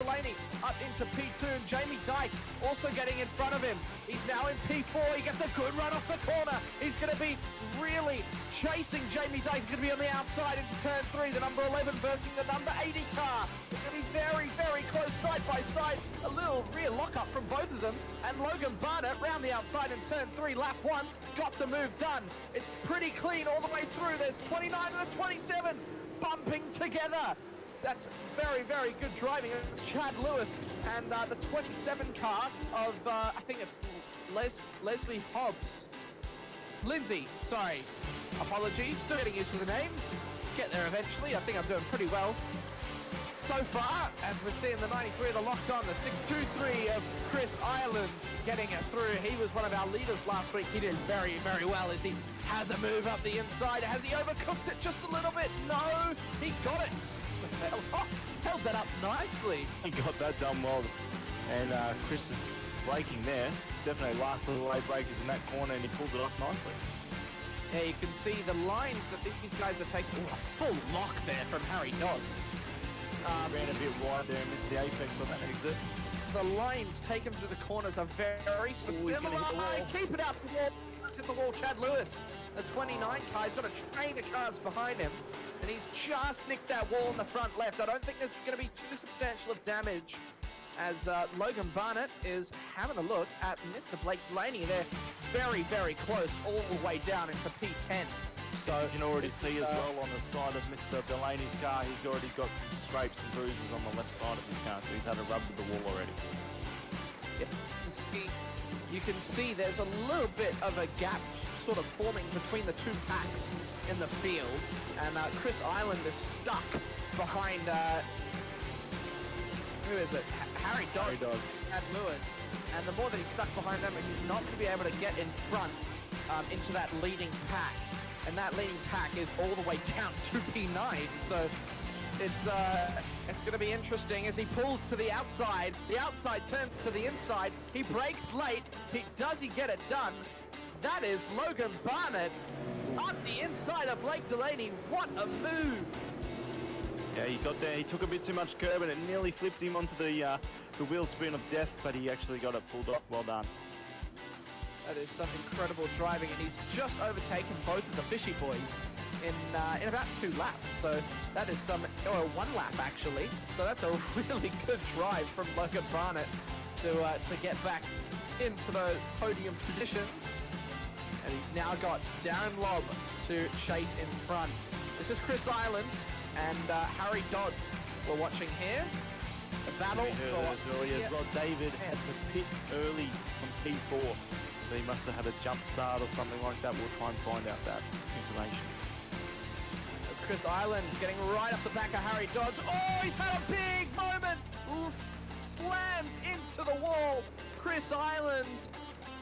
Delaney up into P2, and Jamie Dyke also getting in front of him. He's now in P4. He gets a good run off the corner. He's going to be really chasing Jamie Dyke. He's going to be on the outside into turn 3. The number 11 versus the number 80 car. It's going to be very, very close side by side. A little rear lockup from both of them. And Logan Barnett round the outside in turn 3, lap 1, got the move done. It's pretty clean all the way through. There's 29 and the 27 bumping together. That's very, very good driving. It's Chad Lewis and the 27 car of, I think it's Leslie Hobbs. Lindsay, sorry. Apologies, still getting used to the names. Get there eventually. I think I'm doing pretty well. So far, as we're seeing the 93 of the locked on, the 623 of Chris Ireland getting it through. He was one of our leaders last week. He did very, very well as he has a move up the inside. Has he overcooked it just a little bit? No, he got it. Held that up nicely. He got that done well, and Chris is braking there. Definitely last of the late breakers in that corner, and he pulled it off nicely. Yeah, you can see the lines that these guys are taking. Ooh, a full lock there from Harry Dodds. Ran a bit wide there and missed the apex on that exit. The lines taken through the corners are very similar. Keep it up the wall. Let's hit the wall, Chad Lewis. The 29 car, he's got a train of cars behind him. And he's just nicked that wall in the front left. I don't think there's going to be too substantial of damage as Logan Barnett is having a look at Mr. Blake Delaney. They're very, very close all the way down into P10. So you can already see as well on the side of Mr. Delaney's car, he's already got some scrapes and bruises on the left side of his car, so he's had a rub with the wall already. Yep. You can see there's a little bit of a gap sort of forming between the two packs in the field, and Chris Island is stuck behind who is it? Harry Dodds and Lewis, and the more that he's stuck behind them, he's not going to be able to get in front into that leading pack, and that leading pack is all the way down to P9, so it's going to be interesting as he pulls to the outside turns to the inside, he brakes late, does he get it done? That is Logan Barnett up the inside of Blake Delaney. What a move! Yeah, he got there. He took a bit too much curb and it nearly flipped him onto the wheel spin of death, but he actually got it pulled off. Well done. That is some incredible driving, and he's just overtaken both of the Fishy boys in about 2 laps. So that is or 1 lap actually. So that's a really good drive from Logan Barnett to get back into the podium positions. And he's now got Darren Lobb to chase in front. This is Chris Island and Harry Dodds we're watching here. The battle as well. David had to pit early from P4, so he must have had a jump start or something like that. We'll try and find out that information. That's Chris Island getting right up the back of Harry Dodds. Oh, he's had a big moment! Oof, slams into the wall. Chris Island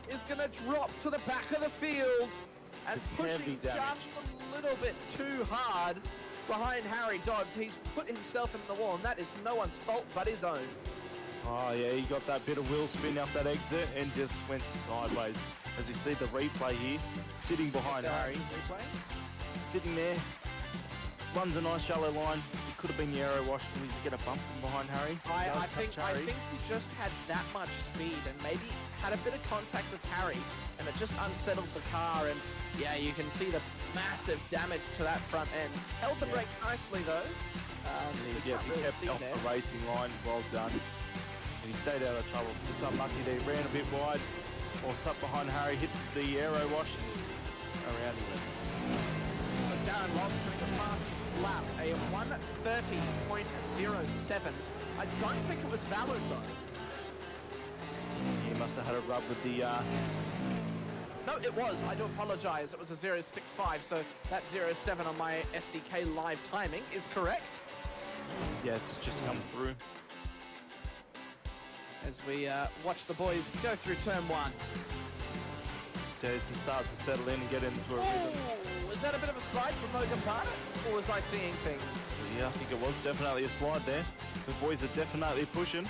is going to drop to the back of the field and pushing just a little bit too hard behind Harry Dodds. He's put himself in the wall, and that is no one's fault but his own. Oh yeah, he got that bit of wheel spin off that exit and just went sideways. As you see the replay here, sitting behind Harry. Sitting there, runs a nice shallow line. It could have been the aero wash and we get a bump from behind Harry. I think he just had that much speed and maybe had a bit of contact with Harry, and it just unsettled the car, and yeah, you can see the massive damage to that front end. Held the brakes nicely though. He kept off the racing line. Well done. And he stayed out of trouble. Just unlucky there. Ran a bit wide. Or stuck behind Harry. Hit the aero wash. Around him. So Darren Lobb took the fastest lap, a 1:30.07. I don't think it was valid though. He must have had a rub with the... No, it was. I do apologize. It was a 0.65, so that 0.7 on my SDK live timing is correct. Yes, it's just come through. As we watch the boys go through turn 1. Jason starts to settle in and get into a rhythm. Was that a bit of a slide from Logan Barnett, or was I seeing things? Yeah, I think it was definitely a slide there. The boys are definitely pushing.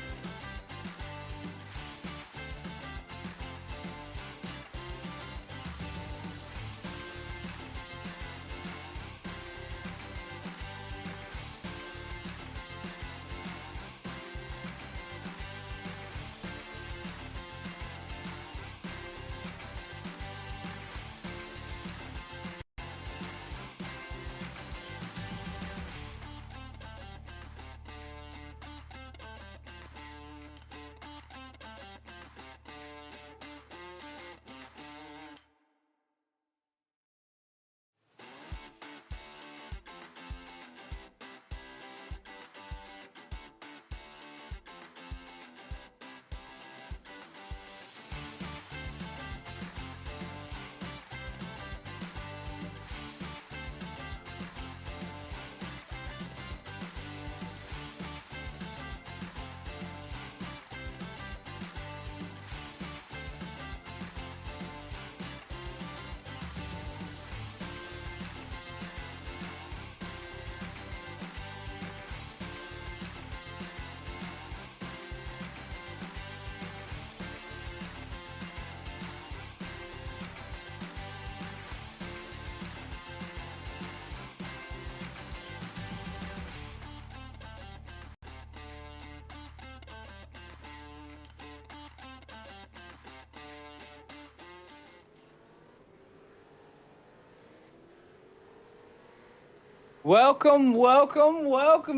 Welcome,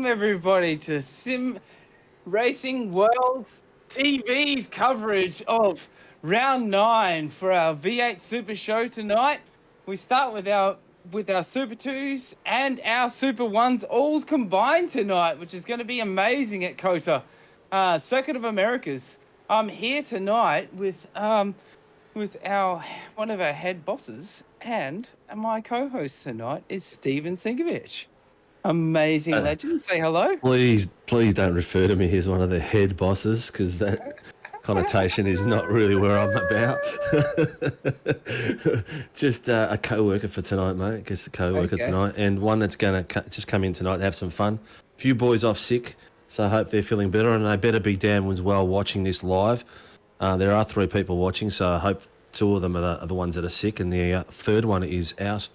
everybody, to Sim Racing World's TV's coverage of round 9 for our V8 Super Show tonight. We start with our Super 2s and our Super 1s all combined tonight, which is going to be amazing at COTA, Circuit of Americas. I'm here tonight with one of our head bosses, and my co-host tonight is Steven Sinkovich. Amazing legend. Say hello. Please don't refer to me as one of the head bosses, because that connotation is not really where I'm about. Just a co-worker for tonight, mate. Just a co-worker tonight, and one that's going to just come in tonight to have some fun. A few boys off sick, so I hope they're feeling better, and they better be damn as well watching this live. There are 3 people watching, so I hope 2 of them are the ones that are sick, and the third one is out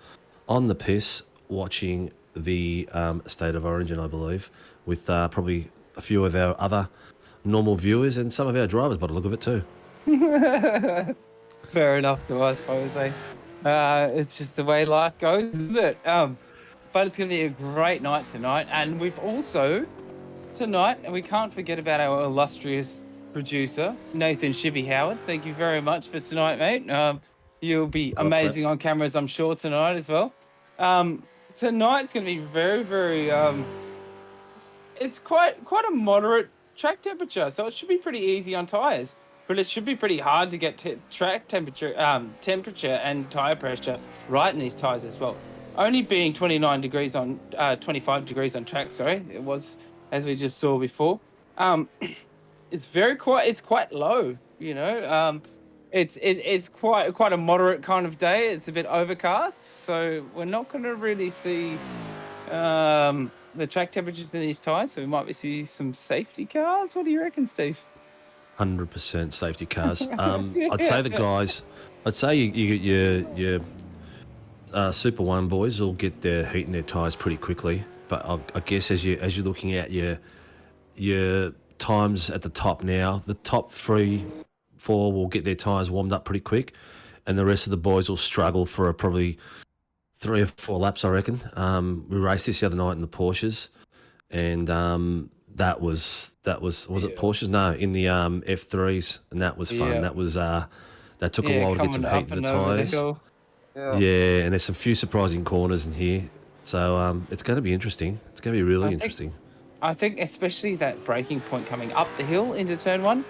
on the piss watching the State of Origin, I believe, with probably a few of our other normal viewers and some of our drivers by the look of it too. Fair enough to us, Jose. It's just the way life goes, isn't it? But it's going to be a great night tonight, and we've also tonight, and we can't forget about our illustrious producer, Nathan Shibby Howard. Thank you very much for tonight, mate. You'll be amazing on cameras, I'm sure, tonight as well. Tonight's going to be very, very... it's quite a moderate track temperature, so it should be pretty easy on tyres. But it should be pretty hard to get track temperature and tyre pressure right in these tyres as well. Only being 25 degrees on track, sorry. It was, as we just saw before. It's quite low, you know. It's quite a moderate kind of day. It's a bit overcast, so we're not going to really see the track temperatures in these tyres. So we might see some safety cars. What do you reckon, Steve? 100% safety cars. I'd say the guys. I'd say your Super 1 boys will get their heat in their tyres pretty quickly. But I guess as you're looking at your times at the top now, the top 3, 4 will get their tyres warmed up pretty quick, and the rest of the boys will struggle for probably 3 or 4 laps, I reckon. We raced this the other night in the Porsches, and that was it Porsches? No, in the F3s, and that was fun. That was that took a while to get some heat in the tyres. Yeah, and there's some few surprising corners in here, so it's going to be interesting. It's going to be really interesting. I think especially that braking point coming up the hill into turn 1,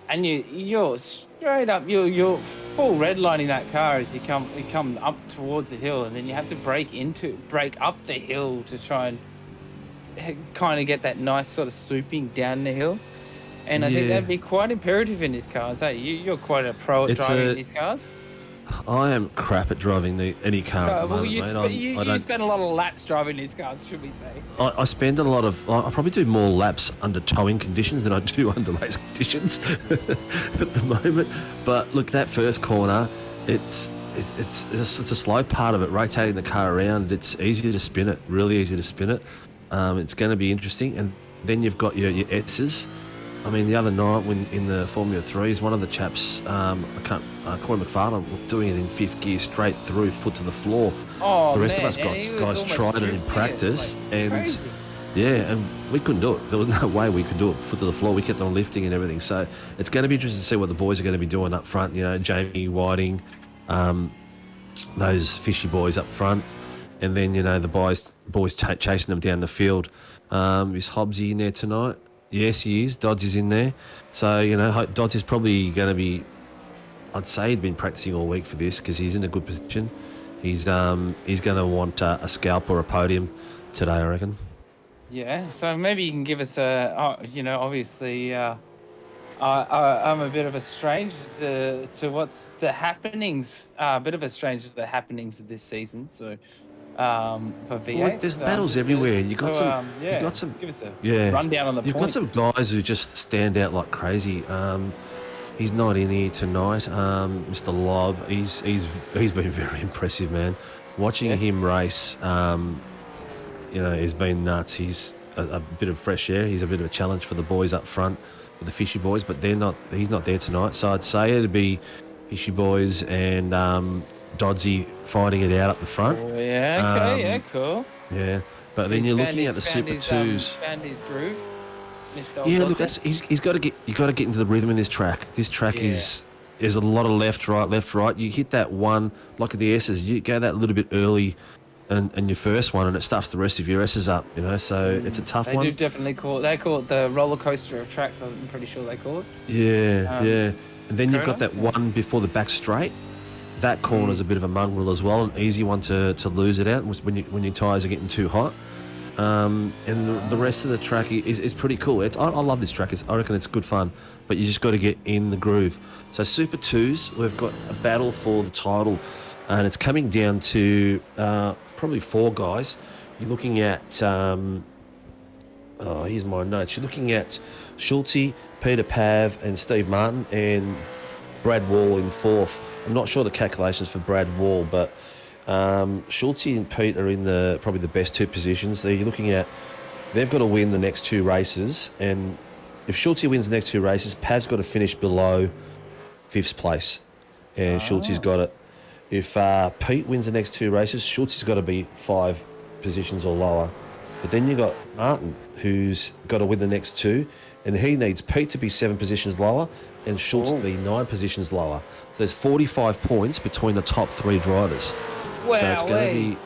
and you're straight up, you're full redlining that car as you come up towards the hill, and then you have to brake up the hill to try and kind of get that nice sort of swooping down the hill. And I think that'd be quite imperative in these cars. Hey, you're quite a pro at driving these cars. I am crap at driving any car at the moment, mate. You spend a lot of laps driving these cars, should we say? I spend a lot of... I probably do more laps under towing conditions than I do under race conditions at the moment. But look, that first corner, it's a slow part of it, rotating the car around. It's easy to spin it, really easy to spin it. It's going to be interesting. And then you've got your S's. I mean, the other night when in the Formula 3s, one of the chaps, Corey McFarlane, doing it in 5th gear straight through, foot to the floor. The rest of us guys tried it in practice, and and we couldn't do it. There was no way we could do it, foot to the floor. We kept on lifting and everything. So it's going to be interesting to see what the boys are going to be doing up front. You know, Jamie Whiting, those fishy boys up front, and then the boys chasing them down the field. Is Hobbsy in there tonight? Yes, he is. Dodds is in there. So, Dodds is probably going to be... I'd say he'd been practicing all week for this because he's in a good position. He's going to want a scalp or a podium today, I reckon. Yeah, so maybe you can give us obviously... I'm a bit of a stranger to what's the happenings. A bit of a stranger to the happenings of this season, so... for V8. Well, there's battles everywhere. You got some. Give us a rundown on the You've got some guys who just stand out like crazy. He's not in here tonight. Mr. Lob. He's been very impressive, man. Watching him race, has been nuts. He's a bit of fresh air. He's a bit of a challenge for the boys up front, with the Fishy boys. But he's not there tonight. So I'd say it'd be Fishy boys and Dodsy fighting it out up the front. Oh, yeah, okay, cool. Yeah, but then you're looking at the Super 2s. Found his groove. Yeah, look, he's got to get. You got to get into the rhythm in this track. This track is a lot of left, right. You hit that one like the S's. You go that little bit early, and your first one, and it stuffs the rest of your S's up. You know, so it's a tough one. They do definitely call it the roller coaster of tracks. I'm pretty sure they call it. Yeah, yeah. And then you've got that one before the back straight. That corner's a bit of a mongrel as well, an easy one to lose it out when your tyres are getting too hot. And the rest of the track is pretty cool. I love this track. I reckon it's good fun, but you just got to get in the groove. So Super 2s, we've got a battle for the title, and it's coming down to probably 4 guys. You're looking at, here's my notes. You're looking at Schulte, Peter Pav, and Steve Martin, and Brad Wall in 4th. I'm not sure the calculations for Brad Wall, but Schulte and Pete are in probably the best 2 positions. They're looking at, they've got to win the next 2 races, and if Schulte wins the next 2 races, Pav's got to finish below 5th place, and Schulte's got it. If Pete wins the next 2 races, Schulte's got to be 5 positions or lower. But then you got Martin, who's got to win the next 2, and he needs Pete to be 7 positions lower and Schultz to be 9 positions lower. So there's 45 points between the top 3 drivers. Wow, so it's going to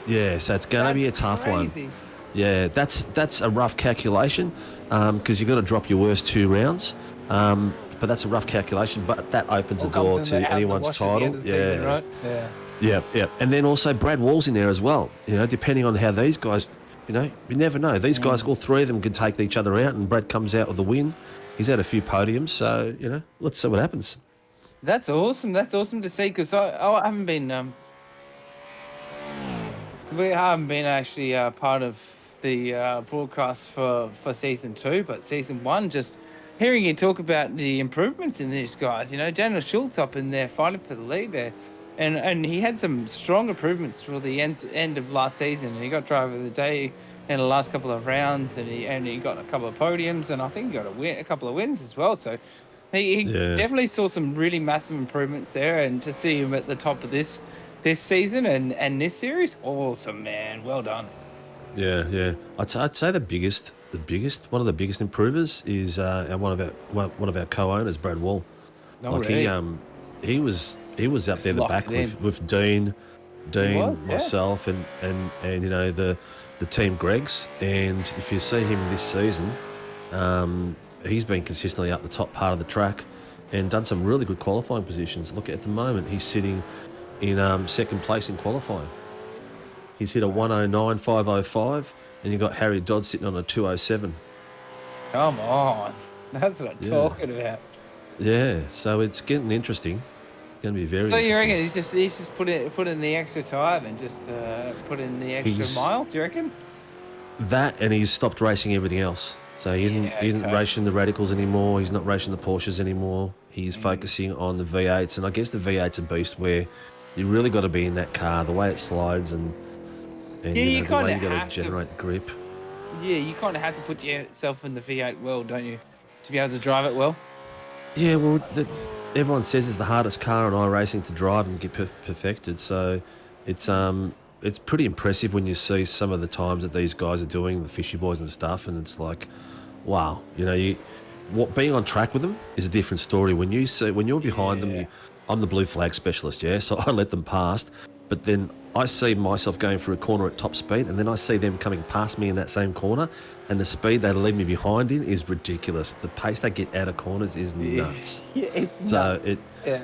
be, so it's going to be a tough one. Yeah, that's a rough calculation because you've got to drop your worst 2 rounds. But that's a rough calculation. But that opens the door to anyone's title. Season, right? Yeah. And then also Brad Wall's in there as well. You know, depending on how these guys, you never know. These guys, all 3 of them, can take each other out, and Brad comes out with a win. He's had a few podiums, so let's see what happens. That's awesome. That's awesome to see because I haven't been. We haven't been actually part of the broadcast for season 2, but season 1, just hearing you talk about the improvements in these guys. Daniel Schultz up in there fighting for the lead there, and he had some strong improvements for the end of last season. And he got driver of the day in the last couple of rounds, and he got a couple of podiums, and I think he got a couple of wins as well. So he definitely saw some really massive improvements there, and to see him at the top of this season and this series, awesome, man. Well done. Yeah. I'd say one of the biggest improvers is one of our co-owners, Brad Wall. He was up there in the back with Dean, myself, and the team Greg's. And if you see him this season, he's been consistently up the top part of the track and done some really good qualifying positions. Look, at the moment he's sitting in 2nd place in qualifying. He's hit a 109.505, and you've got Harry Dodd sitting on a 207. Come on. That's what I'm talking about. Yeah, so it's getting interesting. Going to be very interesting. So you reckon he's just put in the extra time and just put in the extra miles, you reckon? That, and he's stopped racing everything else. So he isn't racing the Radicals anymore. He's not racing the Porsches anymore. He's focusing on the V8s, and I guess the V8's a beast where you really got to be in that car, the way it slides and the way you got to generate grip. Yeah, you kind of have to put yourself in the V8 world, don't you, to be able to drive it well? Yeah, well, everyone says it's the hardest car in iRacing to drive and get perfected. So it's pretty impressive when you see some of the times that these guys are doing, the Fishy Boys and stuff, and it's like, wow, being on track with them is a different story. When you're behind them, I'm the blue flag specialist, so I let them past. But then I see myself going through a corner at top speed, and then I see them coming past me in that same corner, and the speed they leave me behind in is ridiculous. The pace they get out of corners is nuts. It's nuts.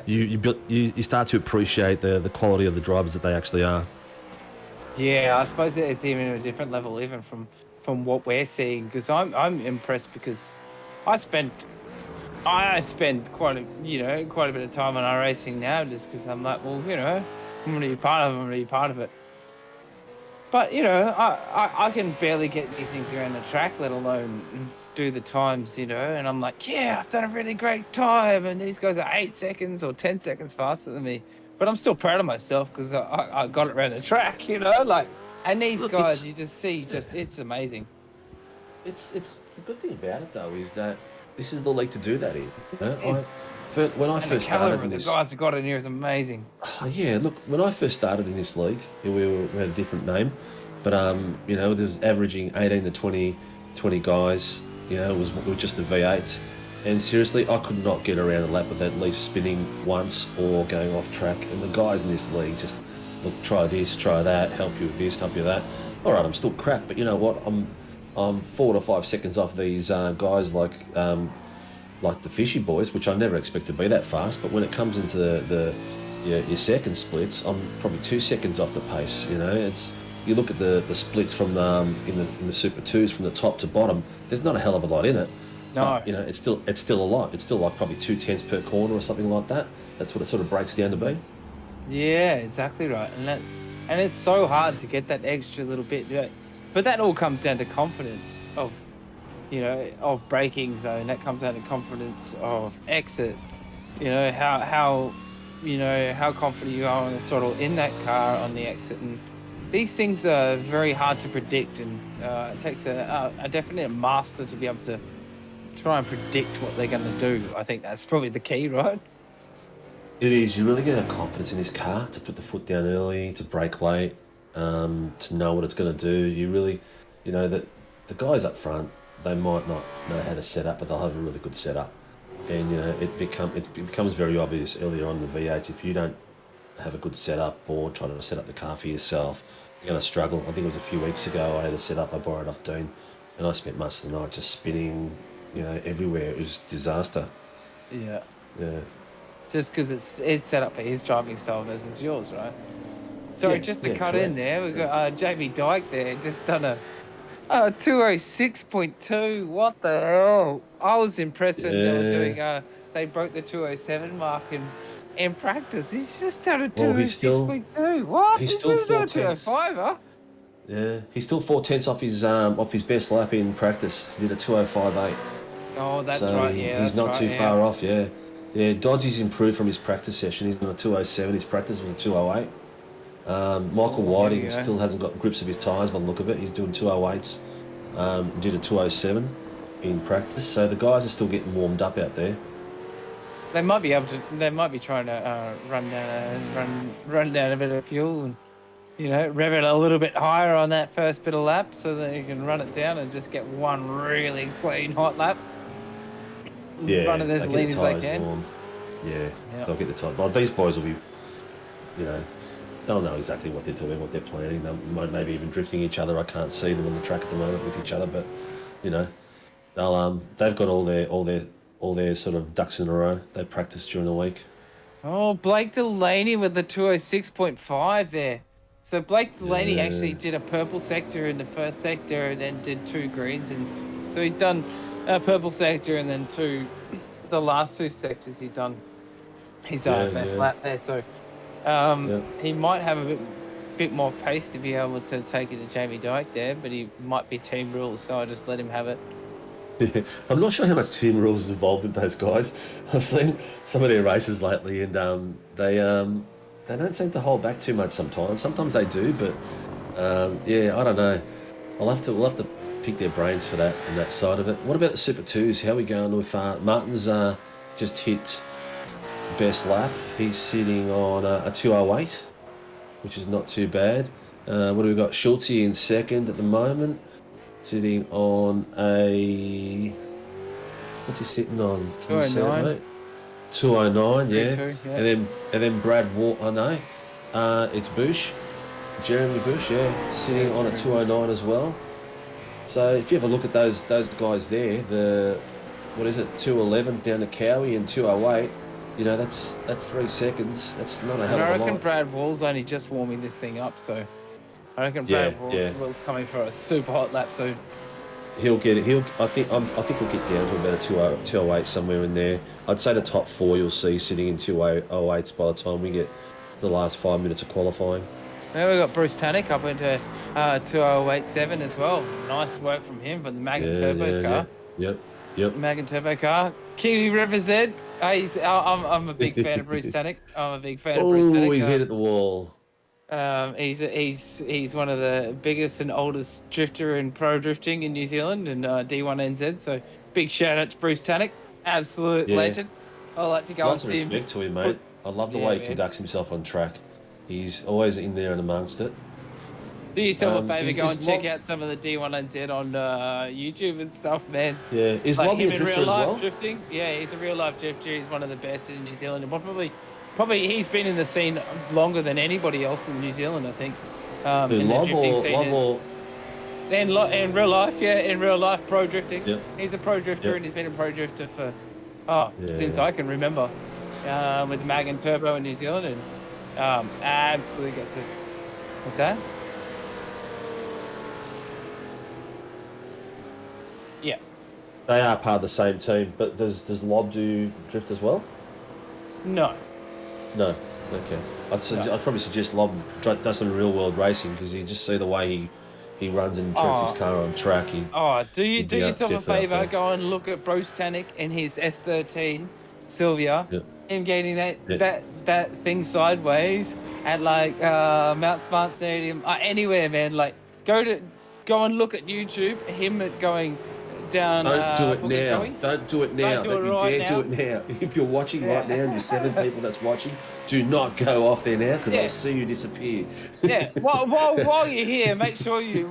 You start to appreciate the quality of the drivers that they actually are. Yeah, I suppose it's even a different level, even from what we're seeing, because I'm impressed because I spend quite a bit of time on iRacing now, just because I'm like, well, I'm going to be part of it. But, I can barely get these things around the track, let alone do the times, and I'm like, yeah, I've done a really great time, and these guys are 8 seconds or 10 seconds faster than me. But I'm still proud of myself because I got it around the track, and these guys, you just see, it's amazing. It's the good thing about it, though, is that this is the league to do that in. When I first started in this, the guys who got in here is amazing. Oh, yeah, look, when I first started in this league, we had a different name, But you know, there's averaging 18 to 20 guys. You know, it was just the V8s. And seriously, I could not get around a lap without at least spinning once or going off track. And the guys in this league just, look, try this, try that, help you with this, help you with that. All right, I'm still crap, but you know what? I'm 4 to 5 seconds off these guys like the fishy boys, which I never expect to be that fast. But when it comes into your second splits, I'm probably 2 seconds off the pace. You know, you look at the splits from in the Super 2s from the top to bottom. There's not a hell of a lot in it. No. But, you know, it's still a lot. It's still like probably 2/10 per corner or something like that. That's what it sort of breaks down to be. Yeah, exactly right. And it's so hard to get that extra little bit. But that all comes down to confidence of, you know, of braking zone. That comes down to confidence of exit. You know, how confident you are on the throttle in that car on the exit. And these things are very hard to predict, and it takes a definite master to be able to try and predict what they're going to do. I think that's probably the key, right? It is. You really got to have confidence in this car to put the foot down early, to brake late, to know what it's going to do. You really, you know, the guys up front, they might not know how to set up, but they'll have a really good setup. And you know, it becomes very obvious earlier on in the V8s if you don't have a good setup or try to set up the car for yourself, you're going to struggle. I think it was a few weeks ago I had a setup I borrowed off Dean, and I spent most of the night just spinning, you know, everywhere. It was a disaster. Yeah. Yeah. Just because it's set up for his driving style versus yours, right? So Yeah, just to cut correct, in there, we've got Jamie Dyke there, just done a 206.2. What the hell? I was impressed when they were doing. They broke the 207 mark in practice. He's just done a 206.2. What? He's still 4 done 205, huh? Yeah, he's still 4/10 off his best lap in practice. He did a 205.8. Oh, that's so right. Yeah, he's that's not right, too far off. Yeah, yeah. Dodsey's improved from his practice session. He's on a 207. His practice was a 208. Michael Whiting still hasn't got grips of his tyres by the look of it. He's doing 208s. Did a 207 in practice. So the guys are still getting warmed up out there. They might be able to. They might be trying to run down a bit of fuel and, you know, rev it a little bit higher on that first bit of lap so that you can run it down and just get one really clean hot lap. Yeah, run it as they lean get as the they tyres can. warm. Yeah, Yep. they'll get the tyres. Well, these boys will be, you know, they'll know exactly what they're doing, what they're planning. They might maybe even drifting each other. I can't see them on the track at the moment with each other, but you know, they've got all their sort of ducks in a row. They practice during the week. Oh, Blake Delaney with the 206.5 there. So Blake Delaney actually did a purple sector in the first sector and then did 2 greens, and so he'd done a purple sector and then the last 2 sectors he'd done his best lap there. So he might have a bit more pace to be able to take it to Jamie Dyke there, but he might be team rules, so I just let him have it. Yeah, I'm not sure how much team rules is involved with those guys. I've seen some of their races lately, and they don't seem to hold back too much sometimes. Sometimes they do, but yeah, I don't know. We'll have to pick their brains for that and that side of it. What about the Super 2s? How are we going with Martin's just hit best lap. He's sitting on a 208, which is not too bad. What do we got? Schultze in second at the moment, sitting on a... What's he sitting on? Can you see it, mate? 209, yeah. And then Brad Wall. I know. It's Bush, Jeremy Bush, yeah, sitting on a 209 as well. So if you have a look at those guys there, the 211 down to Cowie and 208. You know, that's 3 seconds. That's not a hell of a lot. I reckon Brad Wall's only just warming this thing up, so I reckon Brad Wall's coming for a super hot lap soon. He'll get it. I think he'll get down to about a 208 somewhere in there. I'd say the top 4 you'll see sitting in 208s by the time we get the last 5 minutes of qualifying. Now we've got Bruce Tannick up into 2087 as well. Nice work from him for the Magan Turbos car. Yep. Magan Turbo car. Kiwi represent. I'm a big fan of Bruce Tannick. Oh, he's hit at the wall. He's one of the biggest and oldest drifter in pro drifting in New Zealand and D1NZ. So big shout out to Bruce Tannick, absolute legend. I like to go Lots and of see him. respect to him, mate. I love the way he conducts himself on track. He's always in there and amongst it. Do yourself a favour, go is and check Lob- out some of the D1NZ on YouTube and stuff, man. Yeah, is Like Lobby him a in drifter real as life well? drifting. Yeah, he's a real life drifter. He's one of the best in New Zealand. And probably he's been in the scene longer than anybody else in New Zealand, I think. Who, In the Lob drifting or scene. Lob or In real life, yeah, in real life, pro drifting. Yep. He's a pro drifter, Yep. and he's been a pro drifter for since Yeah. I can remember, with Mag and Turbo in New Zealand, and absolutely gets it. What's that? Yeah. they are part of the same team, but does Lob do drift as well? No. No. Okay. I'd probably suggest Lob does some real world racing because you just see the way he runs and treats his car on track. Do yourself a definitely up favour, there. go and look at Bruce Tannick and his S13 Sylvia. Yep. Him getting Yep. that thing sideways at like Mount Smart Stadium, anywhere, man. Like go and look at YouTube. Him going down. Don't do it now. Pukekohe. Don't do it now. Don't do it you right dare do it now. If you're watching right now, and you're 7 people that's watching, do not go off there now because Yeah. I'll see you disappear. Yeah. While you're here, make sure you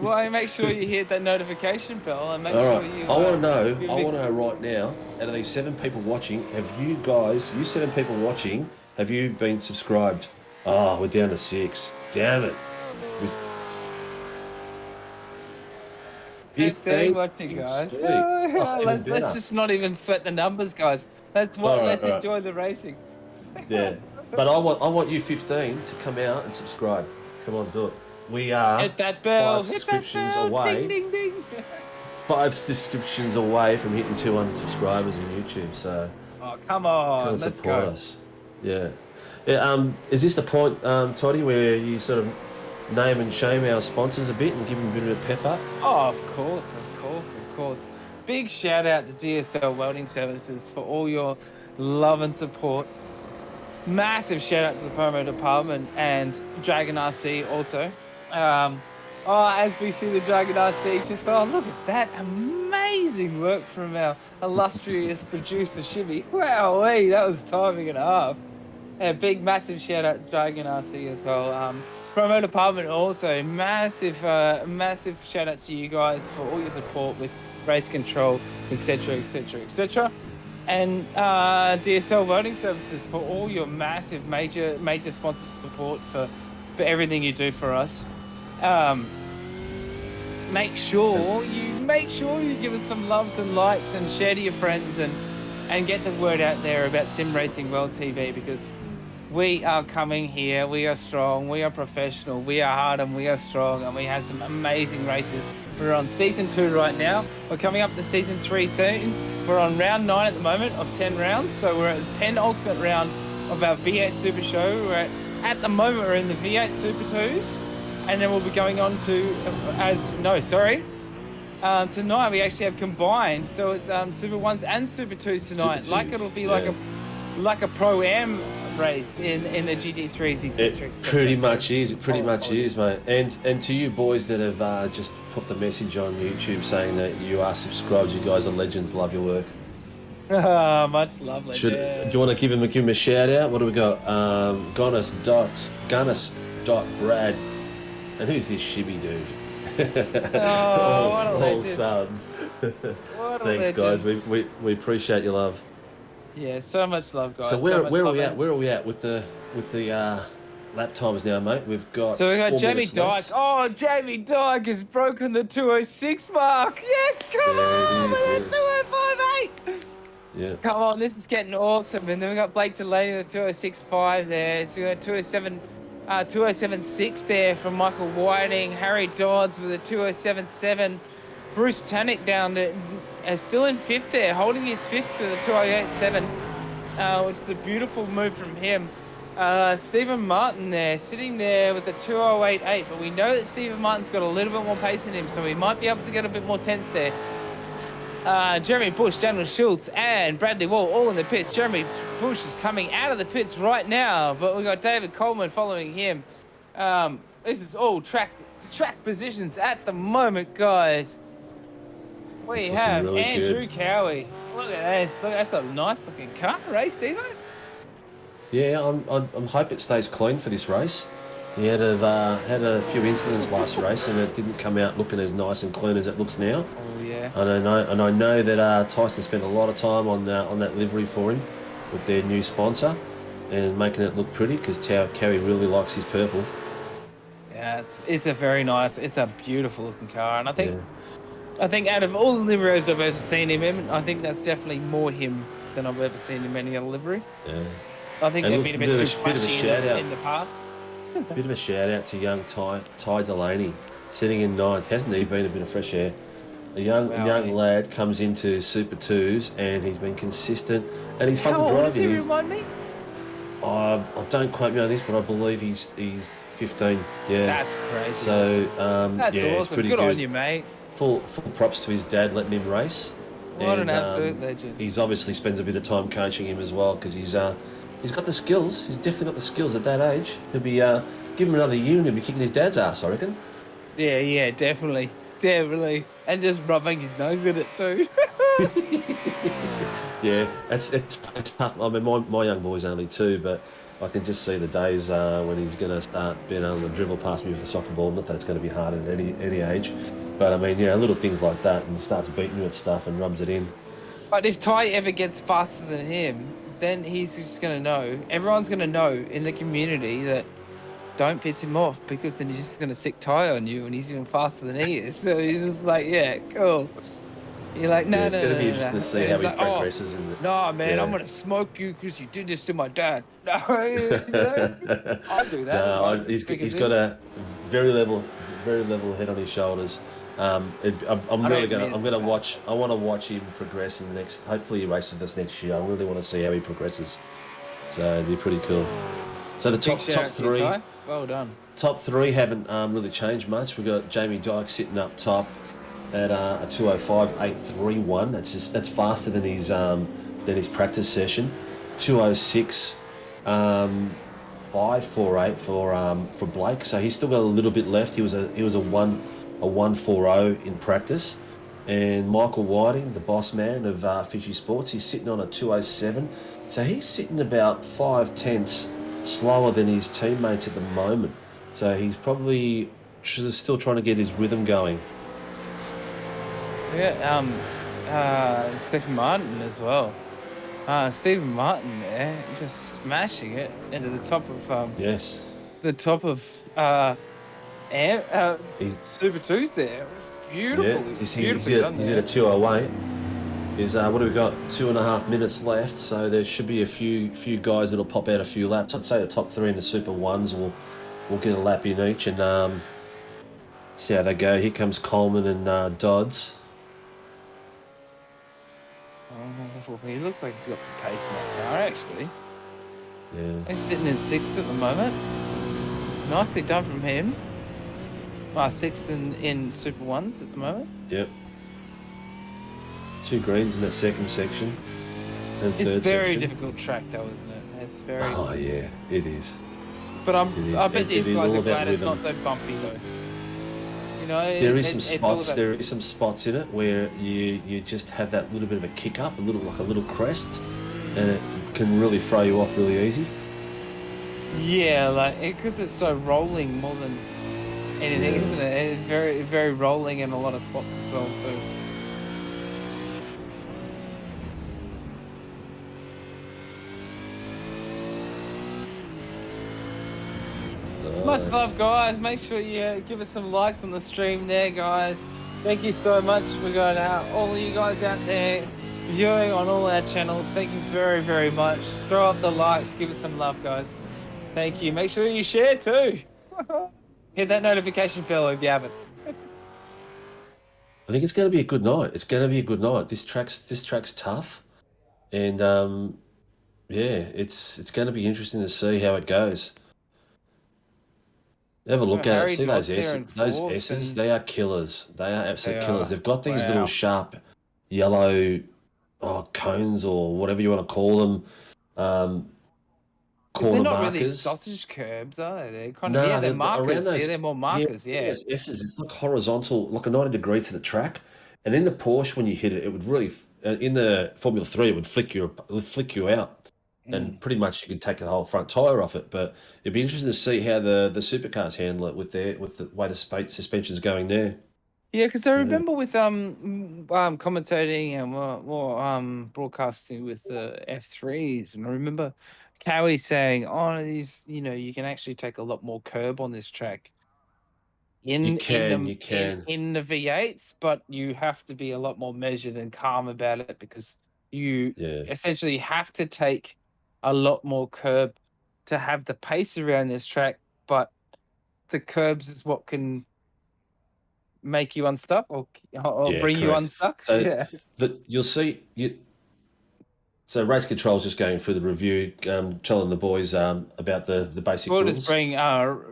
hit that notification bell and make All sure right. you. I want to know. give I me- want to know right now. Out of these 7 people watching, have you guys, you 7 people watching, have you been subscribed? Oh, we're down to 6. Damn it. Thanks for watching, guys. Sweet. Oh, even Let's better. just not even sweat the numbers, guys. Let's All right. enjoy the racing. Yeah, but I want you 15 to come out and subscribe. Come on, do it. We are Hit that bell. 5 Hit that subscriptions bell. away. Ding, ding, ding. 5 subscriptions away from hitting 200 subscribers on YouTube. So Oh, come come on. and Let's support go. us. Yeah. Is this the point, Toddy, where you sort of name and shame our sponsors a bit and give them a bit of a pep up? Oh, of course. Big shout out to DSL Welding Services for all your love and support. Massive shout out to the Promo Department and DragonRC also. As we see the DragonRC, look at that amazing work from our illustrious producer Shibby. Wow, that was timing and a half. A big massive shout out to DragonRC as well. Promo Department also massive shout out to you guys for all your support with race control, etc. And DSL Welding Services for all your massive major sponsor support for everything you do for us. Make sure you give us some loves and likes and share to your friends and get the word out there about Sim Racing World TV, because we are coming here. We are strong. We are professional. We are hard and we are strong. And we have some amazing races. We're on season 2 right now. We're coming up to season 3 soon. We're on round 9 at the moment of 10 rounds. So we're at the penultimate round of our V8 Super Show. At the moment, we're in the V8 Super 2s. And then we'll be going on to, tonight we actually have combined. So it's Super 1s and Super 2s tonight. Super Like 2s, it'll be yeah. like a Pro-Am race in the GT3s, etc. It pretty much is. It pretty much is, mate. And to you boys that have just put the message on YouTube saying that you are subscribed, you guys are legends. Love your work. Much love, Do legend. you want to give him a shout out? What do we got? Gunnis Brad. And who's this shibby dude? Oh, what a all legend. subs. What a Thanks, legend. guys. We appreciate your love. Yeah, so much love, guys. So where much are love, we man. at? Where are we at with the lap times now, mate? We've got. So we got 4 Jamie minutes Dyke. left. Oh, Jamie Dyke has broken the 206 mark. Yes, come on, There it with is, the 2058. Yeah. Come on, this is getting awesome. And then we got Blake Delaney with the 206.5 there. So we got 207.6 there from Michael Whiting. Harry Dodds with a 207.7. Bruce Tannick down to still in 5th there, holding his 5th to the 208.7, which is a beautiful move from him. Stephen Martin there, sitting there with a 208.8, but we know that Stephen Martin's got a little bit more pace in him, so we might be able to get a bit more tense there. Jeremy Bush, Daniel Schultz, and Bradley Wall all in the pits. Jeremy Bush is coming out of the pits right now, but we've got David Coleman following him. This is all track positions at the moment, guys. We It's have looking really Andrew good. Cowie. Look at this. Look, that's a nice looking car race, Devo. Yeah, I'm hope it stays clean for this race. He had a few incidents last race, and it didn't come out looking as nice and clean as it looks now. Oh yeah. And I know that Tyson spent a lot of time on that livery for him with their new sponsor, and making it look pretty because Kerry really likes his purple. Yeah, it's a very nice, it's a beautiful looking car, and I think out of all the liveries I've ever seen him in, I think that's definitely more him than I've ever seen in any other livery. Yeah. I think they've been a bit too flashy in the past. Bit of a shout out to young Ty Delaney, sitting in ninth. Hasn't he been a bit of fresh air? A young lad comes into Super 2s and he's been consistent and he's fun to drive. How old does he remind me? I don't quote me on this, but I believe he's 15. Yeah, that's crazy. So that's yeah, awesome. it's pretty good good on you, mate. Full props to his dad letting him race. What an absolute legend. He's obviously spends a bit of time coaching him as well because he's got the skills. He's definitely got the skills at that age. He'll be give him another year and he'll be kicking his dad's ass, I reckon. Yeah, definitely, and just rubbing his nose in it too. Yeah, it's tough. I mean, my young boy's only 2, but I can just see the days when he's going to start being able to dribble past me with the soccer ball. Not that it's going to be hard at any age, but I mean, little things like that, and he starts beating you at stuff and rubs it in. But if Ty ever gets faster than him, then he's just going to know. Everyone's going to know in the community that don't piss him off, because then he's just going to sick Ty on you, and he's even faster than he is. So he's just like, yeah, cool. You're like, no, it's going to be interesting to see how he progresses. No, man, I'm going to smoke you because you did this to my dad. No, I'll do that. No, he's got a very level head on his shoulders. I'm going to watch. I want to watch him progress in the next. Hopefully, he races with us next year. I really want to see how he progresses. So it'd be pretty cool. So the top 3. Well done. Top 3 haven't really changed much. We've got Jamie Dyke sitting up top at a 2:05.831. That's faster than his practice session. 2:06. 5:48 for Blake. So he's still got a little bit left. He was a 1:40 in practice. And Michael Whiting, the boss man of Fishy Sports, he's sitting on a 2:07. So he's sitting about 5/10 slower than his teammates at the moment. So he's probably still trying to get his rhythm going. Yeah, Stephen Martin as well. Stephen Martin there, just smashing it into the top of yes, the top of Super 2s there. Beautiful. Yeah, he's at a 2:08. What do we got? 2.5 minutes left, so there should be a few guys that'll pop out a few laps. I'd say the top 3 in the Super 1s will get a lap in each and see how they go. Here comes Coleman and Dodds. He looks like he's got some pace in that car, actually. Yeah. He's sitting in 6th at the moment. Nicely done from him. 6th in Super 1s at the moment. Yep. 2 greens in that second section. And it's third very section. difficult track, though, isn't it? It's very. Oh yeah, it is. But I bet these guys are glad it's not so bumpy, though. You know, there is some spots. There is some spots in it where you just have that little bit of a kick up, a little crest, and it can really throw you off really easy. Yeah, like because it's so rolling more than anything, isn't it? It's very, very rolling in a lot of spots as well. So. Much love, guys. Make sure you give us some likes on the stream there, guys. Thank you so much. We got all of you guys out there viewing on all our channels. Thank you very, very much. Throw up the likes. Give us some love, guys. Thank you. Make sure you share too. Hit that notification bell if you haven't. I think it's going to be a good night. It's going to be a good night. This track's tough, and it's going to be interesting to see how it goes. Have a look at it. See those S's? Those S's, they are killers. They are absolute killers. They've got these little sharp yellow cones or whatever you want to call them. They're not really sausage curbs, are they? They're kind of they're markers. They're more markers. Yeah. S's. It's like horizontal, like a 90 degree to the track. And in the Porsche, when you hit it, it would really. In the Formula 3, it would flick you out. and pretty much you could take the whole front tire off it. But it'd be interesting to see how the supercars handle it with the way the suspension's going there. Yeah, because I remember with commentating and more broadcasting with the F3s, and I remember Cowie saying, "Oh, these, you can actually take a lot more curb on this track You can. in the V8s, but you have to be a lot more measured and calm about it because you essentially have to take a lot more curb to have the pace around this track, but the curbs is what can make you unstuck or bring you unstuck." So you'll see. So race control's just going through the review, telling the boys about the basic rules. We'll just bring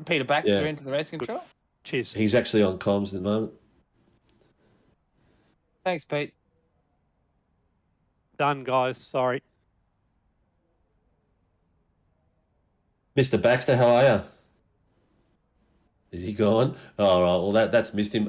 Peter Baxter into the race control. Cheers. He's actually on comms at the moment. Thanks, Pete. Done, guys. Sorry. Mr. Baxter, how are you? Is he gone? Oh, right. Well, that's missed him.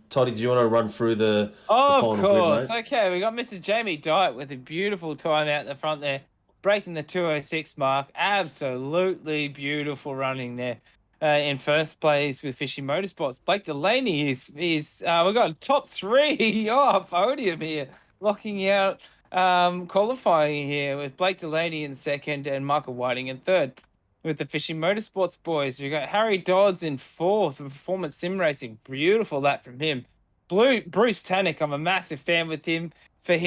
Toddy, do you want to run through the final of course. grid, mate? Okay, we got Mr. Jamie Dyke with a beautiful time out the front there, breaking the 2:06 mark. Absolutely beautiful running there. In first place with Fishy Motorsports. Blake Delaney is we got a top 3 podium here, locking out qualifying here with Blake Delaney in second and Michael Whiting in third. With the Fishy Motorsports boys, we got Harry Dodds in fourth with Performance Sim Racing. Beautiful lap from him. Bruce Tannick, I'm a massive fan for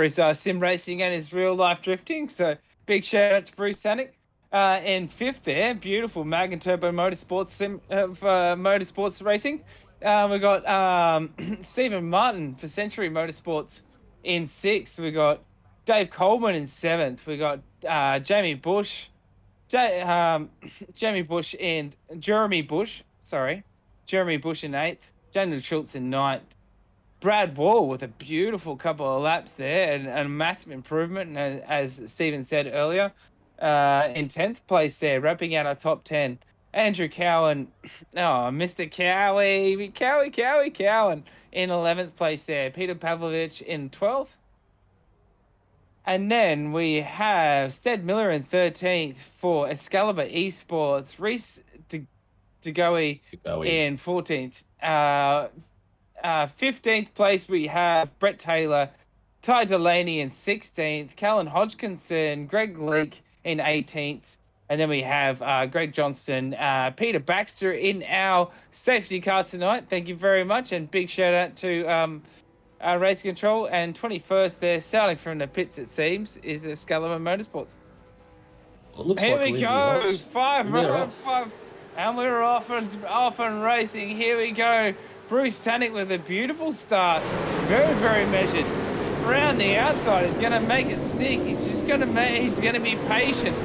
his sim racing and his real life drifting. So big shout out to Bruce Tannick. In fifth there, beautiful Mag and Turbo Motorsports motorsports racing. We got Stephen Martin for Century Motorsports in sixth. We got Dave Coleman in seventh. We got Jamie Bush and Jeremy Bush in eighth. Daniel Schultz in ninth. Brad Wall with a beautiful couple of laps there and a massive improvement. And as Stephen said earlier, in 10th place there, wrapping out our top 10. Andrew Cowan, Mr. Cowan in 11th place there. Peter Pavlovich in 12th. And then we have Stead Miller in 13th for Excalibur Esports. Reese DeGoey in 14th. 15th place we have Brett Taylor, Ty Delaney in 16th. Callan Hodgkinson, Greg Leake in 18th. And then we have Greg Johnston, Peter Baxter in our safety car tonight. Thank you very much. And big shout out to Race Control. And 21st there, starting from the pits it seems, is Excalibur Motorsports. Here we go. Five. And we're off and racing. Here we go. Bruce Tannick with a beautiful start. Very, very measured. Around the outside, he's going to make it stick. He's going to be patient.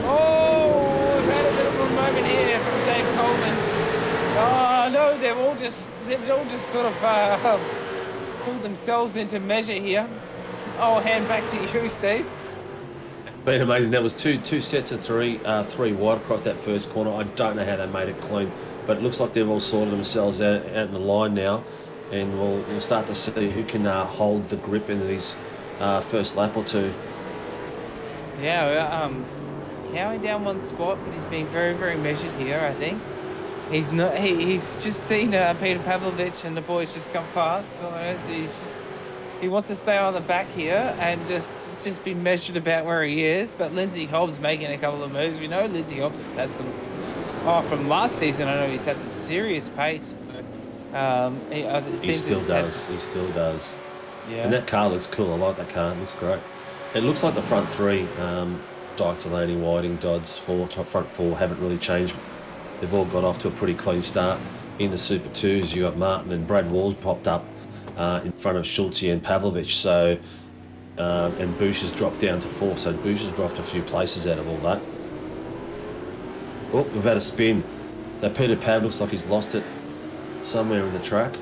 Oh, we've had a bit of a moment here from Dave Coleman. Oh no, they've all just sort of pulled themselves into measure here. I'll hand back to you, Steve. It's been amazing. That was two sets of three wide across that first corner. I don't know how they made it clean, but it looks like they've all sorted themselves out in the line now, and we'll start to see who can hold the grip in these first lap or two. Yeah, Cowie down one spot, but he's being very, very measured here, I think. He's not. He's just seen Peter Pavlovich and the boys just come past. So he wants to stay on the back here and just be measured about where he is. But Lindsay Hobbs making a couple of moves. We know Lindsay Hobbs has had some. From last season, I know he's had some serious pace. He still does. Yeah. And that car looks cool. I like that car. It looks great. It looks like the front three. Dyke, Delaney, Whiting, Dodds, front four haven't really changed. They've all got off to a pretty clean start. In the Super 2s, you got Martin and Brad Walls popped up in front of Schultz and Pavlovich. So, and Bush has dropped down to fourth. So Bush has dropped a few places out of all that. Oh, we've had a spin. That Peter Pav looks like he's lost it somewhere in the track.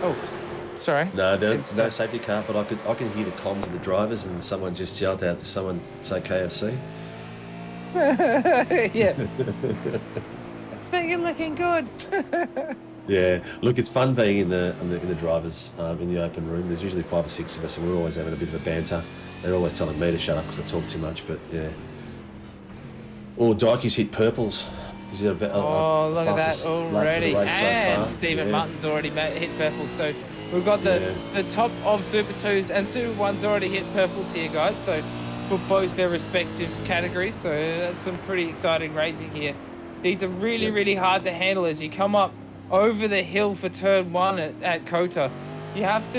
Oh, sorry. No safety car, but I can hear the comms of the drivers, and someone just yelled out to someone, say KFC. Yeah. It's fucking looking good. Yeah, look, it's fun being in the drivers in the open room. There's usually 5 or 6 of us, and we're always having a bit of a banter. They're always telling me to shut up because I talk too much, but yeah. Oh, Dykey's hit purples. He's got Look at that already. And so Stephen Martin's already hit purples. So we've got the top of Super 2s and Super 1s already hit purples here, guys. So for both their respective categories. So that's some pretty exciting racing here. These are really, really hard to handle as you come up over the hill for turn 1 at COTA. You have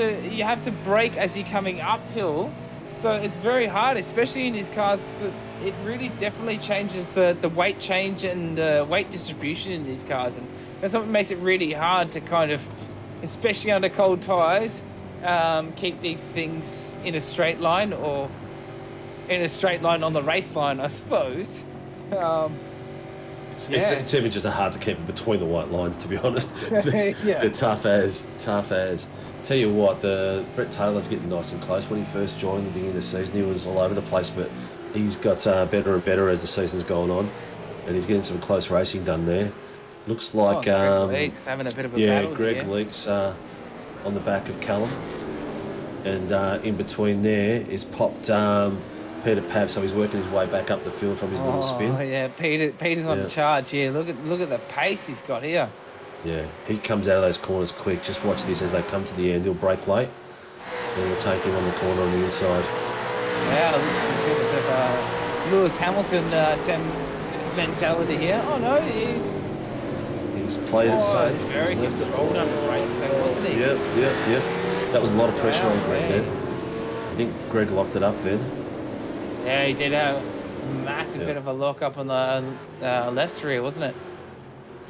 to brake as you're coming uphill. So it's very hard, especially in these cars, because it really definitely changes the weight change and weight distribution in these cars. And that's what makes it really hard to kind of, especially under cold tyres, keep these things in a straight line, or in a straight line on the race line, I suppose. It's even just hard to keep it between the white lines, to be honest. They're tough as. Tell you what, Brett Taylor's getting nice and close. When he first joined at the beginning of the season, he was all over the place, but he's got better and better as the season's gone on, and he's getting some close racing done there. Looks like Greg Leakes having a bit of a battle. Greg Leakes on the back of Callum, and in between there is popped Peter Pav, so he's working his way back up the field from his little spin. Oh yeah, Peter's on the charge here. Look at the pace he's got here. Yeah, he comes out of those corners quick. Just watch this as they come to the end. He'll brake late, and he'll take him on the corner on the inside. Yeah, looks like a bit of Lewis Hamilton mentality here. Oh no, he's played it safe. He's very controlled under brakes though, wasn't he? Yep. That was a lot of pressure on Greg then. I think Greg locked it up then. Yeah, he did a massive bit of a lock up on the left rear, wasn't it?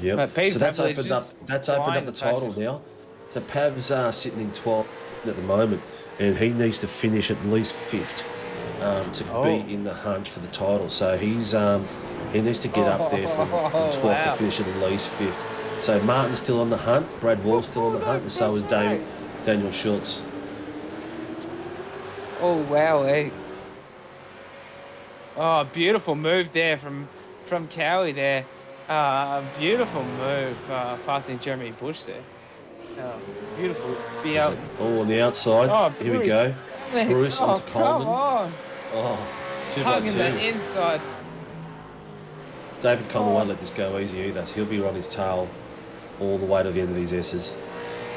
Yep. So that's opened up the title now. So Pav's sitting in 12th at the moment, and he needs to finish at least 5th to be in the hunt for the title. So he needs to get up there from 12th to finish at least 5th. So Martin's still on the hunt, Brad Wall's still on the hunt, and so is Daniel Schultz. Oh wow, eh? Oh, beautiful move there from Cowie there. Beautiful move, passing Jeremy Bush there. Beautiful. On the outside. Oh, here we go. Bruce onto Coleman. Come on. Oh, it's 2 by 2. Hugging the inside. David Coleman won't let this go easy either. So he'll be on his tail all the way to the end of these S's.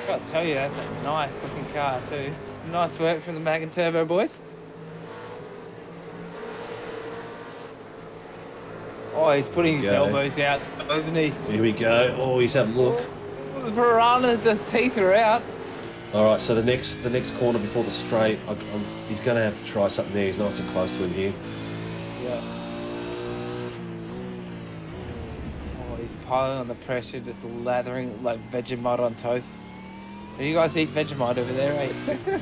Got to tell you, that's a nice looking car too. Nice work from the Mag and Turbo boys. Oh, he's putting his elbows out, isn't he? Here we go. Oh, he's having a look. The piranha, the teeth are out. All right, so the next corner before the straight, he's going to have to try something there. He's nice and close to him here. Yeah. Oh, he's piling on the pressure, just lathering like Vegemite on toast. You guys eat Vegemite over there, eh?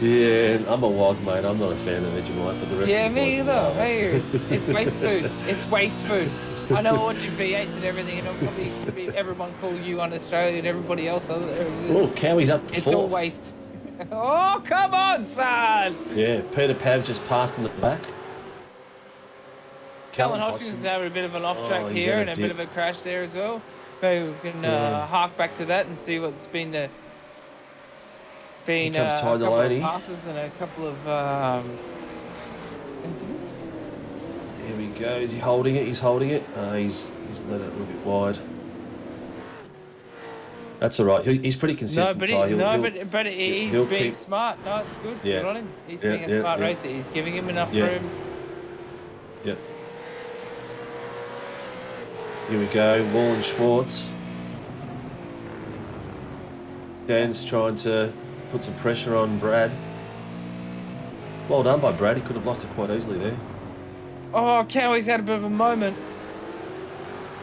Yeah, I'm a wog, mate. I'm not a fan of Vegemite, but the rest of the me either. Hey, it's waste food. It's waste food. I know I watch your V8s and everything, and I'll probably everyone call you on Australia and everybody else. Oh, Cowie's up to 4th. It's all waste. Oh, come on, son! Yeah, Peter Pav just passed in the back. Callum Hodgson's having a bit of an off-track here and a bit of a crash there as well. Maybe we can hark back to that and see what's been a couple of passes and a couple of incidents. Here we go. Is he holding it? He's holding it. He's let it a little bit wide. That's all right. He's pretty consistent. But he's being smart. No, it's good. Yeah. Good on him. He's being a smart racer. He's giving him enough room. Yep. Here we go. Wall and Schwartz. Dan's trying to put some pressure on Brad. Well done by Brad. He could have lost it quite easily there. Oh, Cowie's had a bit of a moment.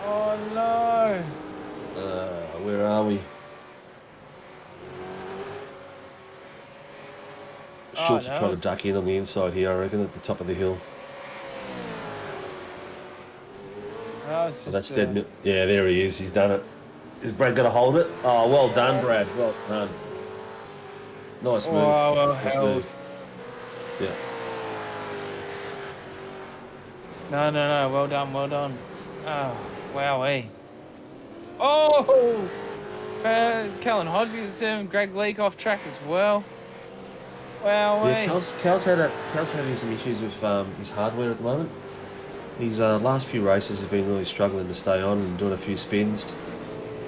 Oh, no. Where are we? Schultz are trying to duck in on the inside here, I reckon, at the top of the hill. So that's dead. Yeah, there he is. He's done it. Is Brad going to hold it? Oh, well done, Brad. Well done. Nice move. Nice move. Yeah. No. Well done. Oh, wowee. Oh! Kellen Hodgkins and Greg Leake off track as well. Wow, Yeah, Cal's having some issues with his hardware at the moment. His last few races has been really struggling to stay on and doing a few spins.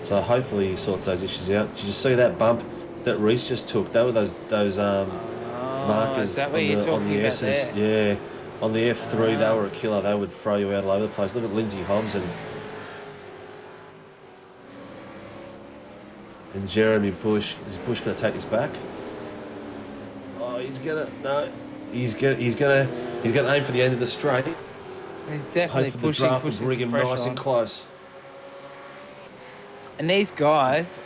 So hopefully he sorts those issues out. Did you see that bump that Reese just took? They were those markers on the S's. Yeah, on the F3 they were a killer. They would throw you out all over the place. Look at Lindsay Hobbs and Jeremy Bush. Is Bush going to take this back? Oh, he's gonna aim for the end of the straight. He's definitely Hopefully pushing. the draft will bring him nice and close. And these guys,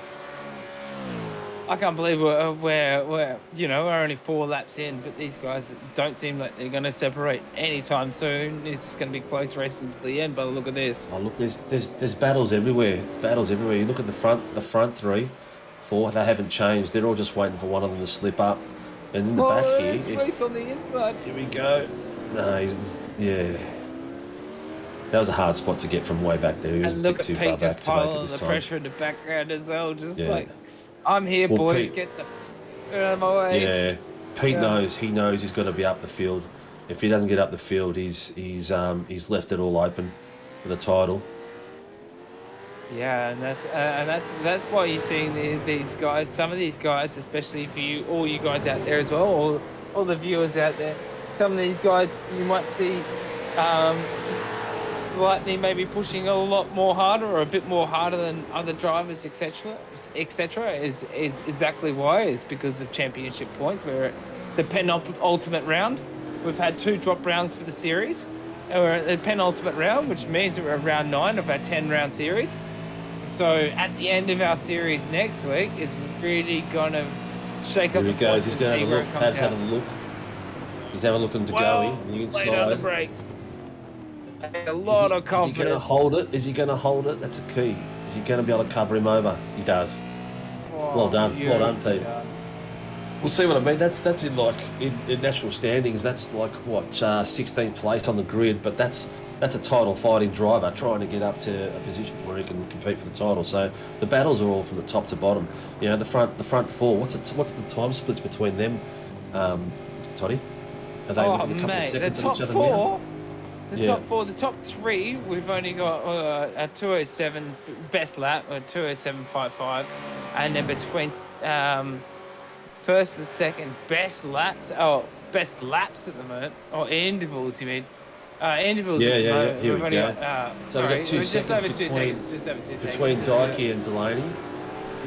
I can't believe we're only 4 laps in, but these guys don't seem like they're going to separate anytime soon. This is going to be close racing to the end. But look at this. Oh look, there's battles everywhere. You look at the front 3, 4. They haven't changed. They're all just waiting for one of them to slip up. And in the back here, it's Reese on the inside. Here we go. No, yeah. That was a hard spot to get from way back there. He was a bit too far back to make it this time. The pressure in the background as well, like, I'm here, boys. Pete, get out of my way. Yeah, Pete knows. He knows he's got to be up the field. If he doesn't get up the field, he's left it all open for the title. Yeah, and that's why you're seeing these guys. Some of these guys, especially for you, all you guys out there as well, all the viewers out there. Some of these guys you might see. Slightly maybe pushing a lot more harder or a bit more harder than other drivers, etc. Is exactly why is because of championship points. We're at the penultimate round. We've had 2 drop rounds for the series, and we're at the penultimate round, which means we're at round 9 of our 10-round series. So at the end of our series next week is really gonna shake up. Here he goes. He's going to have a look. Pav's having a look. He's having a look on Degoe on the inside. On the brakes. A lot of confidence. Is he going to hold it? Is he going to hold it? That's a key. Is he going to be able to cover him over? He does. Well done, Pete. We'll see what I mean. That's in national standings. That's like what 16th place on the grid. But that's a title fighting driver trying to get up to a position where he can compete for the title. So the battles are all from the top to bottom. You know, the front 4. What's the time splits between them, Toddy? Are they within a couple of seconds of each other now? Top 4, the top 3, we've only got a 207 best lap, or 207.55, and then between first and second best laps at the moment, or intervals, you mean? Intervals. Yeah. Here we go. So sorry, we've got 2 seconds just over 2 seconds. Between Dykey and Delaney.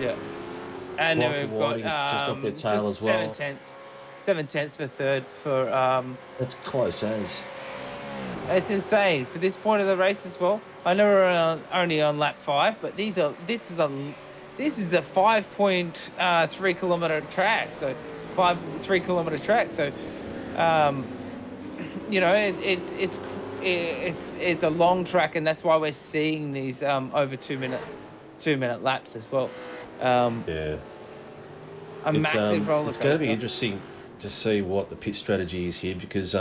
Yeah. And then we've got just off their tail as well. 7 tenths for third for. That's close as. It's insane for this point of the race as well. I know we're only on lap 5, but this is a 5.3 kilometer track. So 3 kilometer track. So, it's a long track, and that's why we're seeing these over 2 minute laps as well. A massive roller coaster. It's going to be interesting to see what the pit strategy is here, because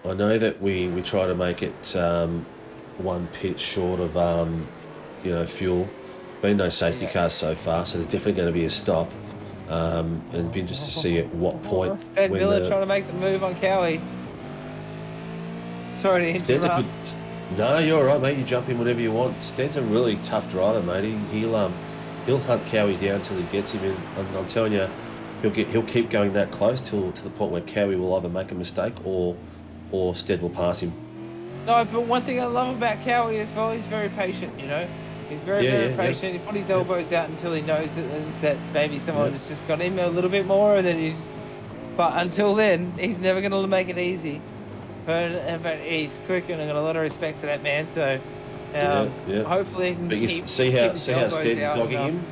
I know that we try to make it one pit short of fuel. Been no safety cars so far, so there's definitely going to be a stop. And it'd be interesting to see at what point. Sted Miller trying to make the move on Cowie. Sorry to interrupt. No, you're all right, mate. You jump in whenever you want. Sted's a really tough driver, mate. He'll hunt Cowie down till he gets him in. And I'm telling you, he'll keep going that close to the point where Cowie will either make a mistake or Stead will pass him. No, but one thing I love about Cowie as well, he's very patient, you know. He's very patient. He put his elbows out until he knows that maybe someone has just got him a little bit more, and then but until then, he's never going to make it easy. But he's quick, and I've got a lot of respect for that man. So hopefully he can see how Stead's dogging him.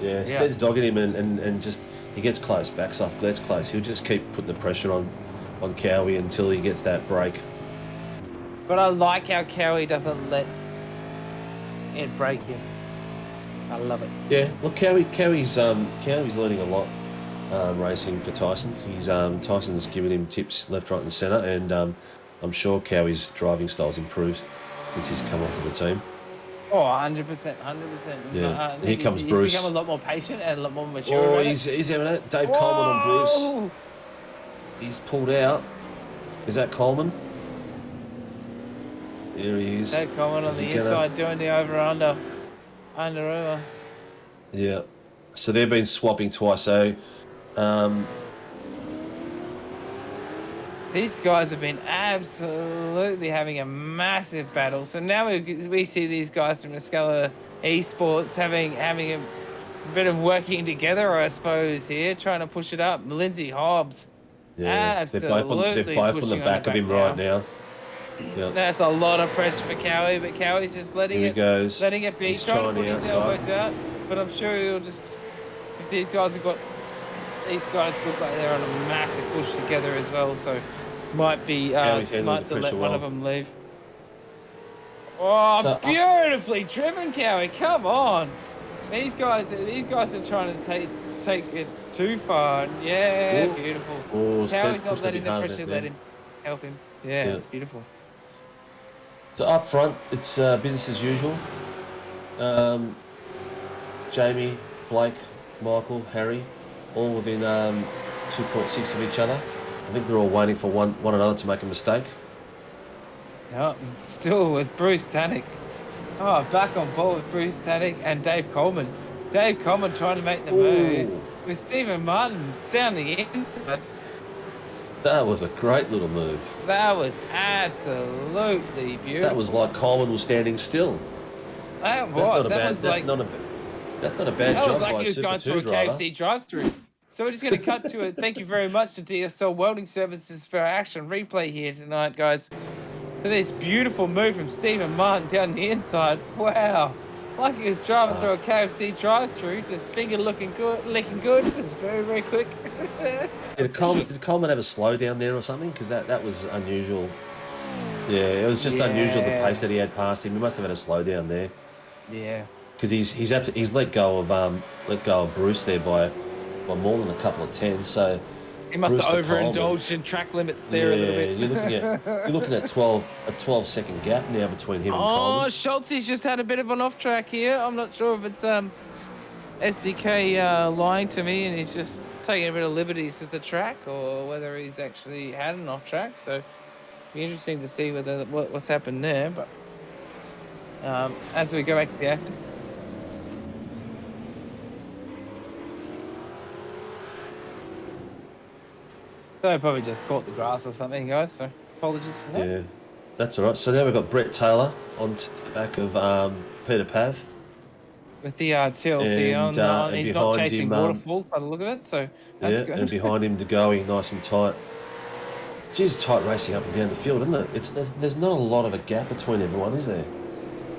Yeah, Stead's dogging him, and just he gets close, backs off, gets close. He'll just keep putting the pressure on Cowie until he gets that break. But I like how Cowie doesn't let it break him. I love it. Yeah, look, Cowie's learning a lot racing for Tyson. Tyson's giving him tips left, right, and centre, and I'm sure Cowie's driving style's improved since he's come onto the team. Oh, 100%, 100%. Yeah. I think Here comes he's Bruce. become a lot more patient and a lot more mature. Oh, about he's it. having it. Dave Coleman on Bruce. Whoa! He's pulled out. Is that Coleman? There he is. Dave Coleman on Is the he gonna- inside doing the over. Yeah. So they've been swapping twice. So, These guys have been absolutely having a massive battle. So now we see these guys from Escala Esports having a bit of working together, I suppose, here, trying to push it up. Lindsay Hobbs. yeah, they're both on the back of him right now. Yeah. That's a lot of pressure for Cowie, but Cowie's just letting Here he goes. letting it be, He's trying to trying put his the outside. elbows out. But I'm sure he'll just. If these guys look like they're on a massive push together as well, so might be Cowie's handling smart the to let pressure one well. of them leave. Oh, So, beautifully driven, Cowie! Come on, these guys are trying to take it too far. Yeah, Ooh. beautiful. Oh, Steve's Cowie's not pushed a letting bit the hard pressure there. let him help him. Yeah, Yeah. it's beautiful. So up front, it's business as usual. Jamie, Blake, Michael, Harry, all within 2.6 of each other. I think they're all waiting for one another to make a mistake. Yeah, still with Bruce Tannick. Oh, back on board with Bruce Tannick and Dave Coleman. Dave Coleman trying to make the moves Ooh. with Stephen Martin down the inside. That was a great little move. That was absolutely beautiful. That was like Coleman was standing still. That That's not a was. bad. Was That's like, not a. That's not a bad that job was like by he was Super going 2 through a driver. KFC drive-through. So we're just going to cut to it. Thank you very much to DSL Welding Services for our action replay here tonight, guys. For this beautiful move from Stephen Martin down the inside. Wow. Like he was driving through a KFC drive-through, just finger looking good. It's very, very quick. Did Coleman have a slow down there or something? Because that was unusual. Yeah, it was just unusual the pace that he had past him. He must have had a slow down there. Yeah. Because he's let go of Bruce there by more than a couple of tenths. So He must Bruce have to Coleman. overindulged in track limits there a little bit. you're looking at 12-second gap now between him and Oh, Coleman. Schultze's just had a bit of an off track here. I'm not sure if it's SDK lying to me and he's just taking a bit of liberties with the track, or whether he's actually had an off track. So it'll be interesting to see what's happened there. But as we go back to the action. So I probably just caught the grass or something, guys. So apologies for that. Yeah, that's all right. So now we've got Brett Taylor on the back of Peter Pav. With the TLC And, on, and he's not behind chasing him, waterfalls by the look of it. So that's Yeah, good. and behind him to going nice and tight. Geez, tight racing up and down the field, isn't it? There's not a lot of a gap between everyone, is there?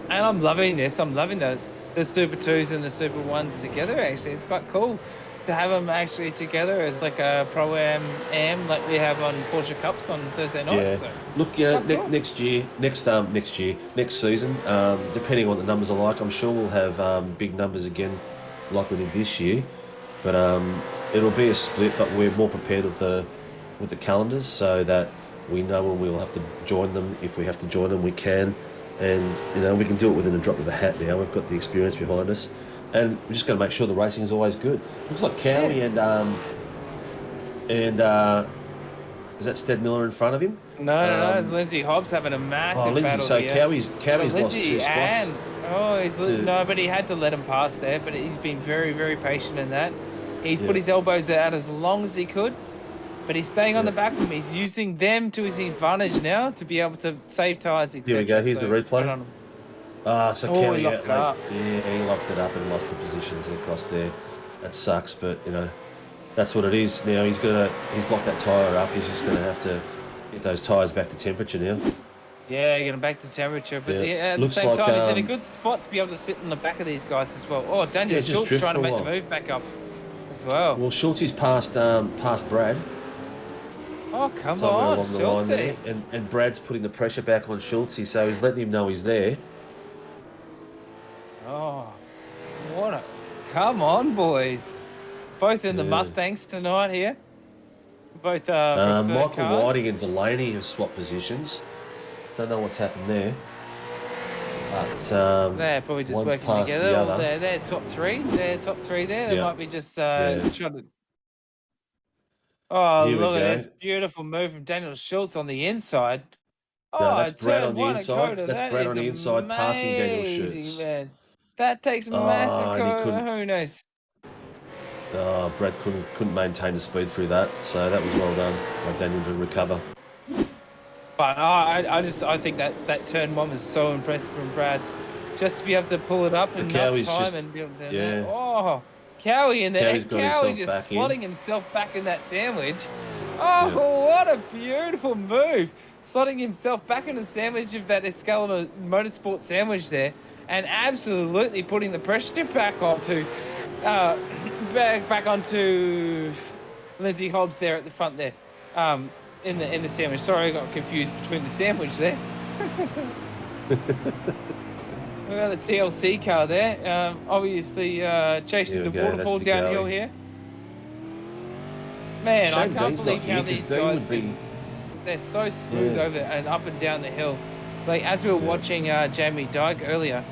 And I'm loving this. I'm loving the Super 2s and the Super 1s together, actually. It's quite cool to have them actually together as like a Pro-Am like we have on Porsche Cups on Thursday night. Yeah. So. Look, yeah, Quite cool. next season, depending on what the numbers are like, I'm sure we'll have big numbers again like we did this year. But it'll be a split, but we're more prepared with the calendars so that we know when we'll have to join them. If we have to join them, we can. And, we can do it within a drop of a hat now. We've got the experience behind us. And we're just going to make sure the racing is always good. Looks like Cowie and is that Stead Miller in front of him? No, it's Lindsay Hobbs having a massive Lindsay, battle so here. Cowie's Well, lost 2 spots. No, but he had to let him pass there. But he's been very, very patient in that. He's Yeah. put his elbows out as long as he could, but he's staying on the back of him. He's using them to his advantage now to be able to save tyres, etc. Here we go. Here's the replay. good on him. So Oh, Cowie, he locked it up. Yeah, he locked it up and lost the positions across there. That sucks, but that's what it is. Now he's locked that tyre up. He's just gonna have to get those tyres back to temperature now. Yeah, getting back to temperature, but Yeah. at Looks the same like, time, he's in a good spot to be able to sit in the back of these guys as well. Oh, Daniel Yeah, just Schultz drift trying to for a make the while. move back up as well. Well, Schultze's past Brad. Oh, come Somewhere on, along the line Schultz. there, and Brad's putting the pressure back on Schultze, so he's letting him know he's there. Oh, come on, boys. Both in the Yeah. Mustangs tonight here. Both preferred Michael cars. Whiting and Delaney have swapped positions. Don't know what's happened there. But They're probably just one's working past together. the Well, other. they're top three. They're top three there. They Yeah. might be just Yeah. trying to. Oh, Here we look at go. this beautiful move from Daniel Schultz on the inside. No, Oh, that's Brad turn on the one at inside. COTA. That's That Brad is on the inside passing Daniel amazing, Schultz. man. That takes massive and he COTA. couldn't. Who knows? Oh, Brad couldn't maintain the speed through that, so that was well done by Daniel to recover. But I think that turn one was so impressive from Brad, just to be able to pull it up in enough Cowie's time just- and be able to. yeah. Oh, Cowie in there. Cowie's got Cowie himself just back in. slotting himself back in that sandwich. Oh, what a beautiful move! Slotting himself back in the sandwich of that Excalibur Motorsport sandwich there, and absolutely putting the pressure back onto back onto Lindsay Hobbs there at the front there, in the sandwich. Sorry, I got confused between the sandwich there. We got the TLC car there, obviously chasing Here we the go, waterfall that's the downhill Cowie. here. Man, I Shame can't Dean's believe not how here, 'cause these Dean guys would be- can. They're so smooth Yeah. over and up and down the hill. Like, as we were watching Jamie Dyke earlier,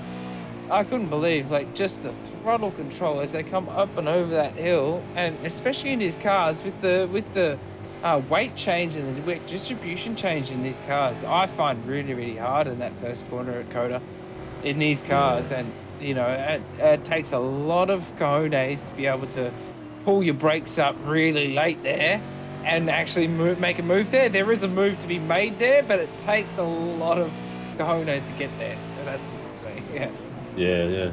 I couldn't believe, like, just the throttle control as they come up and over that hill, and especially in these cars with the weight change and the weight distribution change in these cars, I find really, really hard in that first corner at COTA in these cars. And, you know, it takes a lot of cojones to be able to pull your brakes up really late there and actually make a move there. There is a move to be made there, but it takes a lot of cojones to get there. And that's what I'm saying. Yeah.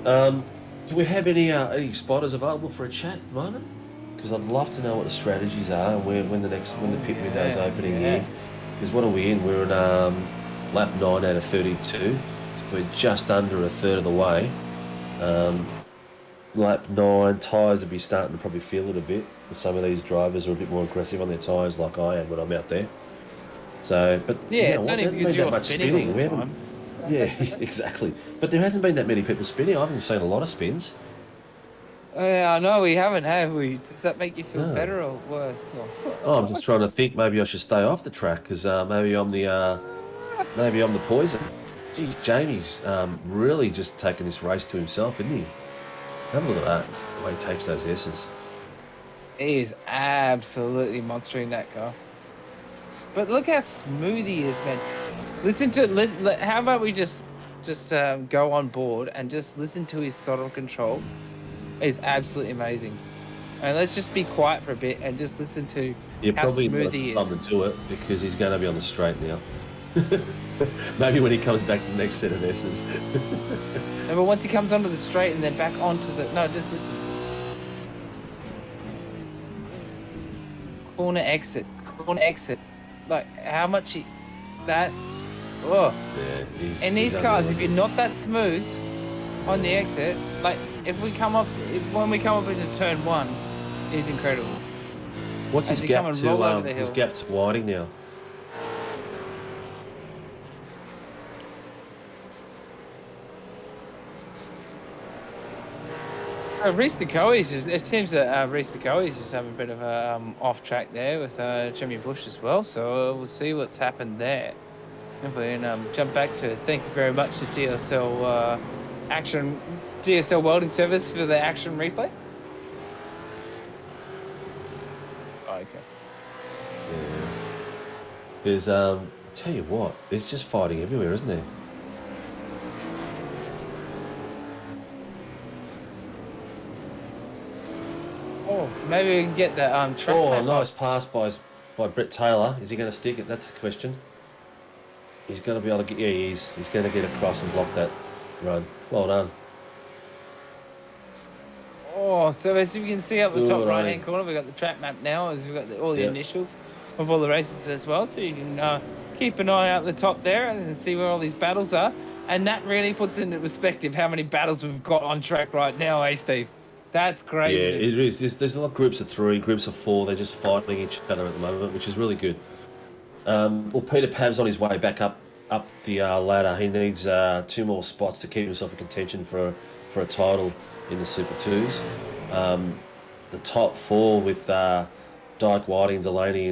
Yeah. Do we have any spotters available for a chat at the moment? Because I'd love to know what the strategies are and when the pit window's opening here. Because what are we in? We're in lap 9 out of 32. So we're just under a third of the way. Lap 9, tyres will be starting to probably feel it a bit. Some of these drivers are a bit more aggressive on their tyres, like I am when I'm out there. So, but Yeah, you know it's what, only there hasn't because been you're that much spinning all We the haven't- time. Yeah, exactly. But there hasn't been that many people spinning. I haven't seen a lot of spins. Yeah, I know we haven't, have we? Does that make you feel No. better or worse? Oh, I'm just trying to think. Maybe I should stay off the track because maybe I'm the poison. Gee, Jamie's really just taking this race to himself, isn't he? Have a look at that. The way he takes those S's. He is absolutely monstering that car. But look how smooth he is, man. Listen. How about we just go on board and just listen to his throttle control? It's absolutely amazing. And let's just be quiet for a bit and just listen to You how probably smooth not he time is. to do it because he's going to be on the straight now. Maybe when he comes back to the next set of S's. No, but once he comes onto the straight and then back onto the... No, just listen. Corner exit. Like, how much he... That's... Oh. Yeah, In these he's cars, if unbelievable. you're not that smooth on the exit, like, when we come up into turn 1, he's incredible. What's as his he come gap and roll over to the his hill. gap to Whiting now? Reese Decoe is it seems that Reese Decoe is just having a bit of a off track there with Jimmy Bush as well. So we'll see what's happened there. If we can jump back to thank you very much to DSL DSL Welding Service for the action replay. Oh, okay. Yeah. There's tell you what, there's just fighting everywhere, isn't there? Oh, maybe we can get that track. Oh, map nice up. pass by Brett Taylor. Is he going to stick it? That's the question. He's going to be able to get. Yeah, he is. He's going to get across and block that run. Well done. Oh, so as you can see up the top Good, right-hand Ollie. corner, we've got the track map now. As we've got all the Yep. initials of all the races as well, so you can keep an eye out the top there and see where all these battles are. And that really puts into perspective how many battles we've got on track right now, eh, Steve? That's crazy. Yeah, it is. There's a lot of groups of 3, groups of 4. They're just fighting each other at the moment, which is really good. Well, Peter Pav's on his way back up the ladder. He needs 2 more spots to keep himself in contention for a title in the Super 2s. The top 4 with Dyke, Whiting, Delaney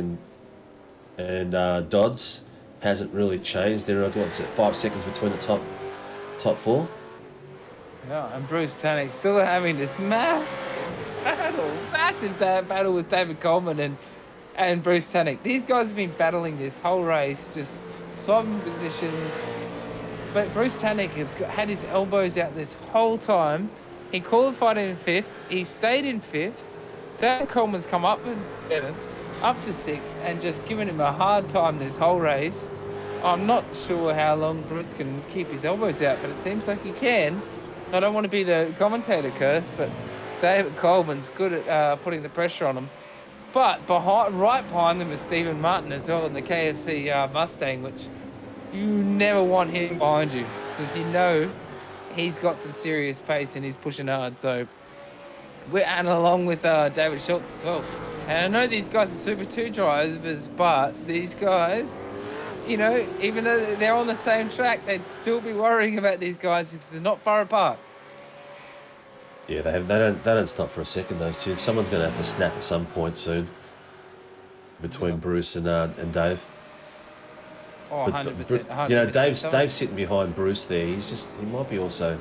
and Dodds hasn't really changed. There are what's it, 5 seconds between the top four. Yeah, and Bruce Tannick still having this massive battle with David Coleman and Bruce Tannick. These guys have been battling this whole race, just swapping positions. But Bruce Tannick has had his elbows out this whole time. He qualified in 5th. He stayed in 5th. David Coleman's come up in 7th, up to 6th, and just given him a hard time this whole race. I'm not sure how long Bruce can keep his elbows out, but it seems like he can. I don't want to be the commentator curse, but David Coleman's good at putting the pressure on him. But right behind them is Stephen Martin as well in the KFC Mustang, which you never want him behind you because you know he's got some serious pace and he's pushing hard. So and along with David Schultz as well. And I know these guys are Super 2 drivers, but these guys, you know, even though they're on the same track, they'd still be worrying about these guys because they're not far apart. Yeah, they don't stop for a second. Those two. Someone's going to have to snap at some point soon between Bruce and Dave. Oh, 100%. 100%. You know, Dave's sitting behind Bruce there. He might be also.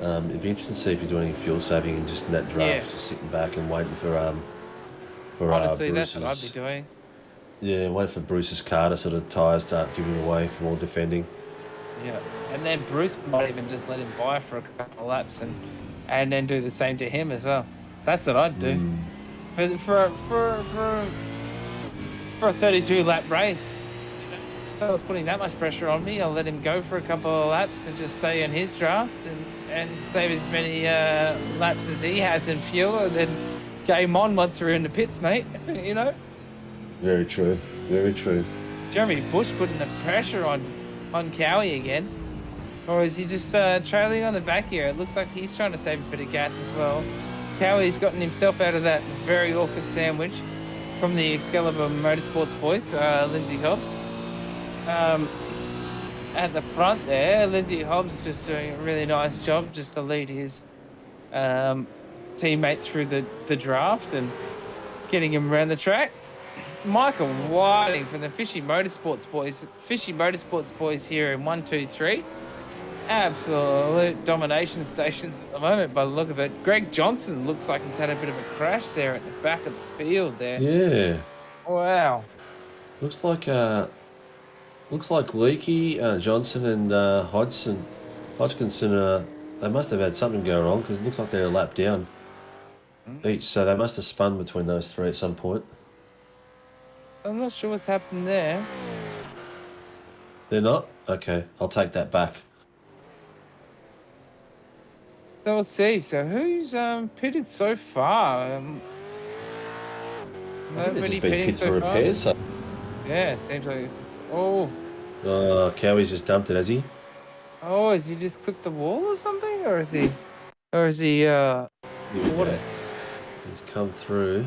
It'd be interesting to see if he's doing any fuel saving and just in that draft, just sitting back and waiting for honestly, Bruce's, that's what I'd be doing. Yeah, wait for Bruce's car to sort of tyres start giving away for more defending. Yeah, and then Bruce might even just let him buy for a couple of laps and then do the same to him as well. That's what I'd do. For a 32 lap race. If someone's putting that much pressure on me, I'll let him go for a couple of laps and just stay in his draft and save as many laps as he has in fuel, and then game on once we're in the pits, mate. You know. Very true. Very true. Jeremy Bush putting the pressure on Cowie again. Or is he just trailing on the back here? It looks like he's trying to save a bit of gas as well. Cowie's gotten himself out of that very awkward sandwich from the Excalibur Motorsports boys, Lindsay Hobbs. At the front there, Lindsay Hobbs just doing a really nice job just to lead his teammate through the draft and getting him around the track. Michael Whiting from the Fishy Motorsports boys here in 1, 2, 3. Absolute domination stations at the moment by the look of it. Greg Johnson looks like he's had a bit of a crash there at the back of the field there. Yeah. Wow. Looks like Leakey, Johnson and Hodgkinson, they must have had something go wrong because it looks like they're a lap down each, so they must have spun between those three at some point. I'm not sure what's happened there. They're not? Okay, I'll take that back. So we'll see. So who's pitted so far? Nobody pitting so far. Repairs, so. Yeah, it seems like. Oh, Cowie's just dumped it, has he? Oh, has he just clipped the wall or something? Or is he what? He's come through.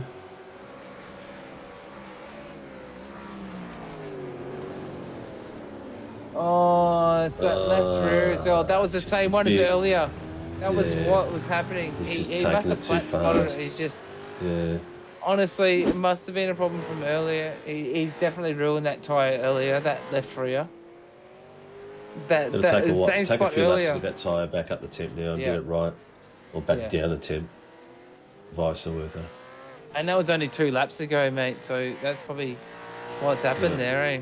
Oh, it's that left rear as well. That was the same one as earlier. That was what was happening. He must have flat spotted it. He's just... Yeah. Honestly, it must have been a problem from earlier. He's definitely ruined that tyre earlier, that left rear. It'll take a same take spot a few earlier. laps to get that tyre back up the temp now and get it right. Or back down the temp. Vice versa. And that was only 2 laps ago, mate. So that's probably what's happened there, eh?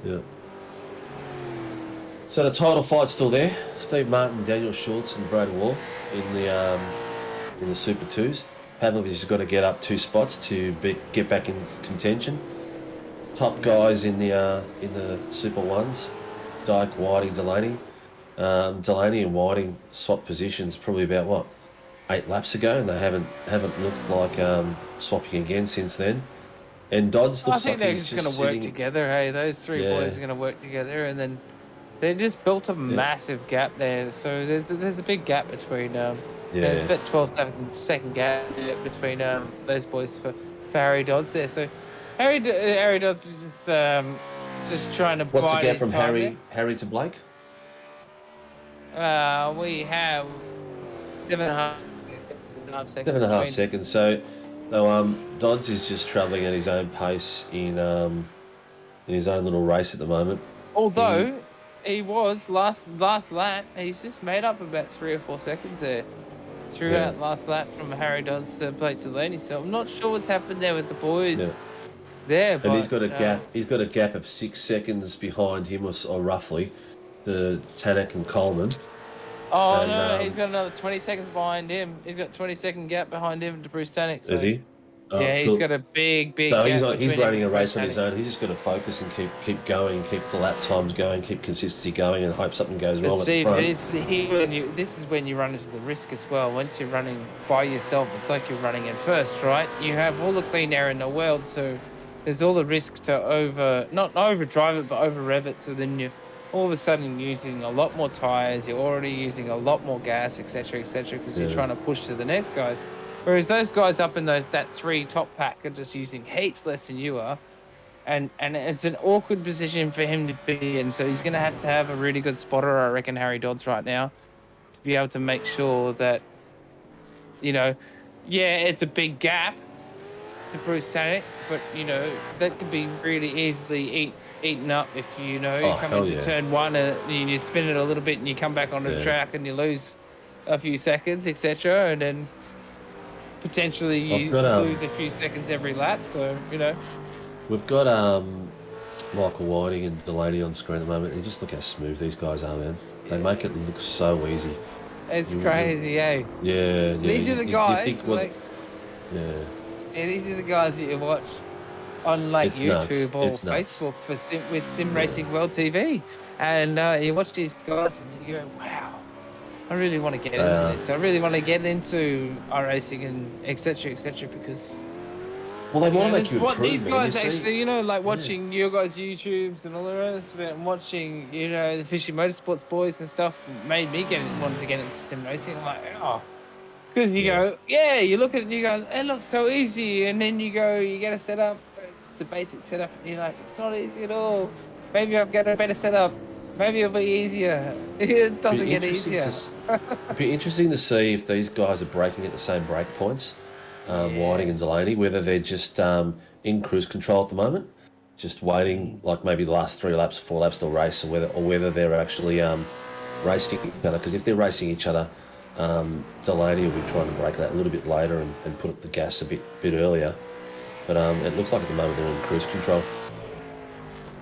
Yeah. So the title fight's still there. Steve Martin, Daniel Schultz and Brad Wall in the Super 2s. Pavlovich has got to get up 2 spots to get back in contention. Top guys in the Super 1s, Dyke, Whiting, Delaney. Delaney and Whiting swapped positions probably about 8 laps ago, and they haven't looked like swapping again since then. And Dodds looks like he's just going to work together. Hey, those 3 boys are going to work together, and then they just built a massive gap there. So there's a big gap between. There's about 12-second gap between those boys for Harry Dodds there. So Harry Dodds is just trying to. What's the gap from Harry to Blake? We have 7.5 seconds. 7.5 seconds. So Dodds is just travelling at his own pace in in his own little race at the moment. Although he was last lap, he's just made up about 3 or 4 seconds there throughout last lap from Harry Dodds to Pty Ltd. So I'm not sure what's happened there with the boys there. But, And he's got a gap. He's got a gap of 6 seconds behind him, or roughly, the Tanak and Coleman. Oh, and, no, he's got another 20 seconds behind him. He's got 20-second gap behind him to Bruce Tanak. So. Is he? Oh, Yeah, he's got a big so gap. he's running a race on his own. He's just got to focus and keep going, keep the lap times going, keep consistency going, and hope something goes wrong at the front. This is when you run into the risk as well. Once you're running by yourself, it's like you're running in first, right? You have all the clean air in the world, so there's all the risk to not overdrive it, but over rev it. So then you all of a sudden using a lot more tires. You're already using a lot more gas, etc., because you're trying to push to the next guys. Whereas those guys up in that 3 top pack are just using heaps less than you are. And it's an awkward position for him to be in. So he's going to have a really good spotter, I reckon, Harry Dodds right now, to be able to make sure that, it's a big gap to Bruce Tanak, but, that could be really easily eaten up if, you come into turn 1 and you spin it a little bit and you come back onto the track and you lose a few seconds, etc. And then potentially you lose a few seconds every lap, so We've got Michael Whiting and Delaney on screen at the moment, and just look how smooth these guys are, man. They make it look so easy. It's crazy, eh? Yeah. These are the guys. These are the guys that you watch on YouTube or Facebook with Sim Racing World TV, and you watch these guys and you go, wow. I really want to get into this. I really want to get into iRacing and etc. because they want to make you improve. These guys actually, watching your guys' YouTubes and all the rest of it, and watching, the Fishing Motorsports boys and stuff made me wanted to get into sim racing. I'm like, because you look at it and you go, it looks so easy, and then you get a setup. It's a basic setup, and you're like, it's not easy at all. Maybe I've got a better setup. Maybe it'll be easier. It doesn't get easier. It'd be interesting to see if these guys are braking at the same brake points, Whiting and Delaney, whether they're just in cruise control at the moment, just waiting, like maybe the last 3 laps, 4 laps they'll race, or whether they're actually racing each other. Because if they're racing each other, Delaney will be trying to brake that a little bit later and put the gas a bit earlier. But it looks like at the moment they're in cruise control.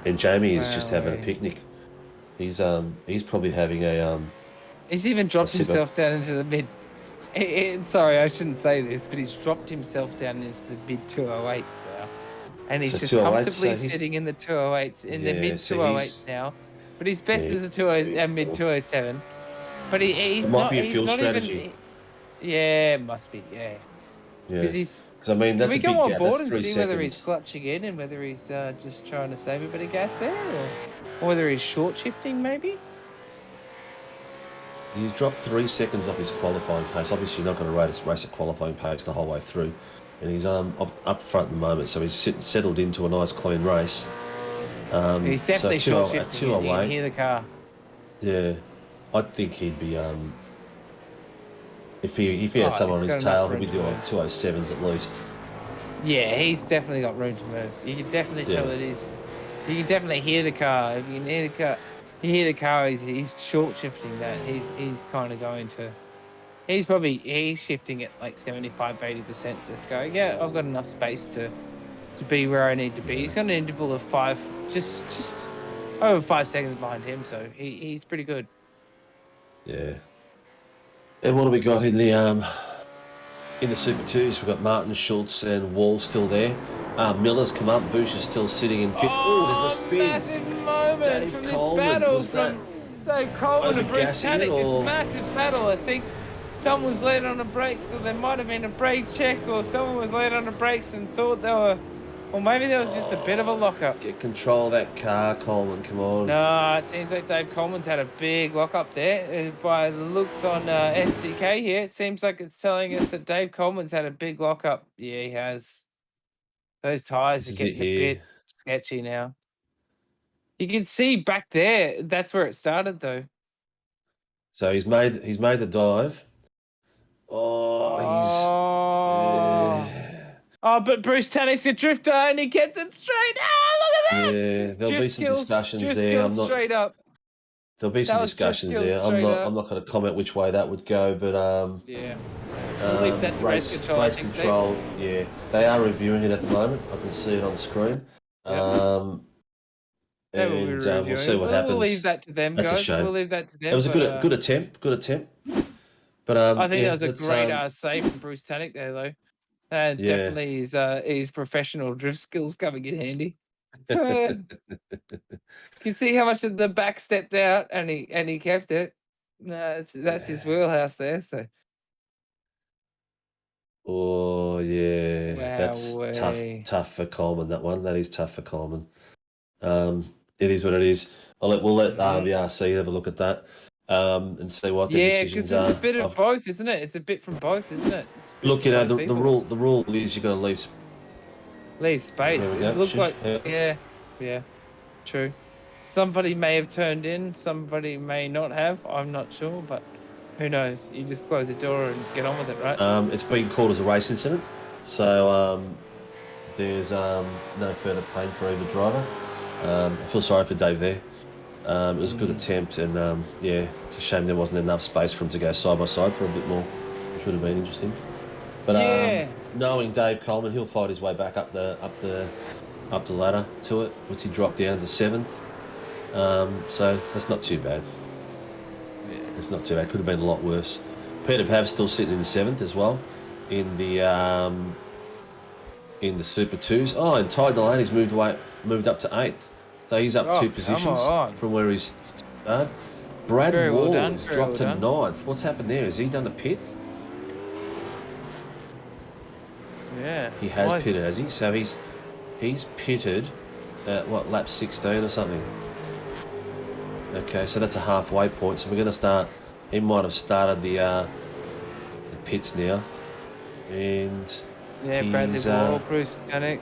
And Jamie is just having a picnic. He's probably having a He's even dropped himself down into the mid. Sorry, I shouldn't say this, but he's dropped himself down into the mid 208s now, and he's just comfortably sitting in the 208s, in the mid 208s now. But his best is a mid 207. But he's might be a fuel strategy. It must be. Yeah. Because that's a big gap. Can we go on board and see 3 whether he's seconds. clutching in and whether he's just trying to save a bit of gas there, or whether he's short shifting maybe? He's dropped 3 seconds off his qualifying pace. Obviously, you're not going to race at qualifying pace the whole way through. And he's up front at the moment, so he's settled into a nice, clean race. He's definitely short shifting. You can hear the car. Yeah, I think he'd be if he had someone on his tail, he'd be doing 207s at least. Yeah, he's definitely got room to move. You can definitely tell it is. You can definitely hear the car. If you can hear the car, he's short shifting that. He's kind of going to. He's shifting at like 75-80%. Just going, I've got enough space to be where I need to be. He's got an interval of 5, just over 5 seconds behind him, so he's pretty good. Yeah. And what do we got in the Super 2s? We've got Martin, Schultz and Wall still there. Miller's come up. Bush is still sitting in 5th. Oh, there's a spin. Massive moment from this battle from Dave Coleman and Bruce Tanak. It's a massive battle. I think someone was late on the brakes, or there might have been a brake check, or someone was late on the brakes and thought they were... Or maybe there was just a bit of a lockup. Get control of that car, Coleman. Come on. No, it seems like Dave Coleman's had a big lockup there. By the looks on SDK here, it seems like it's telling us that Dave Coleman's had a big lockup. Yeah, he has. Those tyres are getting a bit sketchy now. You can see back there. That's where it started, though. So he's made the dive. Oh, he's... Oh, but Bruce Tannick's a drifter and he kept it straight. Ah, look at that! Yeah, there'll be some discussions just there. skills straight up. There'll be some That was just discussions skills there. I'm straight up. not going to comment which way that would go, but Yeah. We'll leave that to race control. Race control, yeah, they are reviewing it at the moment. I can see it on screen. Yep. And we'll see what happens. We'll leave that to them, That's guys. a shame. We'll leave that to them. It was a good attempt. Good attempt. But I think yeah, that was a great save from Bruce Tannick there, though. And definitely his professional drift skills coming in handy. You can see how much of the back stepped out, and he kept it. No, that's his wheelhouse there. So. Oh yeah, that's Wowee. tough for Coleman. That one, that is tough for Coleman. It is what it is. We'll let RBRC have a look at that and see what the decisions are. Yeah, because it's a bit of both, isn't it? It's a bit from both, isn't it? Look, the rule is you got to leave space. It looked like yeah, true. Somebody may have turned in, somebody may not have. I'm not sure, but who knows? You just close the door and get on with it, right? It's been called as a race incident, so there's no further pain for either driver. I feel sorry for Dave there. It was a good attempt, and yeah, it's a shame there wasn't enough space for him to go side by side for a bit more, which would have been interesting. But knowing Dave Coleman, he'll fight his way back up the ladder to it. Once he dropped down to 7th, so that's not too bad. Yeah, it's not too bad. Could have been a lot worse. Peter Pav's still sitting in the 7th as well, in the Super 2s. Oh, and Ty Delaney's moved up to 8th. So he's up 2 positions from where he's started. Brad Wall has dropped to 9th. What's happened there? Has he done a pit? Yeah. He has pitted, has he? So he's pitted at what, lap 16 or something? Okay, so that's a halfway point. So we're going to start. He might have started the pits now, and Bradley Wall, Bruce Tannick.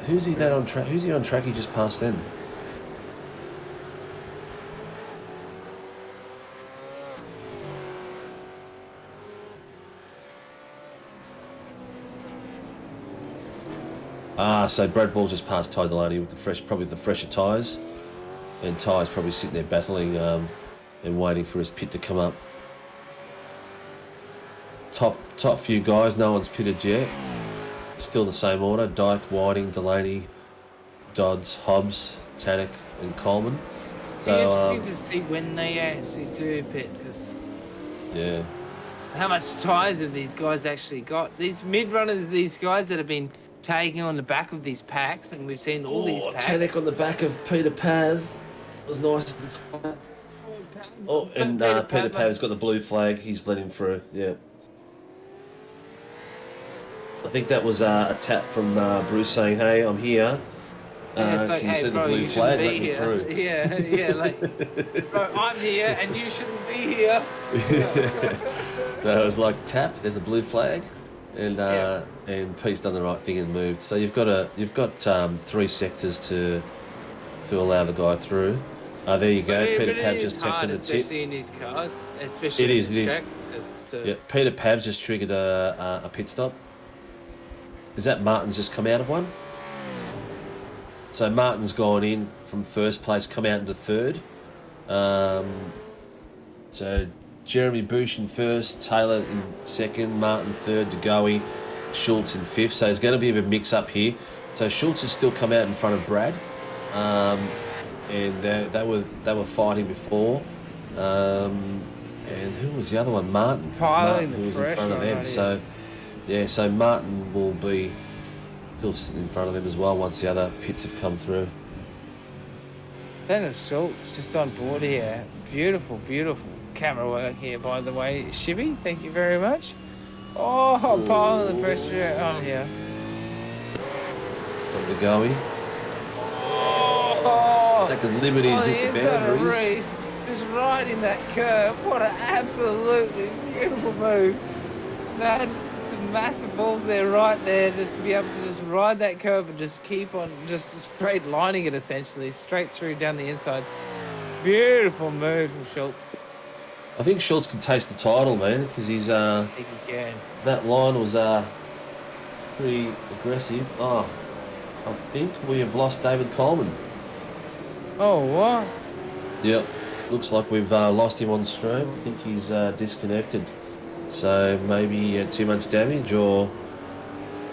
Who's he on track? Who's he on track? He just passed then. So Brad Ball just passed Ty Delaney with probably the fresher tyres, and Ty's probably sitting there battling and waiting for his pit to come up. Top few guys, no one's pitted yet. Still the same order: Dyke, Whiting, Delaney, Dodds, Hobbs, Tannick, and Coleman. So interesting to see when they actually do pit, because how much tyres have these guys actually got? These mid runners, these guys that have been tagging on the back of these packs, and we've seen all these packs. Tannick on the back of Peter Pav was nice. Oh, and Peter Pav's got the blue flag. He's let him through. Yeah. I think that was a tap from Bruce saying, "Hey, I'm here. It's like, can you hey, send bro, the blue you flag? shouldn't Let be me here." through." Yeah, like, bro, I'm here and you shouldn't be here. So it was like, tap. There's a blue flag, and Pete's done the right thing and moved. So you've got 3 sectors to allow the guy through. There you go. Peter Pav just tapped in the tip. Especially in these cars, especially it in is. track. Yeah, Peter Pav just triggered a pit stop. Is that Martin's just come out of one? So Martin's gone in from first place, come out into 3rd. So Jeremy Bush in 1st, Taylor in 2nd, Martin 3rd, DeGoey, Schultz in 5th. So there's going to be a bit of a mix-up here. So Schultz has still come out in front of Brad. And they were fighting before. And who was the other one? Martin who was in front of them. So Martin will be still sitting in front of them as well once the other pits have come through. Dennis Schultz just on board here. Beautiful, beautiful camera work here, by the way. Shibby, thank you very much. Oh, piling the pressure on here. On the goey. Oh, taking liberties at the boundaries. Just riding that curve. What an absolutely beautiful move. Man, the massive balls there right there, just to be able to just ride that curve and just keep on just straight lining it, essentially straight through down the inside. Beautiful move from Schultz. I think Schultz can taste the title, man, because he's I think he can. that line was pretty aggressive. Oh, I think we have lost David Coleman. Oh, what? Yep, looks like we've lost him on stream. I think he's disconnected. So maybe he had too much damage, or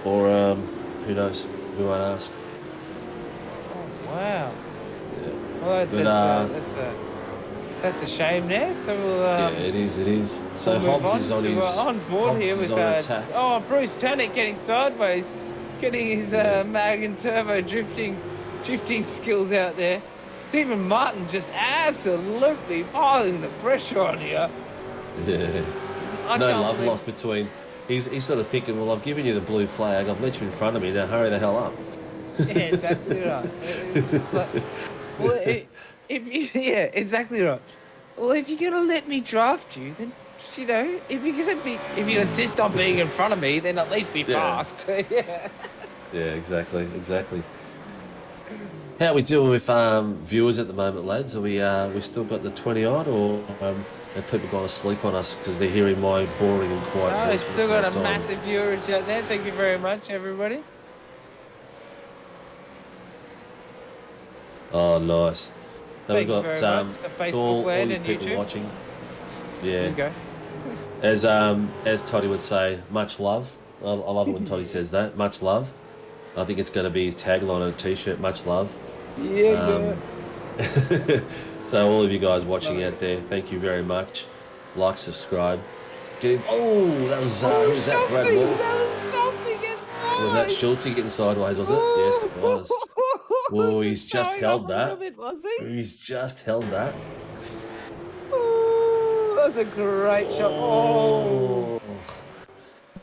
who knows? We won't ask. Oh, wow. Yeah. Well, But, that's a shame there. So we'll. Yeah, it is. It is. So we'll move Hobbs is on to, his on board Hobbs here is with on attack. oh, Bruce Tanek getting sideways, getting his mag and turbo drifting skills out there. Stephen Martin just absolutely piling the pressure on here. Yeah. No love lost between. He's sort of thinking, well, I've given you the blue flag. I've let you in front of me. Now hurry the hell up. Yeah, exactly right. It's like, well, yeah, exactly right. Well, if you're gonna let me draft you, then if you insist on being in front of me, then at least be fast. Yeah. Yeah, exactly. How are we doing with viewers at the moment, lads? Are we still got the 20 odd, or have people gone to sleep on us because they're hearing my boring and quiet No, voice? still got a massive viewership out there. Thank you very much, everybody. Oh, nice. Now we've got Thank you very much. It's a to Facebook all land you and people YouTube. watching. There you Yeah, go. as Toddy would say, much love. I love it when Toddy says that. Much love. I think it's going to be his tagline on a t-shirt. Much love. Yeah. So all of you guys watching out there, thank you very much. Like, subscribe. Get in. Oh, that was who was that? Brad Wall. That was Schultze getting sideways. Was that Schultze getting sideways? Was it? Yes, it was. Oh, he's just held that. He's just held that. Oh, that was a great shot. Oh.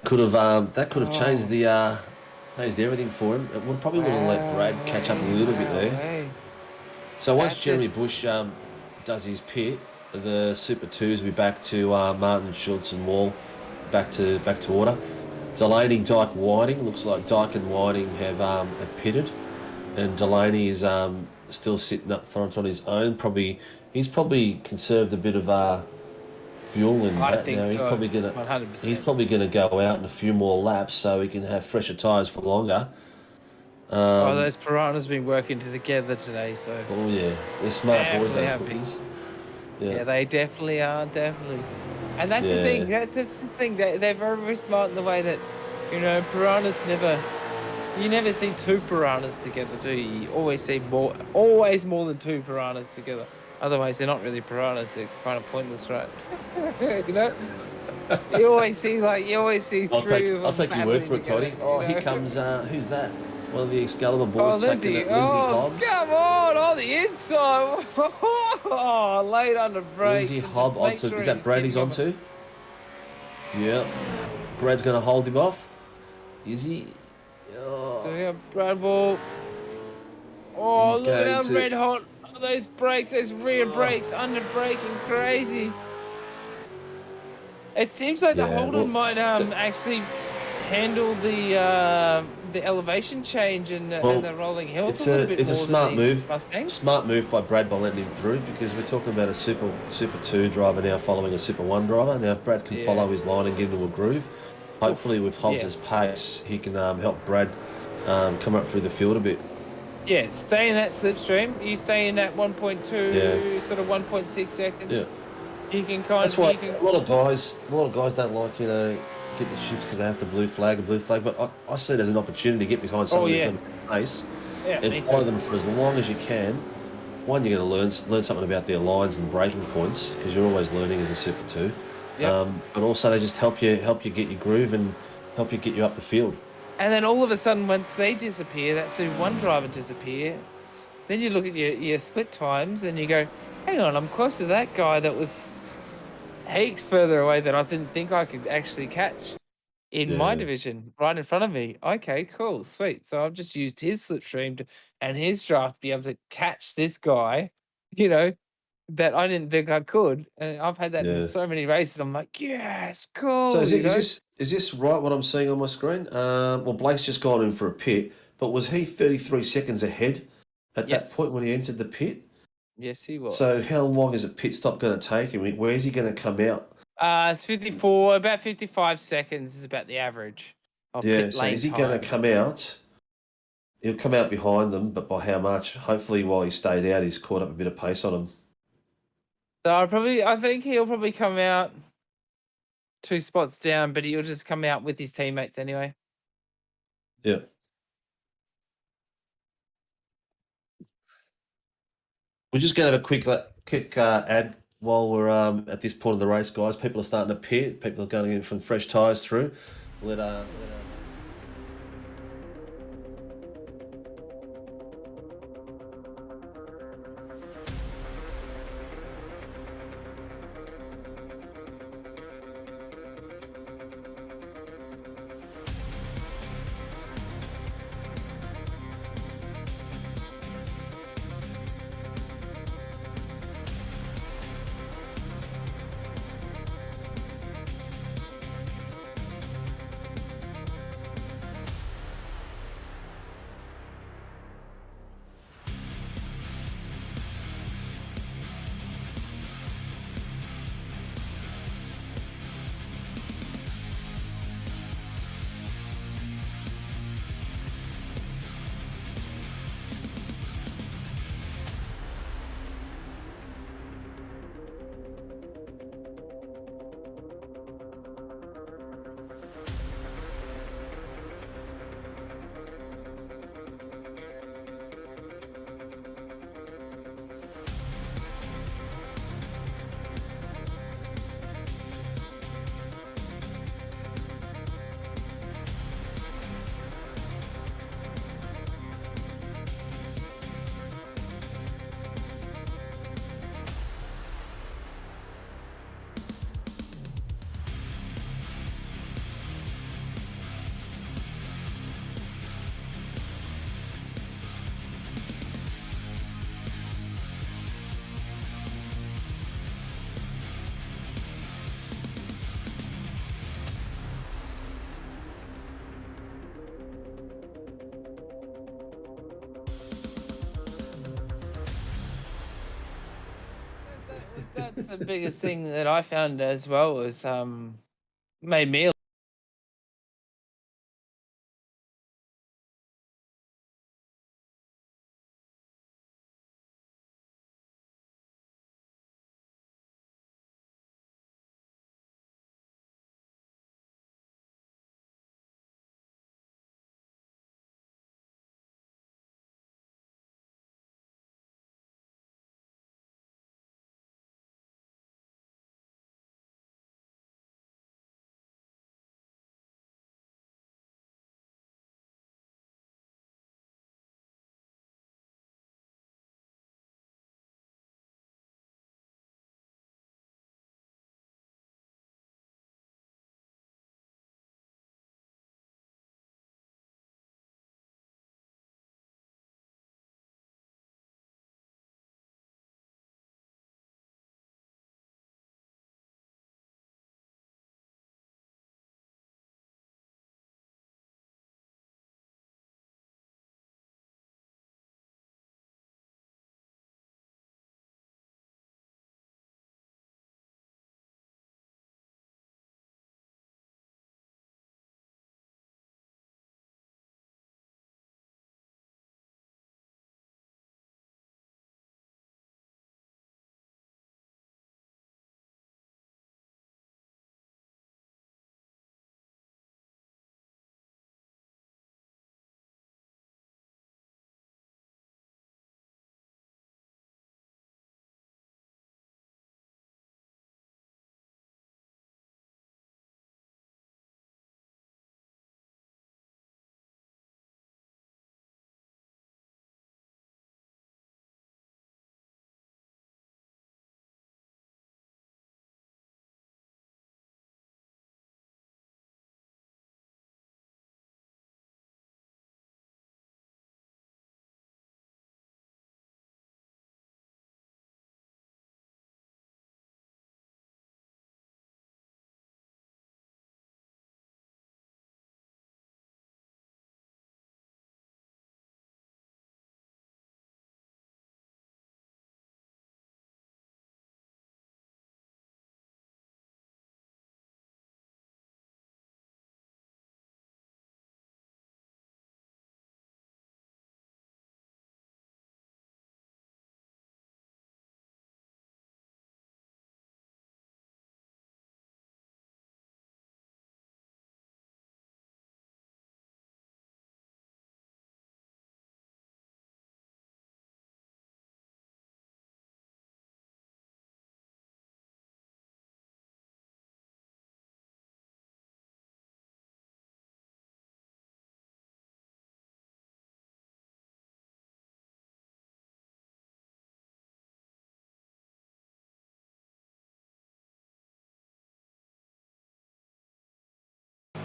Could have that could have changed the changed everything for him. It would probably would have let Brad catch up a little bit there. Hey. So once That's Jeremy just- Bush does his pit, the Super 2s will be back to Martin, Schultz and Wall, back to order. Delaney, Dyke, Whiting. Looks like Dyke and Whiting have pitted, and Delaney is still sitting up front on his own. He's probably conserved a bit of fuel in I that. think Now he's so. probably gonna 100%. he's probably gonna go out in a few more laps so he can have fresher tyres for longer. Those piranhas been working together today, so Oh yeah, they're smart boys. Definitely Those happy. cookies. yeah, they definitely are, definitely. And that's the thing. That's the thing. They're very, very smart in the way that, piranhas you never see two piranhas together, do you? You always see always more than two piranhas together. Otherwise, they're not really piranhas. They're kind of pointless, right? You always see three of them. I'll take your word for it, Toddy. battling Oh, together, here comes who's that? One of the Excalibur Oh, boys taking Lindsay. it, Lindsay Oh, Hobbs. come on, on the inside. Oh, late under brakes. Lindsay and Hobbs just make onto. sure Is that he's Brad he's getting over- onto? Yeah. Brad's going to hold him off. Is he? Oh. So we got Brad Wall. Oh, He's look at going how to- red hot those brakes, those rear brakes, under braking, crazy. It seems like the Yeah, Holden well, might actually handle the elevation change and the rolling hills It's a little bit a more smart than these move. Mustangs. Smart move by Brad by letting him through, because we're talking about a Super 2 driver now following a Super 1 driver. Now if Brad can Yeah. follow his line and get into a groove, hopefully with Hobbs' pace he can help Brad come up through the field a bit. Yeah, stay in that slipstream. You stay in that 1.2, sort of 1.6 seconds. Yeah. You can kind That's of. why You can, a lot of guys don't like, get the shoots because they have to blue flag. But I see it as an opportunity to get behind someone who's going to pace yeah, me and follow too. them for as long as you can. One, you're going to learn something about their lines and braking points, because you're always learning as a Super 2. Yep. But also they just help you get your groove and help you get you up the field. And then all of a sudden, once they disappear, that Super 1 driver disappears, then you look at your split times and you go, hang on, I'm close to that guy that was heaps further away that I didn't think I could actually catch in my Yeah. division, right in front of me. Okay, cool, sweet. So I've just used his slipstream and his draft to be able to catch this guy, that I didn't think I could. And I've had that in Yeah. so many races. I'm like, yes, cool. So you know? is this right, what I'm seeing on my screen? Well, Blake's just gone in for a pit, but was he 33 seconds ahead at Yes. that point when he entered the pit? Yes, he was. So how long is a pit stop going to take him? Where's he going to come out? It's 54, about 55 seconds is about the average of Yeah, pit so lane is he time. going to come out? He'll come out behind them, but by how much? Hopefully, while he stayed out, he's caught up a bit of pace on him. So I think he'll probably come out 2 spots down, but he'll just come out with his teammates anyway. Yeah. We're just going to have a quick ad while we're at this point of the race, guys. People are starting to pit. People are going in from fresh tyres through. Let That's the biggest thing that I found as well was made me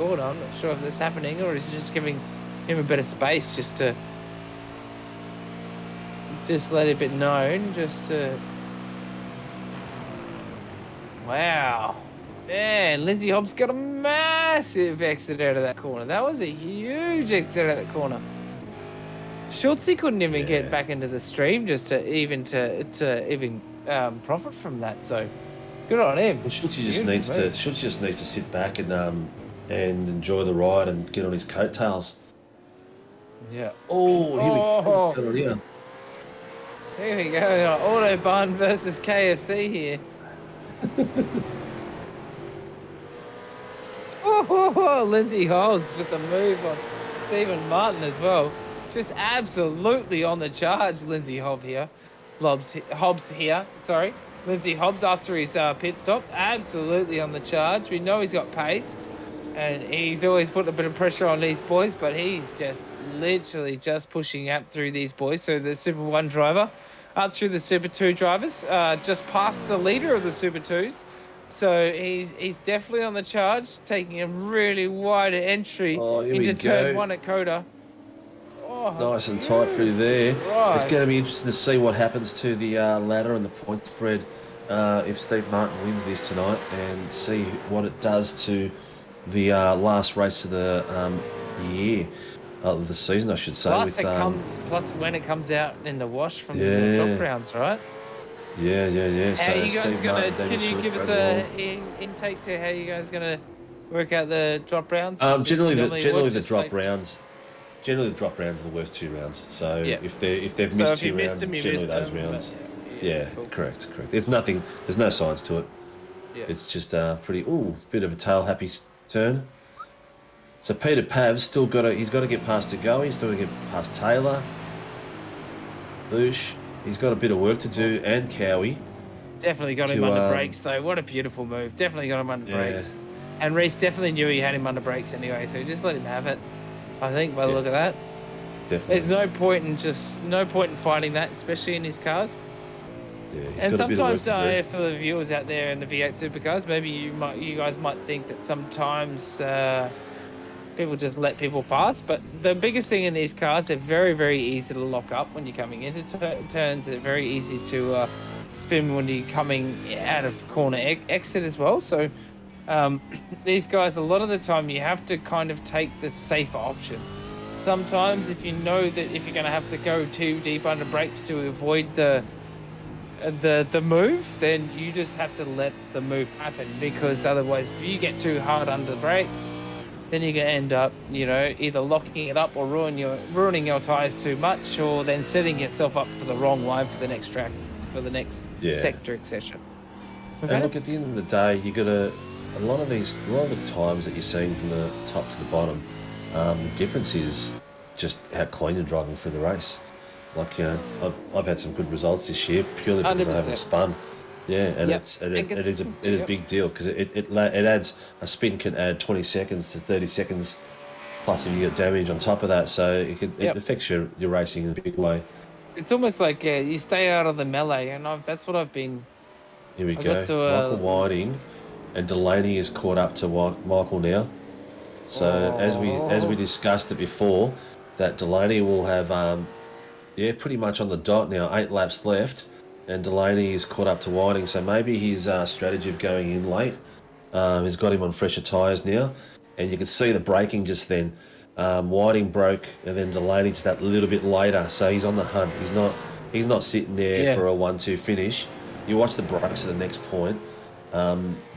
corner. I'm not sure if that's happening, or is he just giving him a bit of space just to let it be known, just to. Wow. Man, Lindsay Hobbs got a massive exit out of that corner. That was a huge exit out of that corner. Schultzy couldn't even get back into the stream just to even profit from that. So good on him. Well, Schultzy just needs to sit back and enjoy the ride and get on his coattails. Yeah. Oh, here we go. Here we go. Autobahn versus KFC here. Lindsay Hobbs with the move on Stephen Martin as well. Just absolutely on the charge, Lindsay Hobbs here. Sorry. Lindsay Hobbs after his pit stop. Absolutely on the charge. We know he's got pace. And he's always put a bit of pressure on these boys, but he's just literally just pushing up through these boys. So the Super 1 driver up through the Super 2 drivers, just past the leader of the Super 2s. So he's definitely on the charge, taking a really wide entry into turn 1 at COTA. Oh, nice and tight through there. Right. It's going to be interesting to see what happens to the ladder and the point spread if Steve Martin wins this tonight, and see what it does to the last race of the year, of the season, I should say. Plus when it comes out in the wash from the top rounds, right? Yeah. How you guys gonna? Can you give us a intake to how you guys gonna work out the drop rounds? Generally the drop rounds. Generally, the drop rounds are the worst 2 rounds. So if they've missed 2 rounds, it's generally those rounds. Cool. Correct. There's no science to it. Yeah. It's just pretty. Bit of a tail happy turn. So Peter Pav's he's got to get past Agoe. He's still got to get past Taylor. Boosh. He's got a bit of work to do, and Cowie. Definitely got him under brakes, though. What a beautiful move. Definitely got him under brakes. And Reese definitely knew he had him under brakes anyway, so just let him have it. I think by the look of that. Definitely. There's no point in fighting that, especially in his cars. Yeah, and sometimes, for the viewers out there in the V8 Supercars, maybe you guys might think that sometimes people just let people pass. But the biggest thing in these cars, they're very, very easy to lock up when you're coming into turns. They're very easy to spin when you're coming out of corner exit as well. So these guys, a lot of the time, you have to kind of take the safer option. Sometimes, if you know that if you're going to have to go too deep under brakes to avoid the move, then you just have to let the move happen, because otherwise, if you get too hard under the brakes, then you're going to end up, either locking it up or ruining your tyres too much, or then setting yourself up for the wrong line for the next track, for the next sector, etc. And look, at the end of the day, you got a lot of the times that you're seeing from the top to the bottom, the difference is just how clean you're driving through the race. Like, I've had some good results this year purely because 100%. I haven't spun. Yeah, and it is a big deal, because it adds, a spin can add 20 seconds to 30 seconds, plus if you get damage on top of that, so it affects your racing in a big way. It's almost like you stay out of the melee, and that's what I've been. Here we go. Michael Whiting and Delaney is caught up to Michael now. So as we discussed it before, that Delaney will have pretty much on the dot now, 8 laps left. And Delaney is caught up to Whiting, so maybe his strategy of going in late has got him on fresher tyres now. And you can see the braking just then. Whiting broke, and then Delaney just that little bit later, so he's on the hunt. He's not sitting there for a 1-2 finish. You watch the brakes at the next point.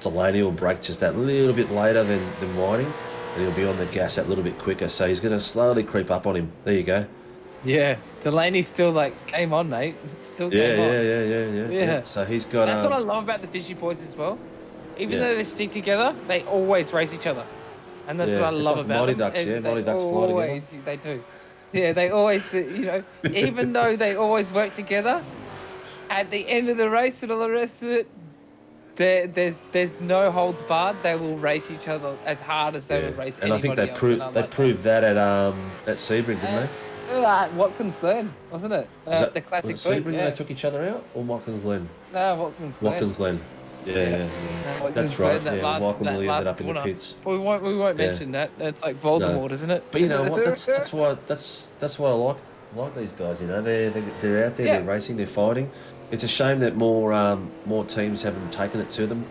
Delaney will brake just that little bit later than Whiting, and he'll be on the gas that little bit quicker. So he's going to slowly creep up on him. There you go. Yeah, Delaney's still game on, mate. Still game on. Yeah. So he's got. That's what I love about the Fishy boys as well. Even though they stick together, they always race each other, and that's what I love about Mighty them. Ducks, Mighty Ducks fly together. They do. Yeah, they always, even though they always work together, at the end of the race and all the rest of it, there's no holds barred. They will race each other as hard as they would race anybody else. And I think they proved that at Sebring, didn't they? Watkins Glen, wasn't it? The classic was it Sebring they took each other out, or Watkins Glen? No, Watkins Glen. Watkins Glen. Yeah. That's right. Yeah, Michael nearly ended up in the pits. But we won't mention that. That's like Voldemort, isn't it? But you know what? That's why I like these guys. You know, they're out there, they're racing, they're fighting. It's a shame that more teams haven't taken it to them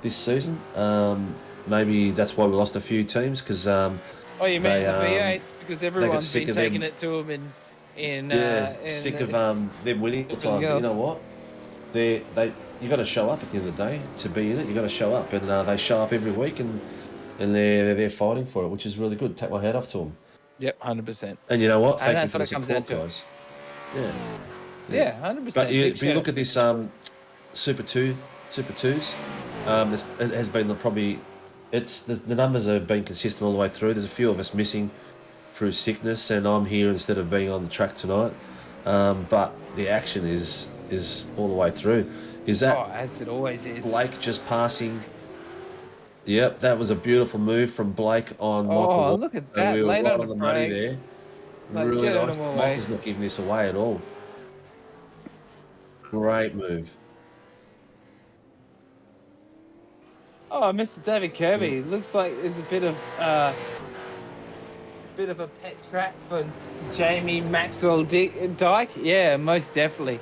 this season. Maybe that's why we lost a few teams because. Oh, you mean the V8s because everyone's been taking it to them sick of them winning all the time. But you know what? You got to show up at the end of the day to be in it. You got to show up, and they show up every week, and they're fighting for it, which is really good. Take my hat off to them. Yep, 100%. And you know what? And Thank you for the support, guys. Yeah, 100%. But you look at this Super 2s. It has been the numbers have been consistent all the way through. There's a few of us missing through sickness, and I'm here instead of being on the track tonight. But the action is all the way through. Is that as it always is? Blake just passing. Yep, that was a beautiful move from Blake on Michael. Oh, look at that! We were right on the money there. Really nice. Michael's not giving this away at all. Great move. Oh, Mr. David Kirby. Looks like it's a bit of a pet track for Jamie Maxwell Dyke. Yeah, most definitely.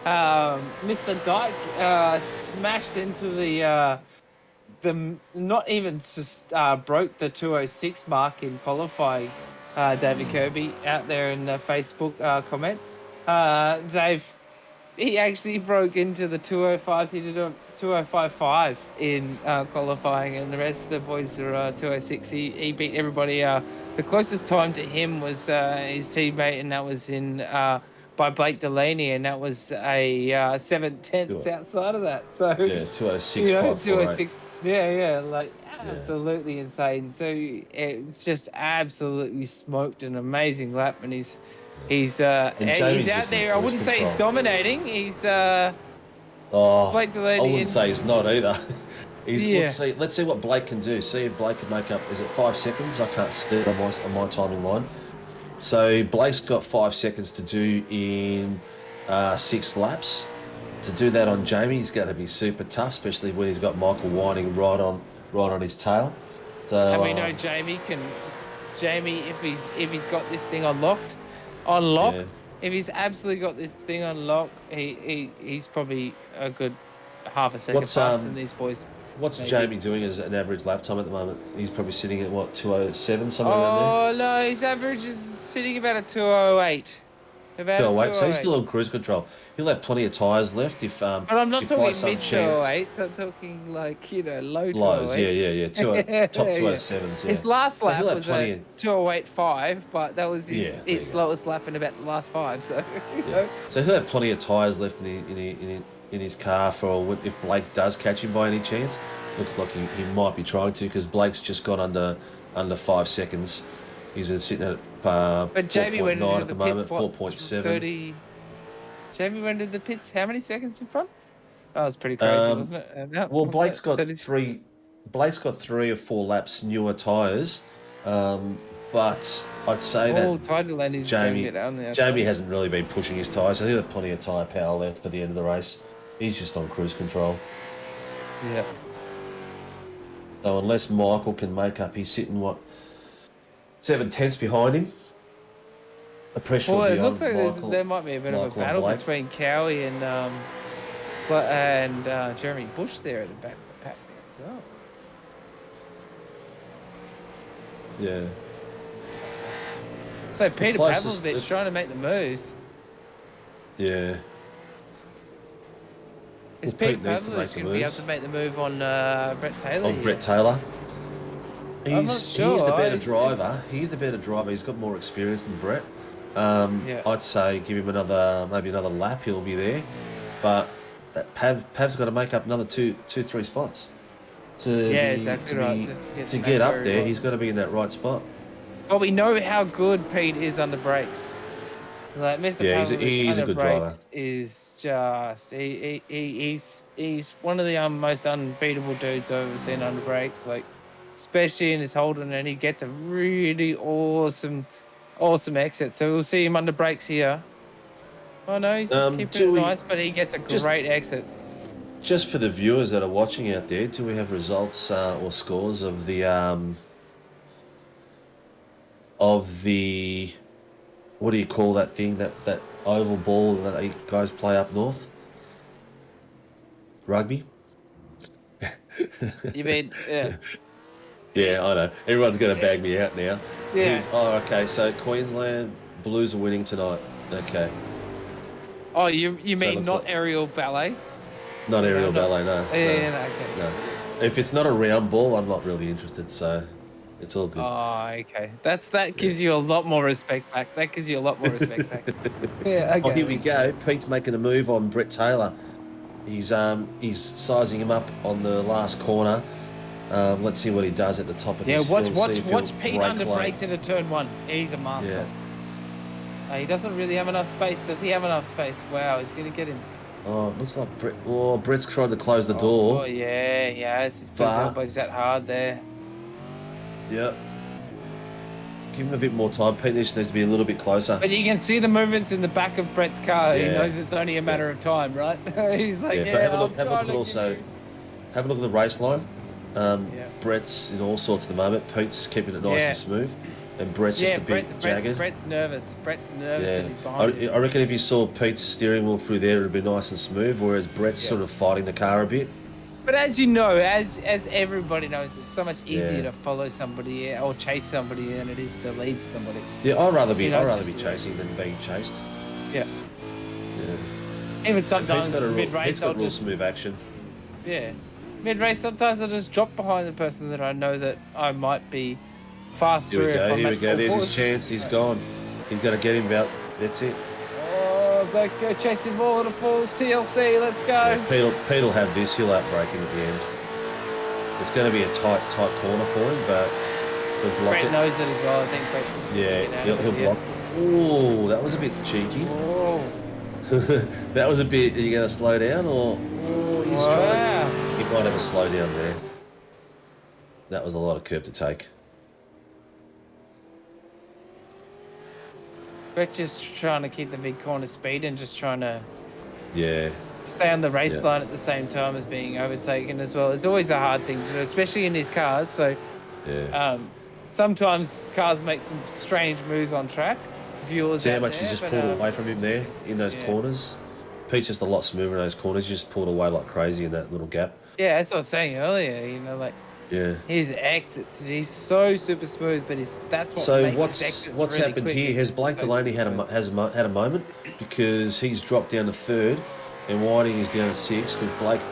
Mr. Dyke smashed into the not even just broke the 206 mark in qualifying. David Kirby out there in the Facebook comments. He actually broke into the 205s. He did a 205.5 in qualifying, and the rest of the boys are 206. He beat everybody. The closest time to him was his teammate, and that was in by Blake Delaney, and that was a 7/10 outside of that. So yeah, 206. 206. Yeah, like absolutely insane. So it's just absolutely smoked an amazing lap, and he's out there. I wouldn't say he's dominating. He's Blake Delaney. I wouldn't say he's not either. Let's see what Blake can do. See if Blake can make up. Is it 5 seconds? I can't see it on my timing line. So Blake's got 5 seconds to do in 6 laps. To do that on Jamie, he's going to be super tough, especially when he's got Michael Whiting right on his tail. So, and we know Jamie, if he's got this thing unlocked. If he's absolutely got this thing unlocked, he's probably a good half a second faster than these boys. What's Jamie doing as an average lap time at the moment? He's probably sitting at what, 207, somewhere around there? Oh no, his average is sitting about a 208. About 208, so he's still on cruise control. He'll have plenty of tyres left if but I'm not talking mid 208s, I'm talking like, low 208s. Lows, yeah. Top 207s, yeah. His last lap was a 208.5, but that was his slowest lap in about the last 5, so... So he'll have plenty of tyres left in his car for if Blake does catch him by any chance. Looks like he might be trying to, because Blake's just got under 5 seconds. He's sitting at but Jamie went into the moment, pits, 4.7. Jamie went into the pits how many seconds in front? That was pretty crazy, wasn't it? Well, Blake's got 3 or 4 laps newer tyres, but I'd say that Jamie hasn't really been pushing his tyres. So he'll have plenty of tyre power left for the end of the race. He's just on cruise control. Yeah. So unless Michael can make up, he's sitting 7/10 behind him. The pressure will be it looks on like Michael, there might be a bit of a battle between Cowie and Jeremy Bush there at the back of the pack there as well. Yeah. So Peter Pavlovich trying to make the moves. Yeah. Is Peter Pavlovich going to be able to make the move on Brett Taylor? On Brett Taylor. He's the better driver. He's the better driver. He's got more experience than Brett. I'd say give him maybe another lap. He'll be there. But that Pav's got to make up another 2-3 spots. To get up there, he's got to be in that right spot. But we know how good Pete is under brakes. Like Mr. Pavlovich he's a good driver. Is just he's one of the most unbeatable dudes I've ever seen under brakes. Like, especially in his Holden, and he gets a really awesome exit. So we'll see him under brakes here. Oh no, he's just keeping it nice, but he gets a great exit. Just for the viewers that are watching out there, do we have results or scores of the what do you call that thing, that oval ball that you guys play up north? Rugby? You mean, yeah. Yeah, I know. Everyone's going to bag me out now. Yeah. Oh, okay. So Queensland Blues are winning tonight. Okay. Oh, you mean looks not like- aerial ballet? Not aerial no. ballet, no. Yeah, no, no, okay. no. If it's not a round ball, I'm not really interested. So it's all good. Oh, okay. That gives you a lot more respect back. That gives you a lot more respect back. Yeah, okay. Oh, here we go. Pete's making a move on Brett Taylor. He's sizing him up on the last corner. Let's see what he does at the top of Yeah, this watch hill. See if he'll Pete break under lane. brakes into turn 1. He's a master. Yeah. He doesn't really have enough space. Does he have enough space? Wow, he's going to get him. Oh, it looks like Brett. Oh, Brett's tried to close the door. Oh, yeah. He's put his elbows that hard there. Yep. Give him a bit more time. Pete needs to be a little bit closer. But you can see the movements in the back of Brett's car. He Yeah. knows it's only a matter of time, right? He's like, But have a look. Have a look at also. Have a look at the race line. Brett's in all sorts at the moment. Pete's keeping it nice and smooth, and Brett's just a bit jagged. Brett's nervous. And he's behind it. I reckon if you saw Pete's steering wheel through there, it'd be nice and smooth. Whereas Brett's sort of fighting the car a bit. But as you know, as everybody knows, it's so much easier Yeah. to follow somebody or chase somebody than it is to lead somebody. Yeah, I'd rather be it's be just- chasing than being chased. Yeah. Yeah. Even sometimes Pete's got a mid-race, Pete's got I'll real just smooth action. mid-race. Sometimes I'll just drop behind the person that I know that I might be faster. Here we if go. I'm Here we at go. full There's his push. chance. He's gone. He's got to get him out. That's it. Oh, don't go chasing ball to falls. TLC. Let's go. Yeah, Pete'll have this. He'll outbreak him at the end. It's going to be a tight corner for him, but he'll block Brett it. knows it as well. I think Brett's just He'll block. Oh, that was a bit cheeky. Oh, That was a bit. Are you going to slow down or? Oh, he's trying. He might have a slow down there. That was a lot of curb to take. Brett just trying to keep the big corner speed and just trying to Yeah. stay on the race line at the same time as being overtaken as well. It's always a hard thing to do, especially in these cars. So Yeah. sometimes cars make some strange moves on track. Viewers See how out much there, he's just but, pulled away from him there in those yeah. corners. Pete's just a lot smoother in those corners. He just pulled away like crazy in that little gap. Yeah, as I was saying earlier, you know, like Yeah. his exits, he's so super smooth, but that's what So makes his what's exits what's really happened quick. here? Has He's Blake so Delaney had smooth. had a moment because he's dropped down to third, and Whiting is down to sixth with Blake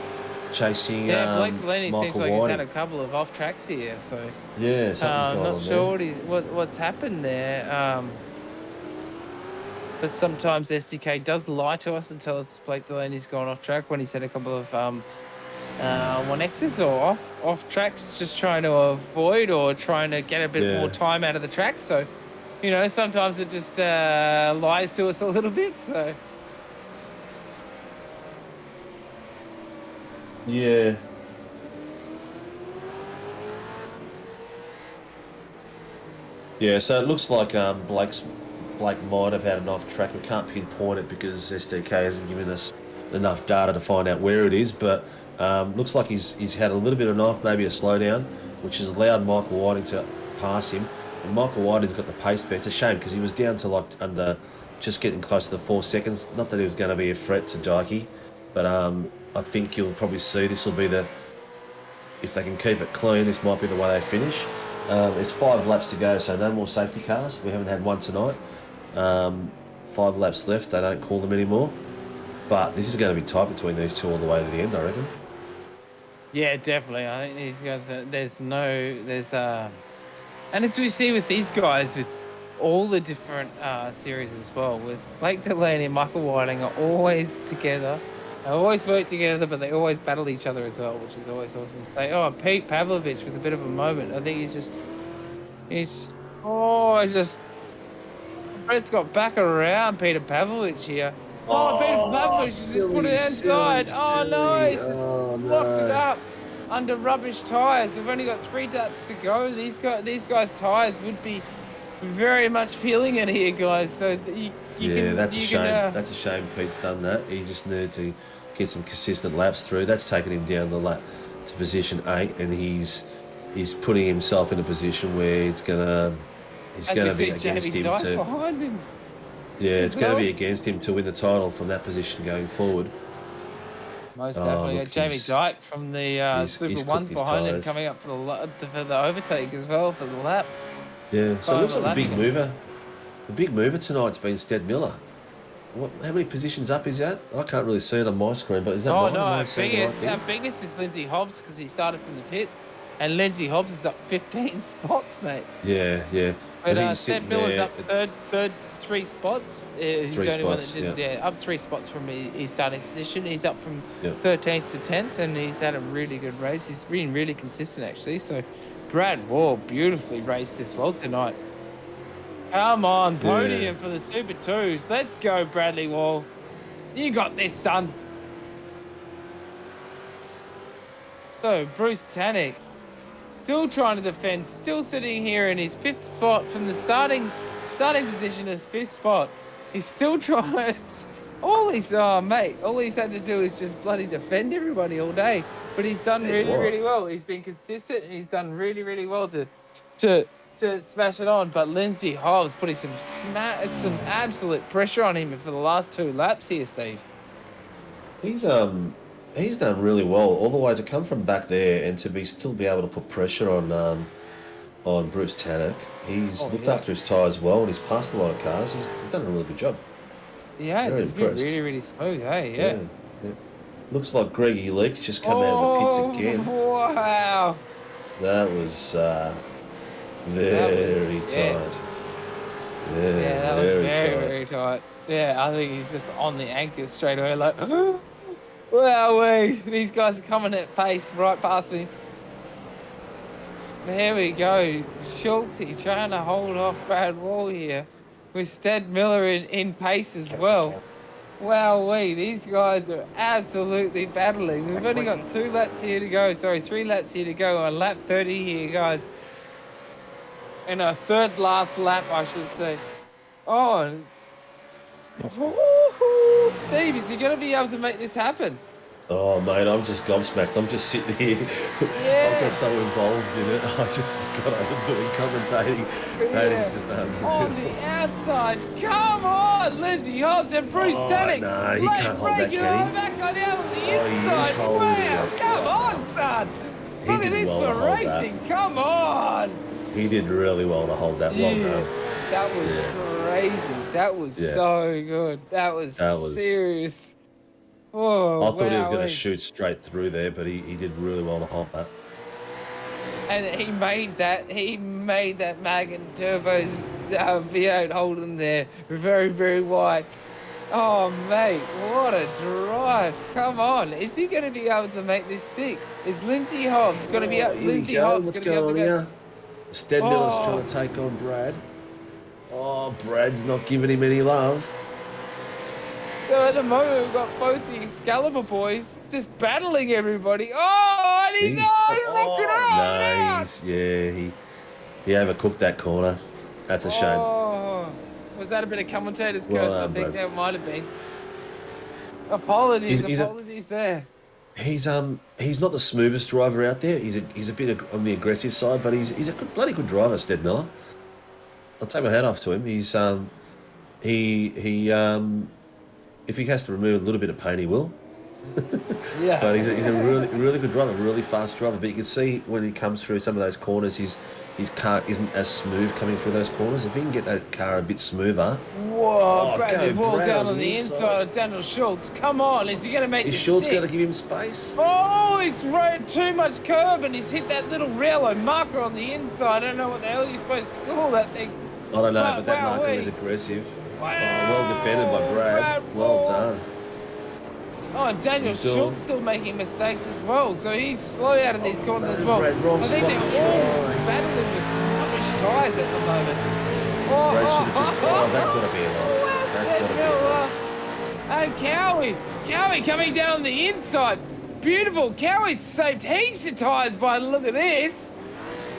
chasing. Yeah, Blake Delaney seems Michael like he's Whiting. had a couple of off tracks here, so Yeah, something's going not on sure there. what's happened there. But sometimes SDK does lie to us and tell us Blake Delaney's gone off track when he's had a couple of 1Xs or off tracks, just trying to avoid or trying to get a bit more time out of the track. So, you know, sometimes it just lies to us a little bit. So. Yeah. Yeah, so it looks like Blake might have had an off track. We can't pinpoint it because SDK hasn't given us enough data to find out where it is, but looks like he's had a little bit of off, maybe a slowdown, which has allowed Michael Whiting to pass him. And Michael Whiting's got the pace bet. It's a shame because he was down to like under, just getting close to the 4 seconds. Not that he was going to be a threat to Dikey, but I think you'll probably see this will be if they can keep it clean, this might be the way they finish. There's 5 laps to go, so no more safety cars. We haven't had one tonight. 5 laps left. They don't call them anymore. But this is going to be tight between these two all the way to the end, I reckon. Yeah, definitely. I think these guys, and as we see with these guys, with all the different series as well, with Blake Delaney and Michael Whiting are always together. They always work together, but they always battle each other as well, which is always awesome to say. Oh, Pete Pavlovich with a bit of a moment. I think Brett's got back around Peter Pavlovich here. Oh, Peter Pavlovich just put it inside. Oh, no, he's just locked it up under rubbish tyres. We've only got 3 laps to go. These guys' tyres would be very much feeling it here, guys. So That's a shame. That's a shame Pete's done that. He just needed to get some consistent laps through. That's taken him down the lap to position 8, and he's putting himself in a position where it's gonna be against him to. Behind him. Yeah, it's going to be against him to win the title from that position going forward. Most definitely. Look, Jamie Dyke from the Super Ones behind him, tires. coming up for the overtake as well for the lap. Yeah, so it looks like the big Lapping mover. The big mover tonight's been Stead Miller. How many positions up is that? I can't really see it on my screen, but is that Oh mine? no, Am I our seeing the right thing? biggest is Lindsay Hobbs because he started from the pits, and Lindsay Hobbs is up 15 spots, mate. Yeah. But Stead Miller's up third 3 spots. He's Three the only one spots, that didn't, up 3 spots from his starting position. He's up from Yep. 13th to 10th, and he's had a really good race. He's been really consistent, actually. So Brad Wall beautifully raced this well tonight. Come on, podium for the Super 2s. Let's go, Bradley Wall. You got this, son. So, Bruce Tannick, still trying to defend, still sitting here in his 5th spot from the starting position as 5th spot. He's still trying to... all he's had to do is just bloody defend everybody all day. But he's done really well. He's been consistent, and he's done really well to smash it on. But Lindsay Hobbs putting some absolute pressure on him for the last 2 laps here, Steve. He's done really well all the way to come from back there and to still be able to put pressure on Bruce Tannock. He's looked after his tyres well, and he's passed a lot of cars. He's done a really good job. Yeah, it's been really smooth, hey? Yeah. Looks like Greggy Leak's just come out of the pits again. Wow. That was very tight. Yeah, that was tight. very tight. Yeah, I think he's just on the anchors straight away, like, wow, these guys are coming at pace right past me. There we go. Schultz trying to hold off Brad Wall here with Stead Miller in pace as well. Wow, these guys are absolutely battling. We've only got 3 laps here to go on lap 30 here, guys. And a 3rd last lap, I should say. Oh, Steve, is he going to be able to make this happen? Oh, mate, I'm just gobsmacked. I'm just sitting here. I've got so involved in it. I just got over doing commentating. That is just on the outside. Come on, Lindsay Hobbs and Bruce Tannick. No, he can't hold that, can he? Back on down on the inside. Wow, come on, son. Look at this for racing. Come on. He did really well to hold that long though. That was crazy. That was so good. That was serious. Oh, I thought he was going to shoot straight through there, but he did really well to hold that. And he made that Mag and Turbo's V8 Holden there very wide. Oh, mate, what a drive. Come on. Is he going to be able to make this stick? Is Lindsay Hobbs going to be able What's going on here? Stead Miller's trying to take on Brad. Oh, Brad's not giving him any love. So at the moment, we've got both the Excalibur boys just battling everybody. Oh, and he's left it out. He overcooked that corner. That's a shame. Oh, was that a bit of commentator's curse? I think that might have been. Apologies there. He's not the smoothest driver out there. He's a bit on the aggressive side, but he's a bloody good driver, Stead Miller. I'll take my hat off to him. He's if he has to remove a little bit of pain, he will. Yeah. But he's a really good driver, really fast driver. But you can see when he comes through some of those corners, his car isn't as smooth coming through those corners. If he can get that car a bit smoother. Whoa, Bradley Wall down on the inside of Daniel Schultz. Come on, is he going to make this stick? Is Schultz going to give him space? Oh, he's rode too much curb and he's hit that little yellow marker on the inside. I don't know what the hell you're supposed to call that thing. I don't know, but that marker is aggressive. Wow. Oh, well defended by Brad. Well done. Oh, and Daniel Schultz still making mistakes as well, so he's slow out of these corners as well. Brad, wrong spot to try. Battling with rubbish tyres at the moment. Brad should have just... Oh, that's got to be enough. That's got to be enough. And Cowie coming down on the inside. Beautiful. Cowie's saved heaps of tyres by the look of this.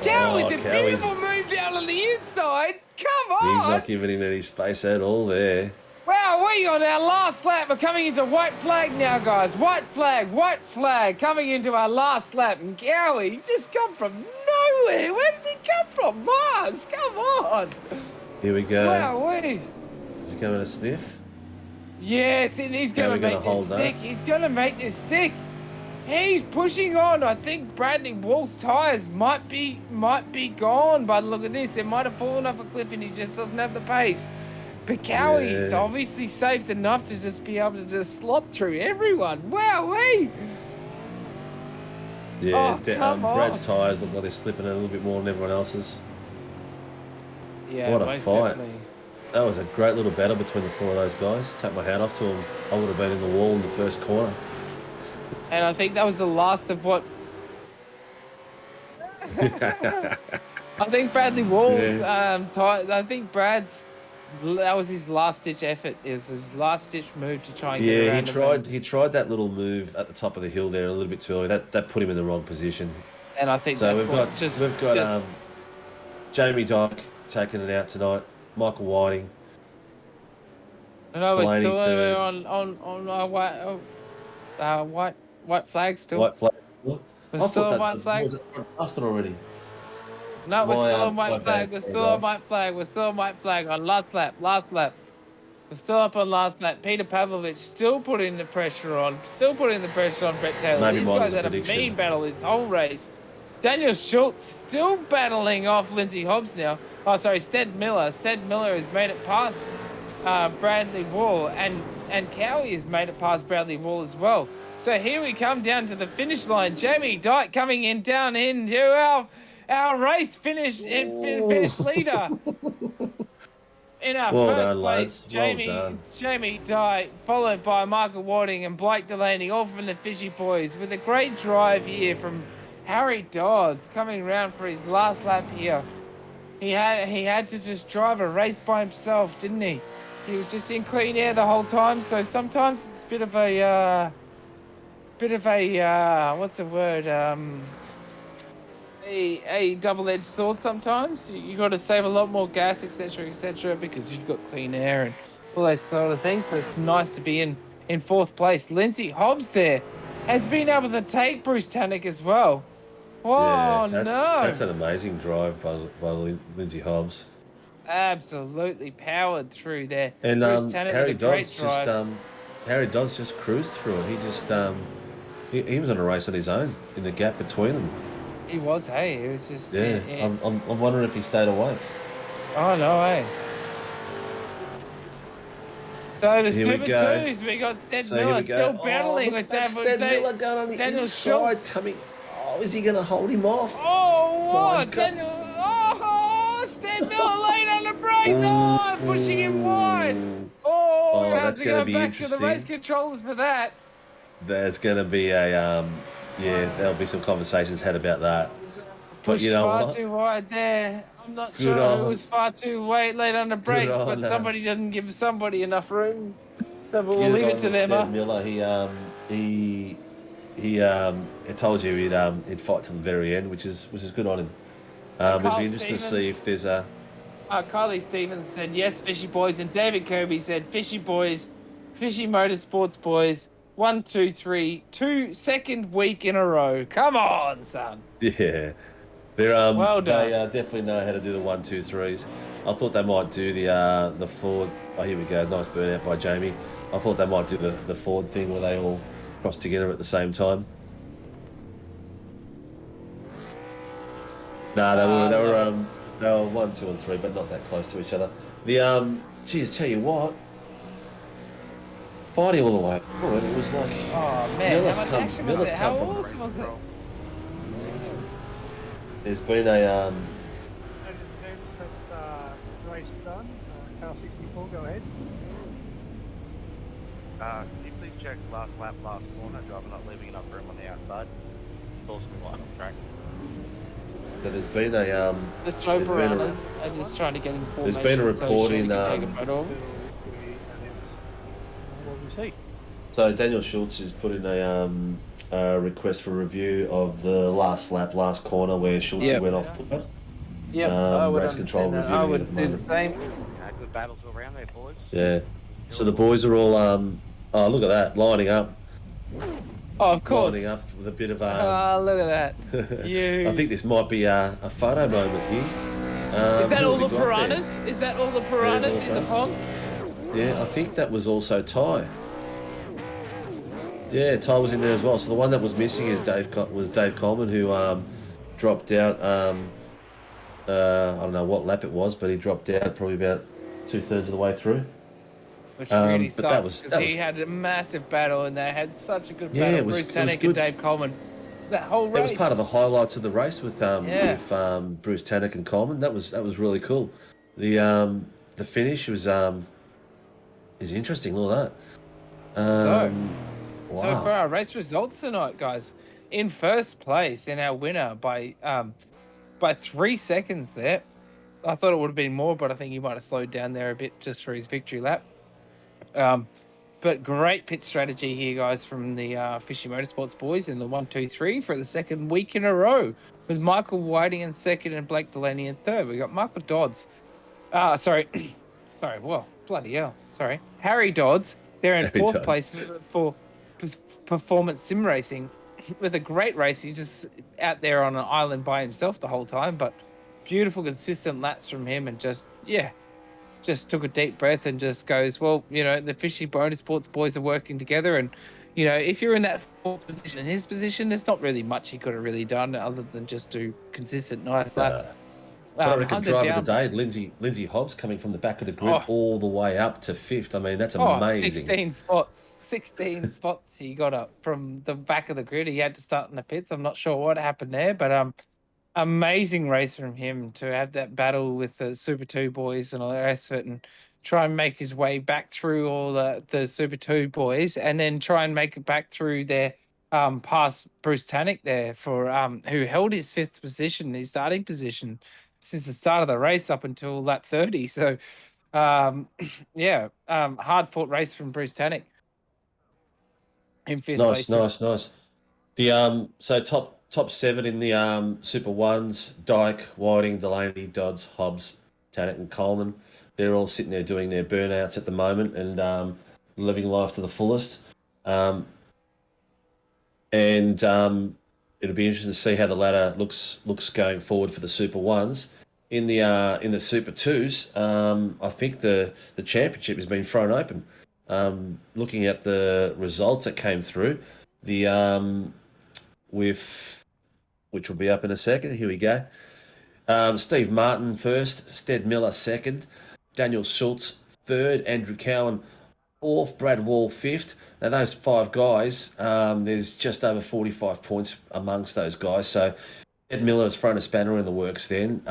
Cowie's a beautiful move down on the inside. Come on. He's not giving him any space at all there. Wow, we on our last lap. We're coming into white flag now, guys. White flag, coming into our last lap. And Gowie, he just come from nowhere. Where did he come from? Mars, come on. Here we go. Wow, Is he going to sniff? yes, and he's going to make this stick. He's going to make this stick. He's pushing on. I think Bradley Wall's tyres might be gone, but look at this. It might have fallen off a cliff and he just doesn't have the pace. But Cowie's obviously saved enough to just be able to just slot through everyone. Wow-wee! Yeah, come on. Brad's tyres look like they're slipping a little bit more than everyone else's. Yeah, what a most fight. definitely. That was a great little battle between the 4 of those guys. Take my hat off to them. I would have been in the wall in the first corner. And I think that was the last of what... I think Bradley Wall's... I think Brad's... That was his last-ditch effort. It was his last-ditch move to try and get around. He tried that little move at the top of the hill there a little bit too early. That put him in the wrong position. And I think so that's we've got Jamie Dyke taking it out tonight. Michael Whiting. No, we're still on white flag still. White flag. We're still on white flag. Was it busted already? No, we're still on white flag. We're still on white flag. We're still on white flag on last lap. We're still up on last lap. Peter Pavlovich still putting the pressure on. Brett Taylor. These guys had a mean battle this whole race. Daniel Schultz still battling off Lindsay Hobbs now. Oh, sorry, Stead Miller. Stead Miller has made it past Bradley Wall, and Cowie has made it past Bradley Wall as well. So here we come down to the finish line. Jamie Dyke coming in down into our race finish leader. In our first place, Jamie Dyke, followed by Michael Warding and Blake Delaney, all from the Fishy Boys, with a great drive here from Harry Dodds coming round for his last lap here. He had to just drive a race by himself, didn't he? He was just in clean air the whole time, so sometimes it's a bit of a what's the word? A double-edged sword sometimes. You got to save a lot more gas, etc., because you've got clean air and all those sort of things. But it's nice to be in fourth place. Lindsay Hobbs there has been able to take Bruce Tannick as well. Oh, yeah, that's an amazing drive by Lindsay Hobbs. Absolutely powered through there. And Harry Dodds just cruised through it. He just he was on a race on his own in the gap between them. He was, hey. It was just I'm wondering if he stayed awake. Oh no, hey. So the Super 2s, we got Stead Miller still battling with Stead Miller going on the Daniel inside Schultz. coming. Oh, is he going to hold him off? Oh, what? Daniel. Oh, Stead Miller late on the brakes. Oh, pushing him wide. Oh, we have to go back to the race controllers for that. There's going to be there'll be some conversations had about that. Pushed far too wide there. I'm not sure it was far too late on the brakes, but somebody doesn't give somebody enough room. So we'll leave it to them. Stead Miller, he told you he'd fight to the very end, which is good on him. It'd be interesting to see if there's a. Carly Stevens said yes, Fishy Boys, and David Kirby said Fishy Boys, Fishy Motorsports Boys. 1, 2, 3, second week in a row. Come on, son. Yeah, they're well done. They definitely know how to do the 1, 2, 3s. I thought they might do the Ford. Oh, here we go. Nice burnout by Jamie. I thought they might do the Ford thing where they all cross together at the same time. No, they were 1, 2, and 3, but not that close to each other. Geez, tell you what. Fighting all the way forward, it was like. Oh man, how awesome was it? There's been a race done. Car 64, go ahead. Can you please check last lap, last corner? Driver not leaving enough room on the outside. It's also line on track. So there's been a The chauffeur runners are just trying to get information. There's been a report in So Daniel Schultz has put in a request for review of the last lap, last corner where Schultz went off. Yeah, race control review. I would do the same. Good battles all around there, boys. Yeah. So the boys are all, oh, look at that, lining up. Oh, of course. Lining up with a bit of Oh, look at that. I think this might be a photo moment here. Is that who all have the we got there? piranhas? Is that all the piranhas in the pond? Yeah, I think that was also Ty. Yeah, Ty was in there as well. So the one that was missing is Dave Coleman, who dropped out. I don't know what lap it was, but he dropped out probably about 2/3 of the way through. Which really but that sucks, was- because he had a massive battle, and they had such a good battle. Yeah, it was Bruce Tannick good. and Dave Coleman. That whole race. That was part of the highlights of the race with Yeah. Bruce Tannick and Coleman. That was really cool. The finish was is interesting. All that. So Wow. for our race results tonight, guys, in first place and our winner by 3 seconds there. I thought it would have been more, but I think he might have slowed down there a bit just for his victory lap. But great pit strategy here, guys, from the Fishy Motorsports boys in the 1, 2, 3 for the second week in a row, with Michael Whiting in second and Blake Delaney in third. We got Michael Dodds. Sorry, well, bloody hell. Sorry. Harry Dodds. They're in Harry fourth Dodds. place for performance sim racing with a great race. He's just out there on an island by himself the whole time, but beautiful, consistent laps from him, and just took a deep breath and just goes, well, the Fishy Motorsports boys are working together, and if you're in that fourth position, in his position, there's not really much he could have really done other than just do consistent nice laps. But I reckon Hunter driver down- of the day, Lindsay Hobbs, coming from the back of the grid all the way up to fifth. I mean, that's amazing. 16 spots he got up from the back of the grid. He had to start in the pits. I'm not sure what happened there, but amazing race from him to have that battle with the Super 2 boys and all the rest of it, and try and make his way back through all the Super 2 boys, and then try and make it back through there past Bruce Tannick there for who held his fifth position, his starting position, since the start of the race up until lap 30. So hard fought race from Bruce Tannick in fifth place. Nice. The so top 7 in the Super 1s, Dyke, Whiting, Delaney, Dodds, Hobbs, Tannick and Coleman. They're all sitting there doing their burnouts at the moment and living life to the fullest. And it'll be interesting to see how the ladder looks going forward for the Super 1s. In the Super 2s, I think the championship has been thrown open. Looking at the results that came through, which will be up in a second. Here we go. Steve Martin first, Stead Miller second, Daniel Schultz third, Andrew Cowan fourth, Brad Wall fifth. Now those 5 guys, there's just over 45 points amongst those guys. So Ed Miller has thrown a spanner in the works then.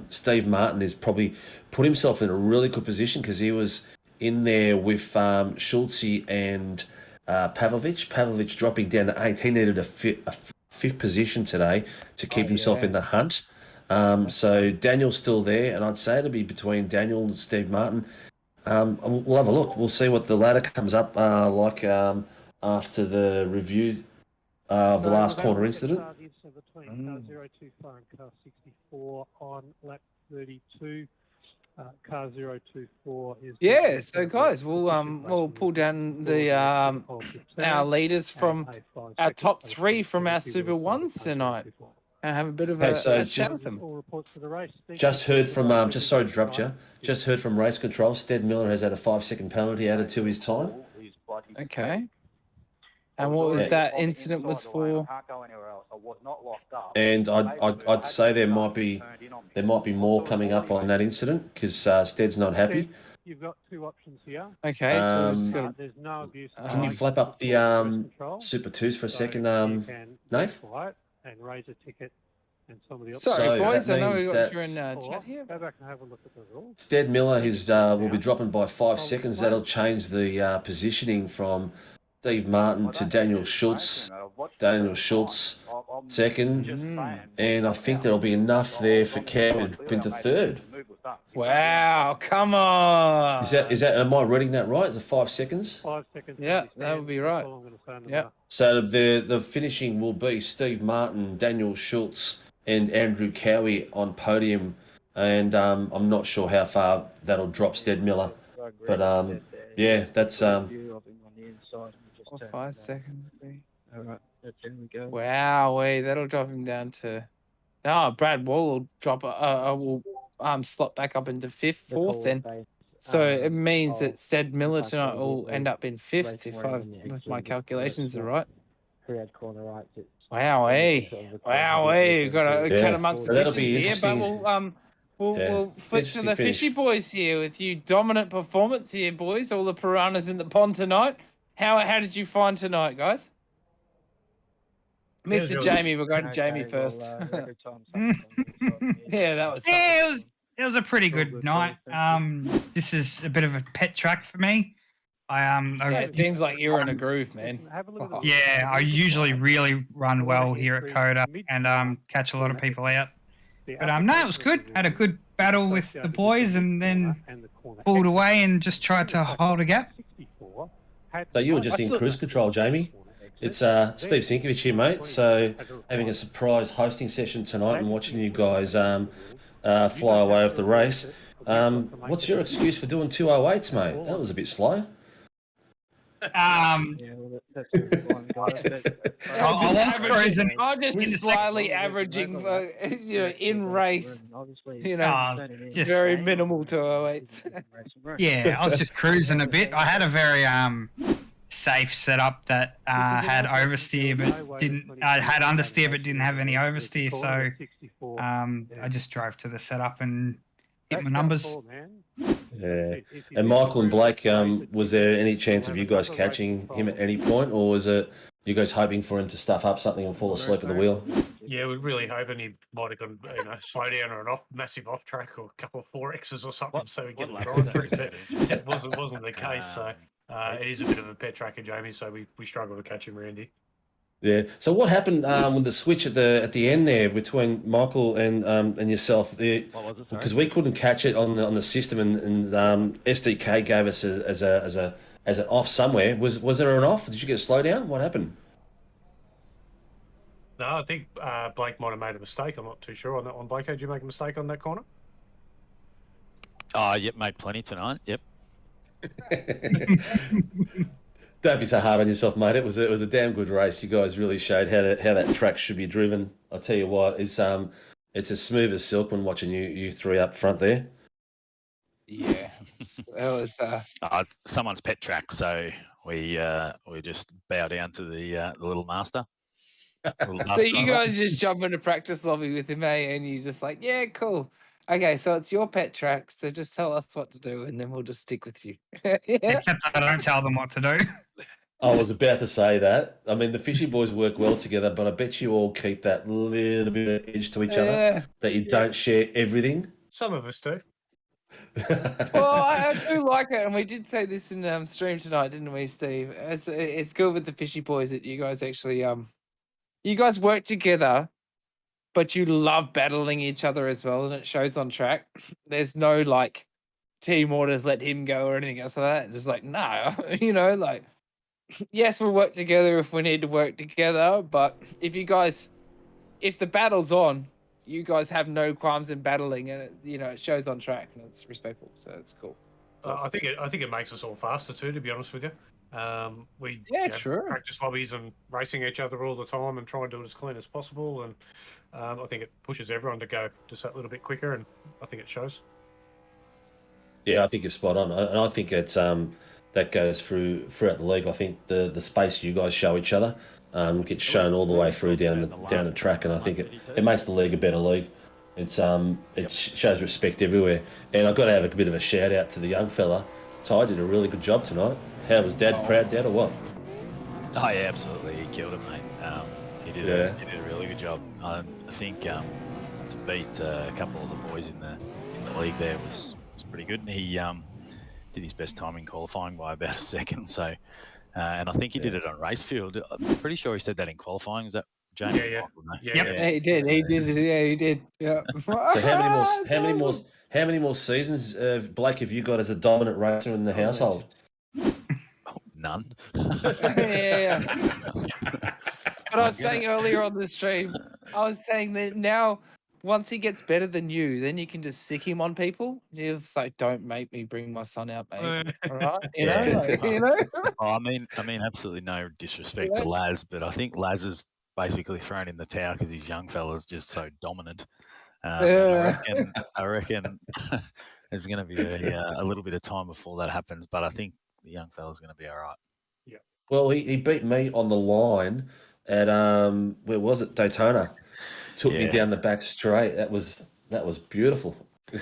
Steve Martin has probably put himself in a really good position because he was in there with Schultze and Pavlovich. Pavlovich dropping down to 8th. He needed a fifth position today to keep himself in the hunt. So Daniel's still there, and I'd say it'll be between Daniel and Steve Martin. We'll have a look. We'll see what the ladder comes up like after the review of the last corner incident. Between car 024 and car 64 on lap 32. Car 024 is... So guys, we'll pull down the our leaders from our top 3 from our Super 1s tonight and have a bit of a chat with them. Just heard from, just sorry to interrupt you, just heard from Race Control, Stead Miller has had a 5-second penalty added to his time. Okay. And what was that incident was for? And I'd say there might be more coming up on that incident because Stead's not happy. You've got 2 options here. Okay, so we're just gonna, There's no abuse. Can you flap up the Super 2s for a second, Nate? And raise a ticket, and somebody else. sorry, So boys, that I know means we got you in that- chat here. Go back and have a look at the rules. Stead Miller will be dropping by 5 seconds. That'll change the positioning from Steve Martin to Daniel Schultz. Daniel Schultz second, and I think there'll be enough there for Cam to drop into third. Wow, come on. Is that? Am I reading that right? Is it 5 seconds? 5 seconds. Yeah, that would be right. That's all I'm going to say on the Yeah. mark. So the finishing will be Steve Martin, Daniel Schultz, and Andrew Cowie on podium, and I'm not sure how far that'll drop Stead Miller, but Yeah, that's View of him on the inside. And we just Or turned 5 around. seconds. Maybe. All right, that's in we go. Wow, that'll drop him down to. Oh, Brad Wall will drop. Will slot back up into fifth, The fourth then. call So it phase, means that of Stead Miller if I tonight can will give end the up in fifth race if warning when the if my exit calculations are first right. Crowd corner right. It's Wow, it's sort of a crazy we've got a Yeah, cat amongst so the that'll fishes be here, but interesting. we'll Yeah, we'll it's flip to interesting the finish. fishy boys here with you. Dominant performance here, boys. All the piranhas in the pond tonight. How did you find tonight, guys? Mr. Jamie, we'll go to Jamie first. record time, Yeah, that was. Yeah, it was a pretty good night. This is a bit of a pet track for me. Yeah, it seems like you're in a groove, man. Have a look at Yeah, I usually really run well here at COTA and catch a lot of people out. But no, it was good. Had a good battle with the boys and then pulled away and just tried to hold a gap. So you were just in cruise control, Jamie. It's Steve Sinkovich here, mate. So having a surprise hosting session tonight and watching you guys fly away with the race. What's your excuse for doing 208s, mate? That was a bit slow. I was cruising. I'm just in the slightly averaging, in race. Just Very minimal 208s. Yeah, I was just cruising a bit. I had a very safe setup that had oversteer but didn't. I had understeer but didn't have any oversteer, so I just drove to the setup and hit my numbers. Yeah. And Michael and Blake, was there any chance of you guys catching him at any point, or was it you guys hoping for him to stuff up something and fall asleep at the wheel? Yeah, we're really hoping he might have gone, slow down or an massive off track or a couple of 4Xs or something, so we get the drive through. But it wasn't the case. So it is a bit of a pet tracker, Jamie. So we struggle to catch him, Randy. Yeah. So what happened with the switch at the end there between Michael and yourself? Because we couldn't catch it on the system, and SDK gave us as an off somewhere. Was there an off? Did you get a slowdown? What happened? No, I think Blake might have made a mistake. I'm not too sure on that one. Blake, did you make a mistake on that corner? Oh, yep, made plenty tonight. Yep. Don't be so hard on yourself, mate. It was a damn good race. You guys really showed how that track should be driven. I'll tell you what, it's as smooth as silk when watching you three up front there. Yeah, that was Someone's pet track, so we just bow down to the little master. So you guys just jump into practice lobby with him, and you're just like, yeah, cool. Okay, so it's your pet track, so just tell us what to do, and then we'll just stick with you. Yeah. Except I don't tell them what to do. I was about to say that. I mean, the Fishy Boys work well together, but I bet you all keep that little bit of edge to each other, that you don't share everything. Some of us do. Well, I do like it, and we did say this in stream tonight, didn't we, Steve? It's good with the Fishy Boys that you guys actually you guys work together, but you love battling each other as well, and it shows on track. There's no like team orders, let him go or anything else like that. It's just like, no, like, yes, we'll work together if we need to work together, but if the battle's on, you guys have no qualms in battling, and it shows on track, and it's respectful, so it's cool. I think it makes us all faster too, to be honest with you. We true. Practice lobbies and racing each other all the time and try and do it as clean as possible, and I think it pushes everyone to go just that little bit quicker, and I think it shows. Yeah, I think you're spot on, and I think it's that goes throughout the league. I think the space you guys show each other gets shown all the way through down the track, and I think it makes the league a better league. It shows respect everywhere, and I've got to have a bit of a shout out to the young fella. Ty did a really good job tonight. How was Dad? Proud Dad or what? Oh yeah, absolutely. He killed it, mate. He did a really good job. I think to beat a couple of the boys in the league there was pretty good. And he did his best time in qualifying by about a second. So, and I think he did it on race field. I'm pretty sure he said that in qualifying. Is that James? Yeah. He did. Yeah, he did. Yeah. So how many more seasons, Blake, have you got as a dominant racer in the household? None. Yeah. But I was saying earlier on the stream, I was saying that now once he gets better than you, then you can just sick him on people. You're just like, don't make me bring my son out, mate. All right, you know, like, you know. Oh, I mean, absolutely no disrespect to Laz, but I think Laz is basically thrown in the towel because his young fella's just so dominant. And I reckon there's going to be a little bit of time before that happens, but I think the young fella's going to be all right. Yeah. Well, he beat me on the line at where was it? Daytona. Took me down the back straight. That was beautiful. No,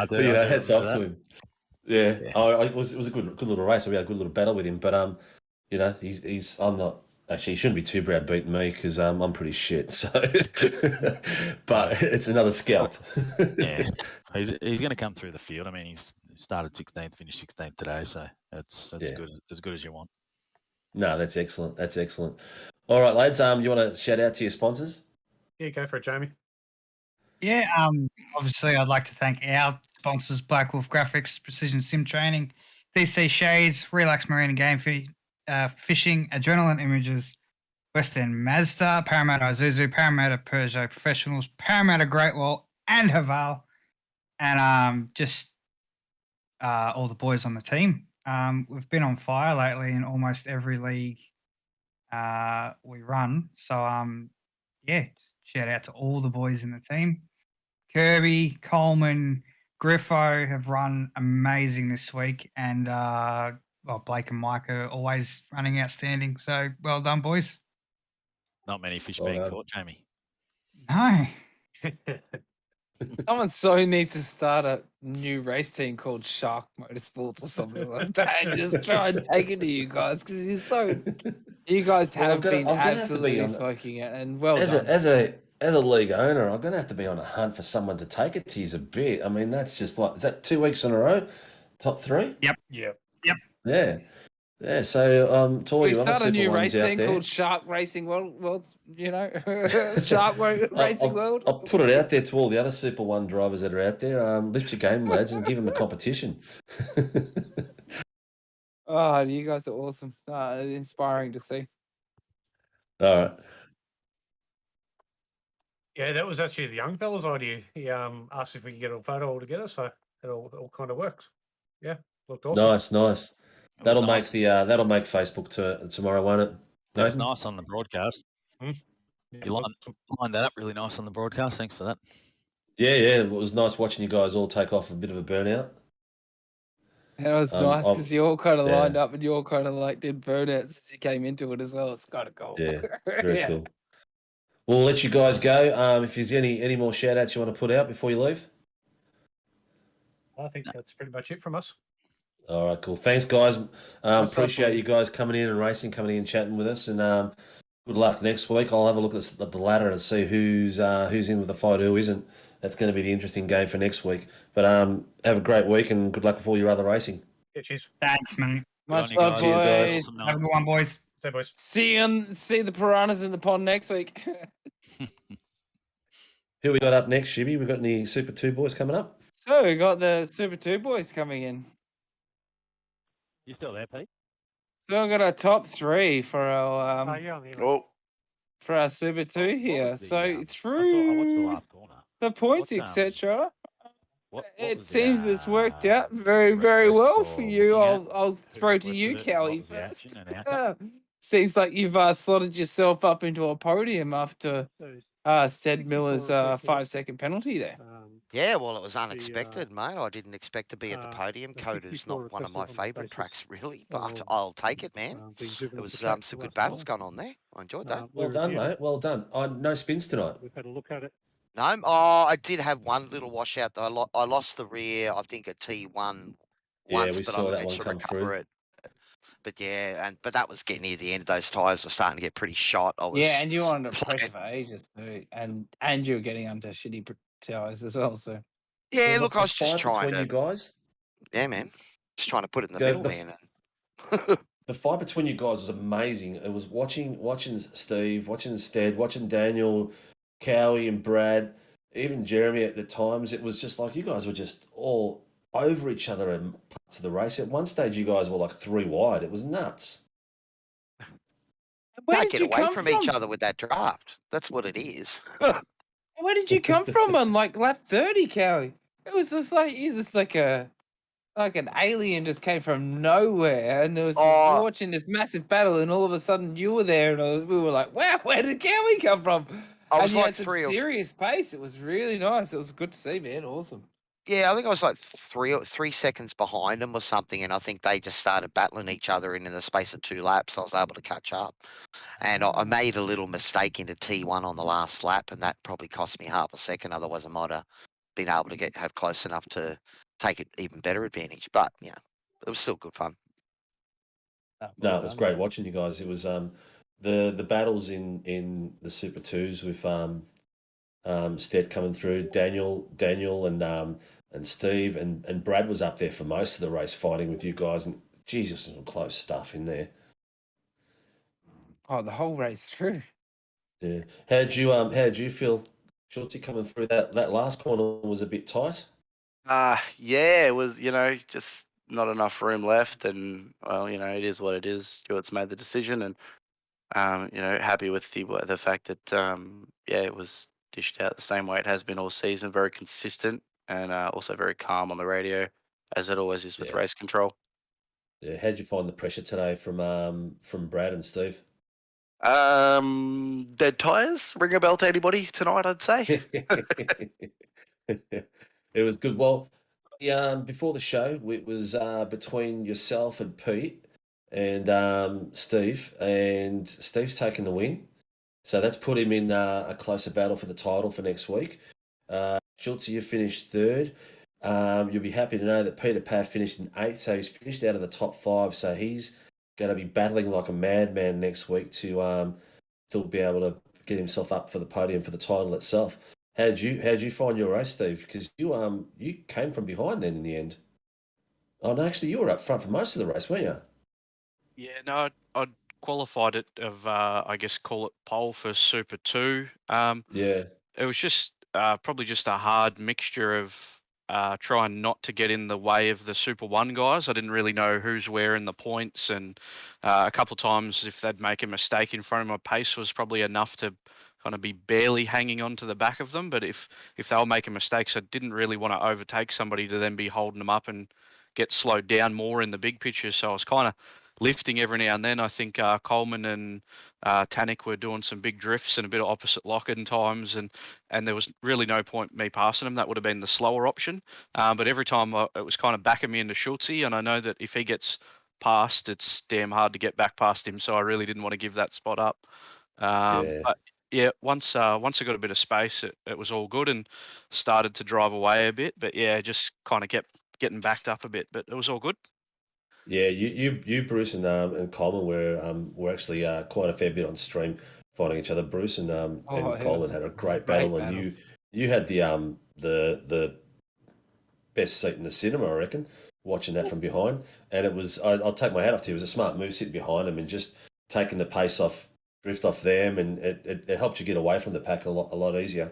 but, you know, hats off to him. Yeah, it was a good little race. We had a good little battle with him. But you know, I'm not actually. He shouldn't be too proud beating me because I'm pretty shit. So, but it's another scalp. Yeah, he's going to come through the field. I mean, he's started 16th, finished 16th today, so that's good as you want. No, that's excellent. That's excellent. All right, lads. You want to shout out to your sponsors? Yeah, go for it, Jamie. Yeah, obviously I'd like to thank our sponsors, Black Wolf Graphics, Precision Sim Training, DC Shades, Relax Marine and Game Fishing, Adrenaline Images, West End Mazda, Parramatta Isuzu, Parramatta Peugeot Professionals, Parramatta Great Wall, and Haval, and just all the boys on the team. We've been on fire lately in almost every league we run. So, yeah, just shout out to all the boys in the team. Kirby, Coleman, Griffo have run amazing this week, and Blake and Mike are always running outstanding. So, well done, boys. Not many fish being caught, Jamie. No. Someone so needs to start a new race team called Shark Motorsports or something like that, and just try and take it to you guys because you guys have been absolutely smoking it, and well done. As a league owner, I'm going to have to be on a hunt for someone to take it to you a bit. I mean, that's just like, is that 2 weeks in a row? Top 3? Yep. Yeah. Yeah, so to all we you start other a new Super race Ones out team there, called Shark Racing World, you know, Shark Racing World. I'll put it out there to all the other Super One drivers that are out there. Lift your game, lads, and give them the competition. Oh, you guys are awesome. Inspiring to see. All right. Yeah, that was actually the young fella's idea. He asked if we could get a photo all together, so it all kind of works. Yeah, looked awesome. Nice. That'll make Facebook tomorrow, won't it? That was nice on the broadcast. You lined that up really nice on the broadcast. Thanks for that. Yeah. It was nice watching you guys all take off a bit of a burnout. It was nice because you all kind of lined up and you all kind of like did burnouts as you came into it as well. It's kind of cool. Yeah, very cool. We'll let you guys go. If there's any more shout outs you want to put out before you leave? I think that's pretty much it from us. All right, cool. Thanks, guys. Appreciate you guys coming in and chatting with us. And good luck next week. I'll have a look at the ladder and see who's in with the fight, who isn't. That's going to be the interesting game for next week. But have a great week and good luck with all your other racing. Yeah, cheers. Thanks, mate. Much love, boys. Have a good one, boys. See you, boys. See the piranhas in the pond next week. Who we got up next, Shibby? We got any Super 2 boys coming up? So we got the Super 2 boys coming in. You still there, Pete? So we got our top 3 for our for our Super 2 here. So through the points, etc. It seems it's worked out very, very well for you. I'll throw to you, Cowie, first. Seems like you've slotted yourself up into a podium after Stead Miller's 5-second penalty there. Yeah, well, it was unexpected, mate. I didn't expect to be at the podium. COTA's not one of my favourite tracks, really, but I'll take it, man. It was some good battles going on there. I enjoyed that. Well done, mate. Well done. No spins tonight. We've had a look at it. No, I did have one little washout. Though. I lost the rear, I think, at T1 once, but I managed to recover it. But yeah, but that was getting near the end. Those tyres were starting to get pretty shot. And you were under pressure for ages too, and you were getting under shitty tyres as well. So yeah, look, I was just trying between you guys. Yeah, man, just trying to put it in the middle, man. The fight between you guys was amazing. It was watching Steve, watching Stead, watching Daniel, Cowie, and Brad, even Jeremy at the times. It was just like you guys were just all over each other in parts of the race. At one stage, you guys were like 3 wide. It was nuts. Can't get away from each other with that draft. That's what it is. Where did you come from on like lap 30, Cowie? It was just like you just like an alien just came from nowhere, and there was Oh, watching this massive battle, and all of a sudden you were there, and we were like, "Wow, where did Cowie come from?" I And was you like had some three or serious pace. It was really nice. It was good to see, man. Awesome. yeah, I think I was like 3 seconds behind them or something, and I think they just started battling each other, and in the space of 2 laps, I was able to catch up. And I made a little mistake into T1 on the last lap, and that probably cost me half a second. Otherwise, I might have been able to have close enough to take it even better advantage. But it was still good fun. No, it was great watching you guys. It was the battles in the Super Twos with Stead coming through, Daniel and Steve and Brad was up there for most of the race fighting with you guys, and geez, there was some close stuff in there. Oh, the whole race through. Yeah. How'd you feel, Schultzy, coming through that last corner was a bit tight? Yeah, it was, just not enough room left, and well, it is what it is. Stuart's made the decision, and happy with the fact that it was dished out the same way it has been all season, very consistent, and also very calm on the radio, as it always is with race control. Yeah. How'd you find the pressure today from Brad and Steve? Dead tires ring a bell to anybody tonight, I'd say. It was good. Well, before the show, it was between yourself and Pete and Steve, and Steve's taken the win. So that's put him in a closer battle for the title for next week. Schultz, you finished third. You'll be happy to know that Peter Paff finished in 8th, so he's finished out of the top 5. So he's going to be battling like a madman next week to still be able to get himself up for the podium for the title itself. How'd you find your race, Steve? Because you came from behind then in the end. Oh no, actually you were up front for most of the race, weren't you? Yeah, no, I'd qualified it of I guess call it pole for Super 2. Yeah. It was just probably just a hard mixture of trying not to get in the way of the Super 1 guys. I didn't really know who's where in the points, and a couple of times if they'd make a mistake in front of my pace was probably enough to kind of be barely hanging on to the back of them. But if they were making mistakes, I didn't really want to overtake somebody to then be holding them up and get slowed down more in the big pictures. So I was kind of lifting every now and then. I think Coleman and Tannick were doing some big drifts and a bit of opposite lock-in times, and there was really no point me passing him. That would have been the slower option. But every time it was kind of backing me into Schultzy, and I know that if he gets past, it's damn hard to get back past him. So I really didn't want to give that spot up. But yeah, once I got a bit of space, it was all good and started to drive away a bit. But yeah, just kind of kept getting backed up a bit, but it was all good. Yeah, you Bruce and Coleman were actually quite a fair bit on stream fighting each other. Bruce and Coleman had a great battle, and you had the best seat in the cinema, I reckon, watching that from behind. And it was I'll take my hat off to you. It was a smart move sitting behind them and just taking the pace off, drift off them, and it helped you get away from the pack a lot easier.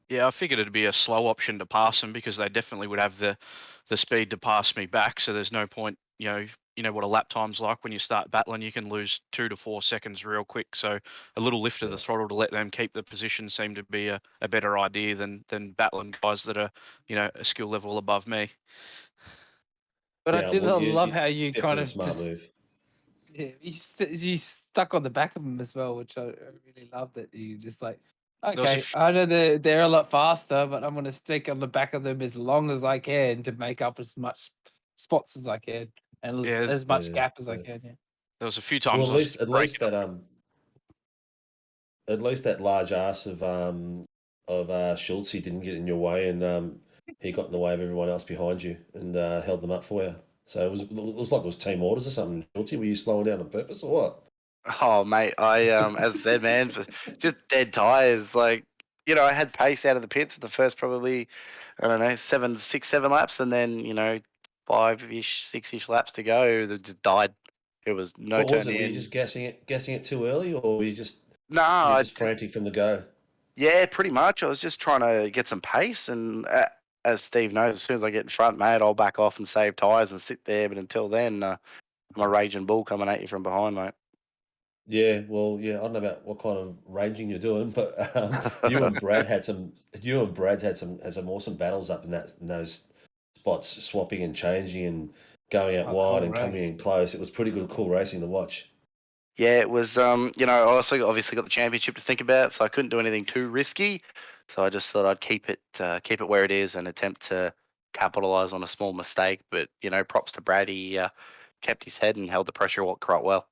Yeah, I figured it'd be a slow option to pass them because they definitely would have the speed to pass me back. So there's no point, you know what a lap time's like when you start battling. You can lose 2 to 4 seconds real quick. So a little lift of the throttle to let them keep the position seemed to be a better idea than battling guys that are, a skill level above me. But I did love how you kind of smart move. Yeah, you stuck on the back of them as well, which I really loved. That you just like, okay, I know they're a lot faster, but I'm going to stick on the back of them as long as I can to make up as much spots as I can and as much gap as I can. Yeah. There was a few times. Well, at least that large ass of Schultzy didn't get in your way, and he got in the way of everyone else behind you and held them up for you. So it was like it was team orders or something. Schultzy, were you slowing down on purpose or what? Oh, mate, I as I said, man, just dead tires. Like, I had pace out of the pits for the first probably, I don't know, 6, 7 laps, and then 5-ish, 6-ish laps to go. That just died. It was no turning. What was it? Were you just guessing it too early, or were you just frantic from the go? Yeah, pretty much. I was just trying to get some pace, and as Steve knows, as soon as I get in front, mate, I'll back off and save tyres and sit there. But until then, I'm a raging bull coming at you from behind, mate. Yeah, well, yeah, I don't know about what kind of ranging you're doing, but you and Brad had some awesome battles up in those spots, swapping and changing and going out wide cool and coming race. in close. It was pretty good, cool racing to watch. Yeah, it was. You know, I also obviously got the championship to think about, so I couldn't do anything too risky. So I just thought I'd keep it where it is and attempt to capitalize on a small mistake. But you know, props to Brad. He kept his head and held the pressure quite well.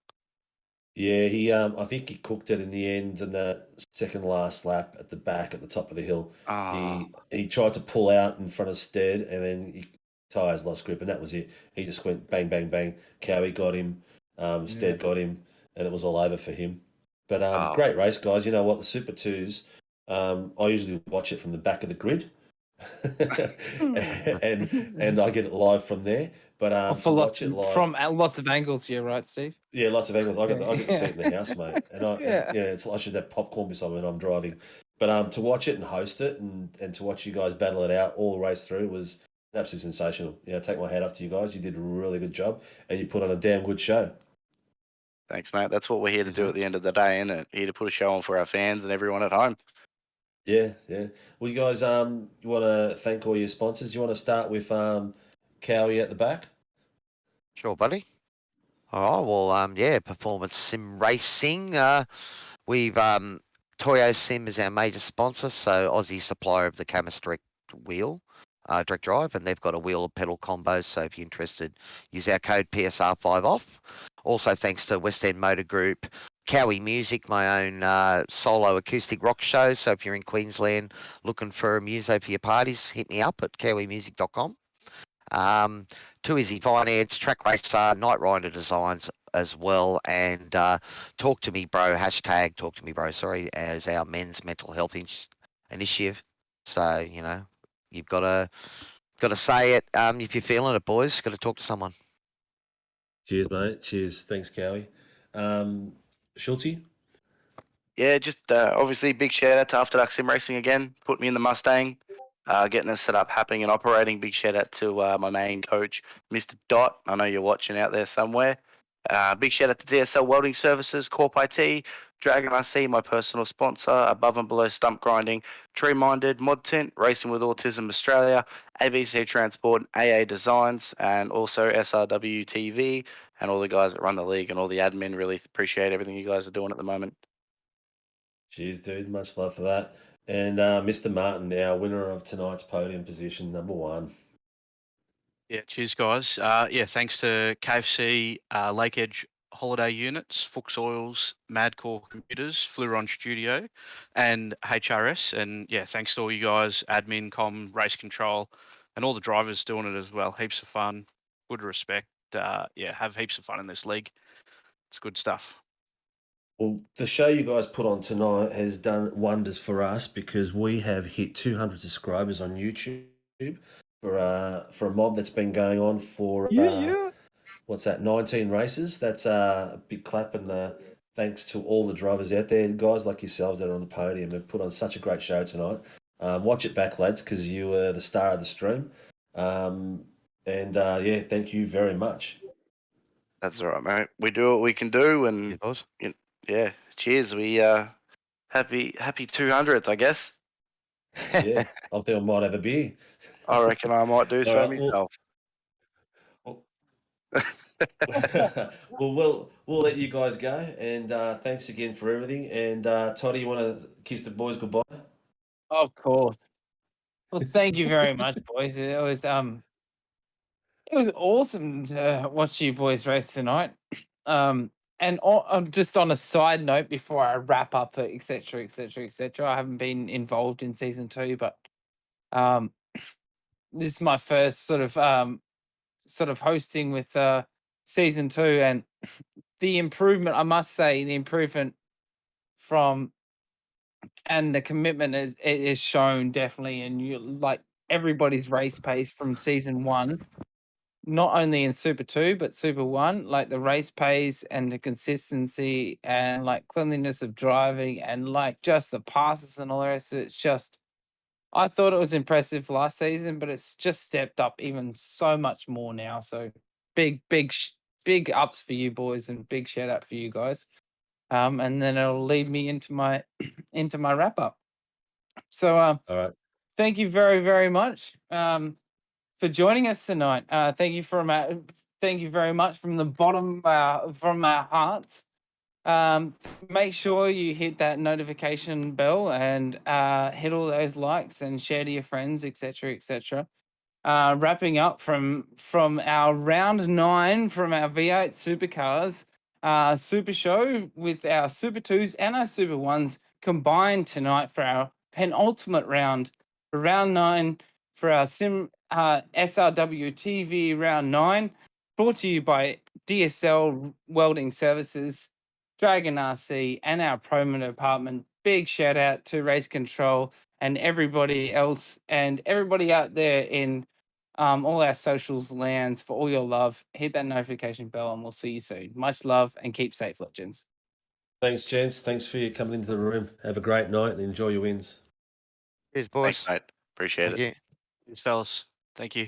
Yeah, he I think he cooked it in the end in the second last lap at the back at the top of the hill. Ah, He tried to pull out in front of Stead and then tires lost grip and that was it. He just went bang bang bang. Cowie got him, Stead got him, and it was all over for him. But great race, guys. You know what? The Super Twos, I usually watch it from the back of the grid. and I get it live from there. But to watch it live from lots of angles, yeah, right, Steve? yeah, lots of angles. I get the seat in the house, mate, and Yeah. I should have popcorn beside me when I'm driving. But to watch it and host it and to watch you guys battle it out all the race through was absolutely sensational. You know, take my hat off to you guys. You did a really good job, and you put on a damn good show. thanks, mate. That's what we're here to do at the end of the day, isn't it? Here to put a show on for our fans and everyone at home. Yeah, yeah. Well, you guys, you want to thank all your sponsors. You want to start with Cowie at the back? Sure, buddy. All right. Well, yeah, Performance Sim Racing. We've Toyo Sim is our major sponsor, so Aussie supplier of the Camus Direct wheel, direct drive, and they've got a wheel and pedal combo. So if you're interested, use our code PSR5 off. Also, thanks to West End Motor Group, Cowie Music, my own solo acoustic rock show. So if you're in Queensland looking for a muso for your parties, hit me up at cowimusic.com. Too Easy Finance, Track Racer, Night Rider Designs as well, and Talk to Me Bro, hashtag Talk to Me Bro, sorry, as our men's mental health initiative. So, you know, you've got to say it if you're feeling it, boys. Got to talk to someone. Cheers, mate. Cheers. Thanks, Cowie. Schulte? Yeah, just obviously big shout out to After Dark Sim Racing again. Put me in the Mustang, getting us set up, happening and operating. Big shout out to my main coach, Mr. Dot. I know you're watching out there somewhere. Big shout out to DSL Welding Services, Corp IT, DragonRC, my personal sponsor, Above and Below Stump Grinding, Tree Minded, Mod Tent, Racing with Autism Australia, ABC Transport, AA Designs, and also SRW TV, and all the guys that run the league and all the admin. Really appreciate everything you guys are doing at the moment. Cheers, dude. Much love for that. And Mr. Martin, our winner of tonight's podium position, number 1. Yeah, cheers, guys. Yeah, thanks to KFC, Lake Edge Holiday Units, Fuchs Oils, Madcore Computers, Fluron Studio, and HRS. And yeah, thanks to all you guys, admin, race control, and all the drivers doing it as well. Heaps of fun, good respect. Yeah, have heaps of fun in this league. It's good stuff. Well, the show you guys put on tonight has done wonders for us because we have hit 200 subscribers on YouTube for a mob that's been going on for what's that, 19 races. That's a big clap and thanks to all the drivers out there, guys like yourselves that are on the podium and put on such a great show tonight. Watch it back, lads, because you were the star of the stream. Yeah, thank you very much. That's all right, mate. We do what we can do, and yeah, cheers. We happy 200th, I guess. Yeah, I think I might have a beer. I reckon I might do so myself. Well, we'll let you guys go, and thanks again for everything. And Toddy, you want to kiss the boys goodbye? Of course. Well, thank you very much, boys. It was awesome to watch you boys race tonight. And just on a side note, before I wrap up, etc., I haven't been involved in season 2, but this is my first sort of hosting with season 2, and the improvement, I must say, the improvement from and the commitment is shown definitely, and you like everybody's race pace from season 1. Not only in Super 2, but Super 1, like the race pace and the consistency and like cleanliness of driving and like just the passes and all the rest of it. It's just, I thought it was impressive last season, but it's just stepped up even so much more now. So big ups for you boys and big shout out for you guys. and then it'll lead me into my into my wrap up. So, All right. thank you very, very much for joining us tonight. Thank you very much from the bottom from our hearts. Make sure you hit that notification bell and hit all those likes and share to your friends, etc., etc. Wrapping up from our round 9 from our V8 Supercars Super Show with our Super 2s and our Super 1s combined tonight for our penultimate round 9 for our SRW TV round 9, brought to you by DSL Welding Services, DragonRC, and our Promo Department. Big shout out to Race Control and everybody else and everybody out there in all our socials lands for all your love. Hit that notification bell and we'll see you soon. Much love and keep safe, legends. Thanks, gents. Thanks for you coming into the room. Have a great night and enjoy your wins. Cheers, boys. Thanks, mate. Appreciate Thank it. you. Cheers, fellas. Thank you.